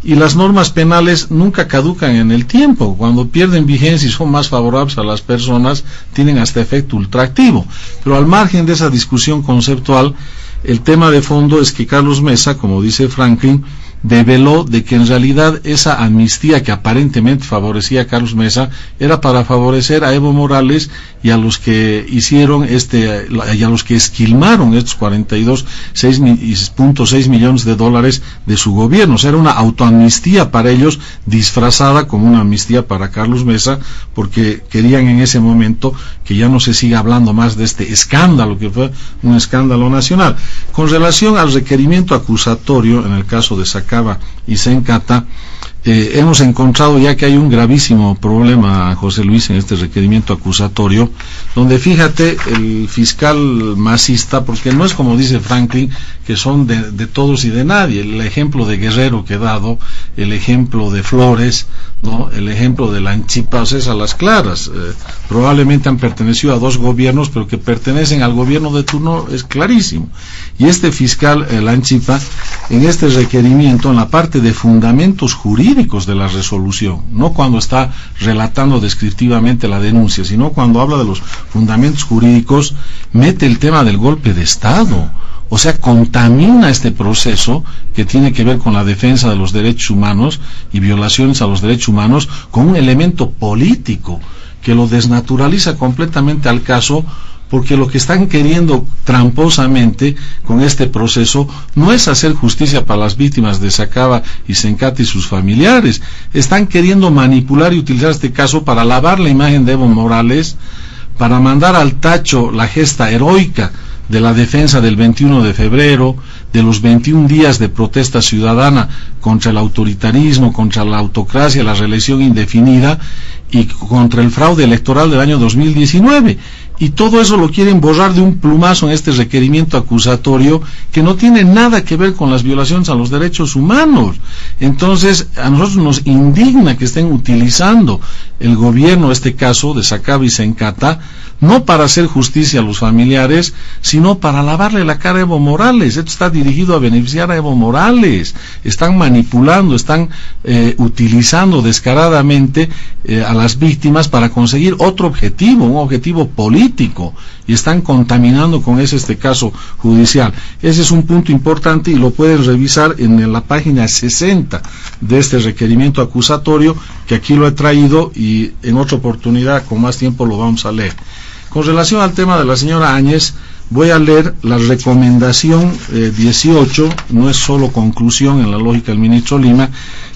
y las normas penales nunca caducan en el tiempo. Cuando pierden vigencia y son más favorables a las personas, tienen hasta efecto ultraactivo. Pero al margen de esa discusión conceptual, el tema de fondo es que Carlos Mesa, como dice Franklin, develó de que en realidad esa amnistía que aparentemente favorecía a Carlos Mesa era para favorecer a Evo Morales y a los que hicieron y a los que esquilmaron estos 42.6 millones de dólares de su gobierno. O sea, era una autoamnistía para ellos disfrazada como una amnistía para Carlos Mesa, porque querían en ese momento que ya no se siga hablando más de este escándalo, que fue un escándalo nacional. Con relación al requerimiento acusatorio, en el caso de Sacaba y Sencata, hemos encontrado ya que hay un gravísimo problema, José Luis, en este requerimiento acusatorio, donde, fíjate, el fiscal masista, porque no es como dice Franklin, que son de todos y de nadie. El ejemplo de Guerrero que he dado, el ejemplo de Flores, ¿no?, el ejemplo de Lanchipa, o sea, es a las claras. Probablemente han pertenecido a 2 gobiernos, pero que pertenecen al gobierno de turno es clarísimo. Y este fiscal Lanchipa, en este requerimiento, en la parte de fundamentos jurídicos de la resolución, no cuando está relatando descriptivamente la denuncia, sino cuando habla de los fundamentos jurídicos, mete el tema del golpe de Estado. o sea, contamina este proceso que tiene que ver con la defensa de los derechos humanos y violaciones a los derechos humanos con un elemento político que lo desnaturaliza completamente al caso, porque lo que están queriendo tramposamente con este proceso no es hacer justicia para las víctimas de Sacaba y Sencata y sus familiares. Están queriendo manipular y utilizar este caso para lavar la imagen de Evo Morales, para mandar al tacho la gesta heroica de la defensa del 21 de febrero, de los 21 días de protesta ciudadana contra el autoritarismo, contra la autocracia, la reelección indefinida y contra el fraude electoral del año 2019. Y todo eso lo quieren borrar de un plumazo en este requerimiento acusatorio que no tiene nada que ver con las violaciones a los derechos humanos. Entonces, a nosotros nos indigna que estén utilizando el gobierno, este caso de Sacaba y Sencata, no para hacer justicia a los familiares, sino para lavarle la cara a Evo Morales. Esto está dirigido a beneficiar a Evo Morales. Están manipulando, están utilizando descaradamente a las víctimas para conseguir otro objetivo, un objetivo político, y están contaminando con este caso judicial. Ese es un punto importante y lo pueden revisar en la página 60 de este requerimiento acusatorio, que aquí lo he traído y en otra oportunidad con más tiempo lo vamos a leer. Con relación al tema de la señora Áñez, voy a leer la recomendación 18, no es solo conclusión en la lógica del ministro Lima,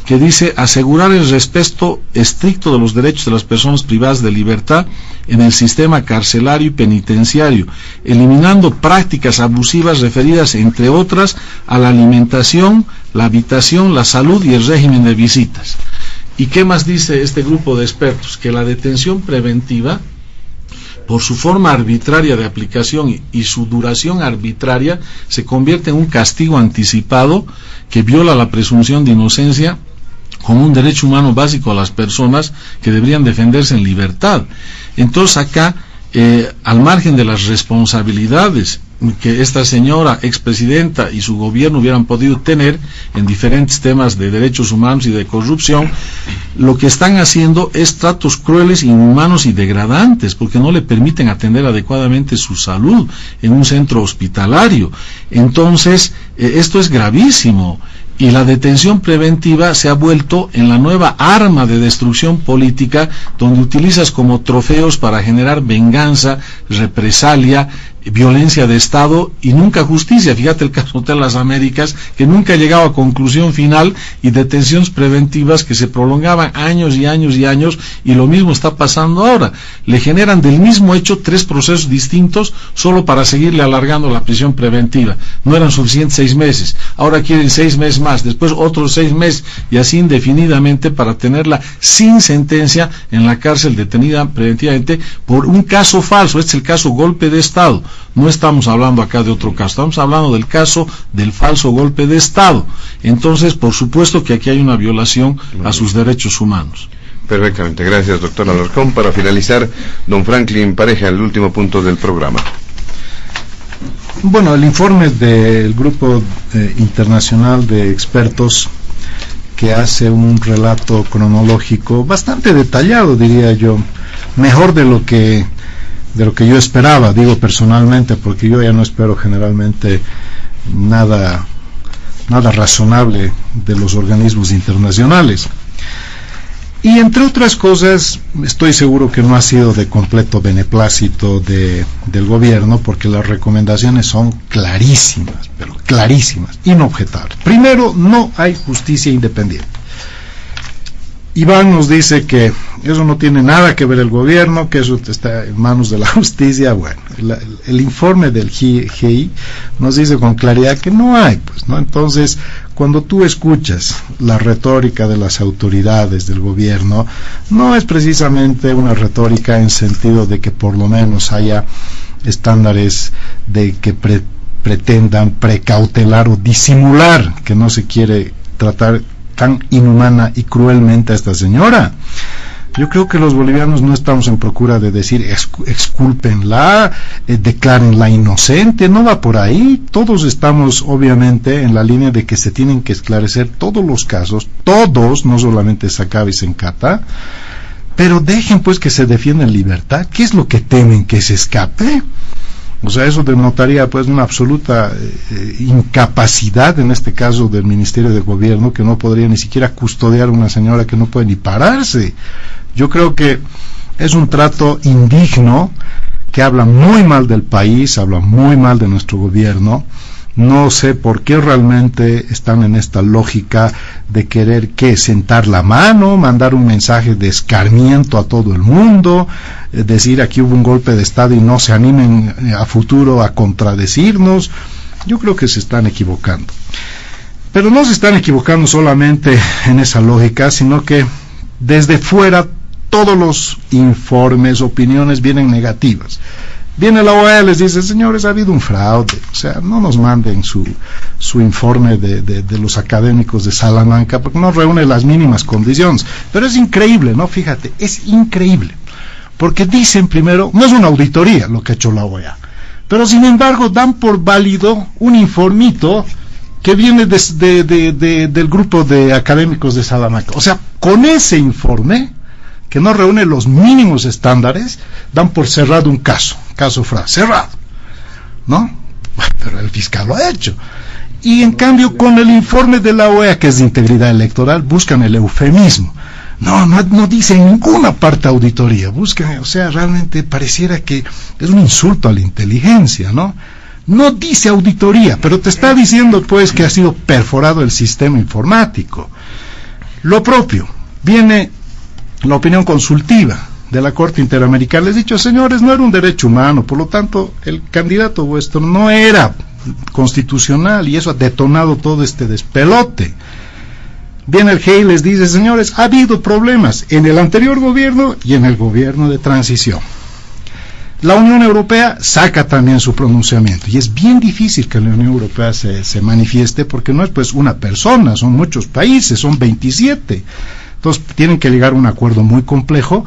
que dice: asegurar el respeto estricto de los derechos de las personas privadas de libertad en el sistema carcelario y penitenciario, eliminando prácticas abusivas referidas, entre otras, a la alimentación, la habitación, la salud y el régimen de visitas. ¿Y qué más dice este grupo de expertos? Que la detención preventiva, por su forma arbitraria de aplicación y su duración arbitraria, se convierte en un castigo anticipado que viola la presunción de inocencia como un derecho humano básico a las personas que deberían defenderse en libertad. Entonces acá, al margen de las responsabilidades que esta señora expresidenta y su gobierno hubieran podido tener en diferentes temas de derechos humanos y de corrupción, lo que están haciendo es tratos crueles, inhumanos y degradantes, porque no le permiten atender adecuadamente su salud en un centro hospitalario. Entonces, esto es gravísimo. Y la detención preventiva se ha vuelto en la nueva arma de destrucción política, donde utilizas como trofeos para generar venganza, represalia, violencia de Estado y nunca justicia. Fíjate el caso de las Américas, que nunca ha llegado a conclusión final, y detenciones preventivas que se prolongaban años y años y años, y lo mismo está pasando ahora. Le generan del mismo hecho 3 procesos distintos solo para seguirle alargando la prisión preventiva. No eran suficientes 6 meses, ahora quieren 6 meses más, después otros 6 meses, y así indefinidamente, para tenerla sin sentencia en la cárcel, detenida preventivamente por un caso falso. Este es el caso golpe de Estado. No estamos hablando acá de otro caso, estamos hablando del caso del falso golpe de Estado. Entonces, por supuesto que aquí hay una violación a sus derechos humanos. Perfectamente, gracias, doctor Alarcón. Para finalizar, don Franklin Pareja, el último punto del programa. Bueno, el informe del grupo internacional de expertos, que hace un relato cronológico bastante detallado, diría yo, mejor de lo que yo esperaba, digo personalmente, porque yo ya no espero generalmente nada razonable de los organismos internacionales. Y entre otras cosas, estoy seguro que no ha sido de completo beneplácito del gobierno, porque las recomendaciones son clarísimas, pero clarísimas, inobjetables. Primero, no hay justicia independiente. Iván nos dice que eso no tiene nada que ver el gobierno, que eso está en manos de la justicia. Bueno, el informe del GI nos dice con claridad que no hay, pues, ¿no? Entonces, cuando tú escuchas la retórica de las autoridades del gobierno, no es precisamente una retórica en sentido de que por lo menos haya estándares de que pretendan precautelar o disimular que no se quiere tratar tan inhumana y cruelmente a esta señora. Yo creo que los bolivianos no estamos en procura de decir excúlpenla, declárenla inocente, no va por ahí. Todos estamos obviamente en la línea de que se tienen que esclarecer todos los casos, todos, no solamente Sacaba y Sencata, pero dejen pues que se defienda en libertad. ¿Qué es lo que temen? ¿Que se escape? O sea, eso denotaría pues una absoluta incapacidad, en este caso del Ministerio de Gobierno, que no podría ni siquiera custodiar a una señora que no puede ni pararse. Yo creo que es un trato indigno, que habla muy mal del país, habla muy mal de nuestro gobierno. No sé por qué realmente están en esta lógica de querer sentar la mano, mandar un mensaje de escarmiento a todo el mundo, decir aquí hubo un golpe de Estado y no se animen a futuro a contradecirnos. Yo creo que se están equivocando. Pero no se están equivocando solamente en esa lógica, sino que desde fuera todos los informes, opiniones vienen negativas. Viene la OEA y les dice, señores, ha habido un fraude, o sea, no nos manden su informe de los académicos de Salamanca, porque no reúne las mínimas condiciones. Pero es increíble, ¿no? Fíjate, es increíble, porque dicen primero, no es una auditoría lo que ha hecho la OEA, pero sin embargo dan por válido un informito que viene del grupo de académicos de Salamanca. O sea, con ese informe, que no reúne los mínimos estándares, dan por cerrado un caso fraude, cerrado, ¿no? Pero el fiscal lo ha hecho. Y en cambio, con el informe de la OEA, que es de integridad electoral, buscan el eufemismo. No dice en ninguna parte auditoría, buscan, o sea, realmente pareciera que es un insulto a la inteligencia, ¿no? No dice auditoría, pero te está diciendo, pues, que ha sido perforado el sistema informático. Lo propio, viene la opinión consultiva de la Corte Interamericana. Les he dicho, señores, no era un derecho humano, por lo tanto, el candidato vuestro no era constitucional, y eso ha detonado todo este despelote. Viene el GEI y les dice, señores, ha habido problemas en el anterior gobierno y en el gobierno de transición. La Unión Europea saca también su pronunciamiento, y es bien difícil que la Unión Europea se manifieste, porque no es pues una persona, son muchos países, son 27. Entonces tienen que llegar a un acuerdo muy complejo,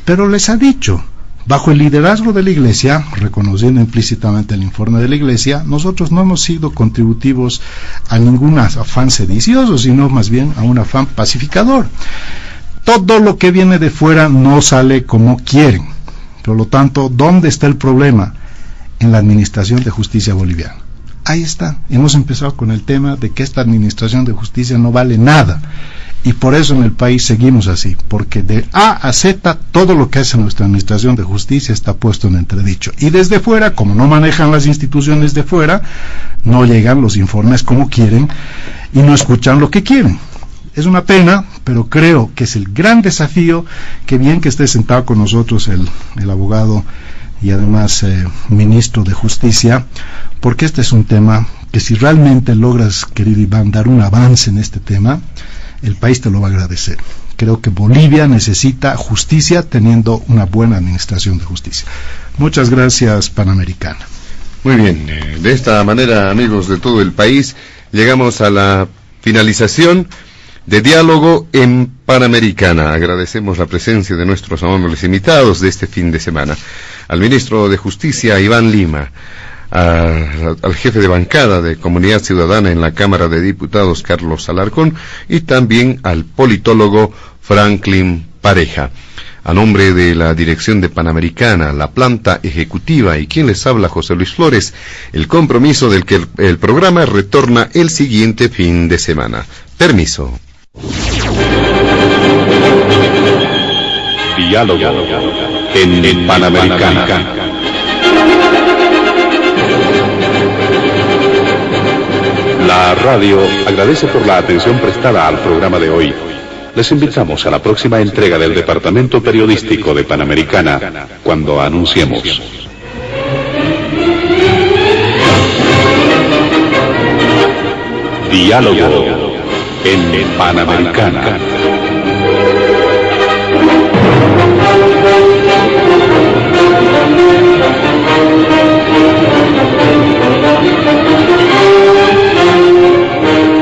pero les ha dicho, bajo el liderazgo de la Iglesia, reconociendo implícitamente el informe de la Iglesia, nosotros no hemos sido contributivos a ningún afán sedicioso, sino más bien a un afán pacificador. Todo lo que viene de fuera no sale como quieren. Por lo tanto, ¿dónde está el problema? En la administración de justicia boliviana. Ahí está. Hemos empezado con el tema de que esta administración de justicia no vale nada. Y por eso en el país seguimos así, porque de A a Z todo lo que hace nuestra administración de justicia está puesto en entredicho. Y desde fuera, como no manejan las instituciones de fuera, no llegan los informes como quieren y no escuchan lo que quieren. Es una pena, pero creo que es el gran desafío, que bien que esté sentado con nosotros el abogado y además ministro de Justicia, porque este es un tema que si realmente logras, querido Iván, dar un avance en este tema, el país te lo va a agradecer. Creo que Bolivia necesita justicia teniendo una buena administración de justicia. Muchas gracias, Panamericana. Muy bien, de esta manera, amigos de todo el país, llegamos a la finalización de Diálogo en Panamericana. Agradecemos la presencia de nuestros amables invitados de este fin de semana. Al ministro de Justicia, Iván Lima, al jefe de bancada de Comunidad Ciudadana en la Cámara de Diputados, Carlos Alarcón, y también al politólogo Franklin Pareja. A nombre de la dirección de Panamericana, la planta ejecutiva y quien les habla, José Luis Flores, el compromiso del que el programa retorna el siguiente fin de semana. Permiso. Diálogo en Panamericana. La radio agradece por la atención prestada al programa de hoy. Les invitamos a la próxima entrega del Departamento Periodístico de Panamericana, cuando anunciemos. Diálogo en Panamericana.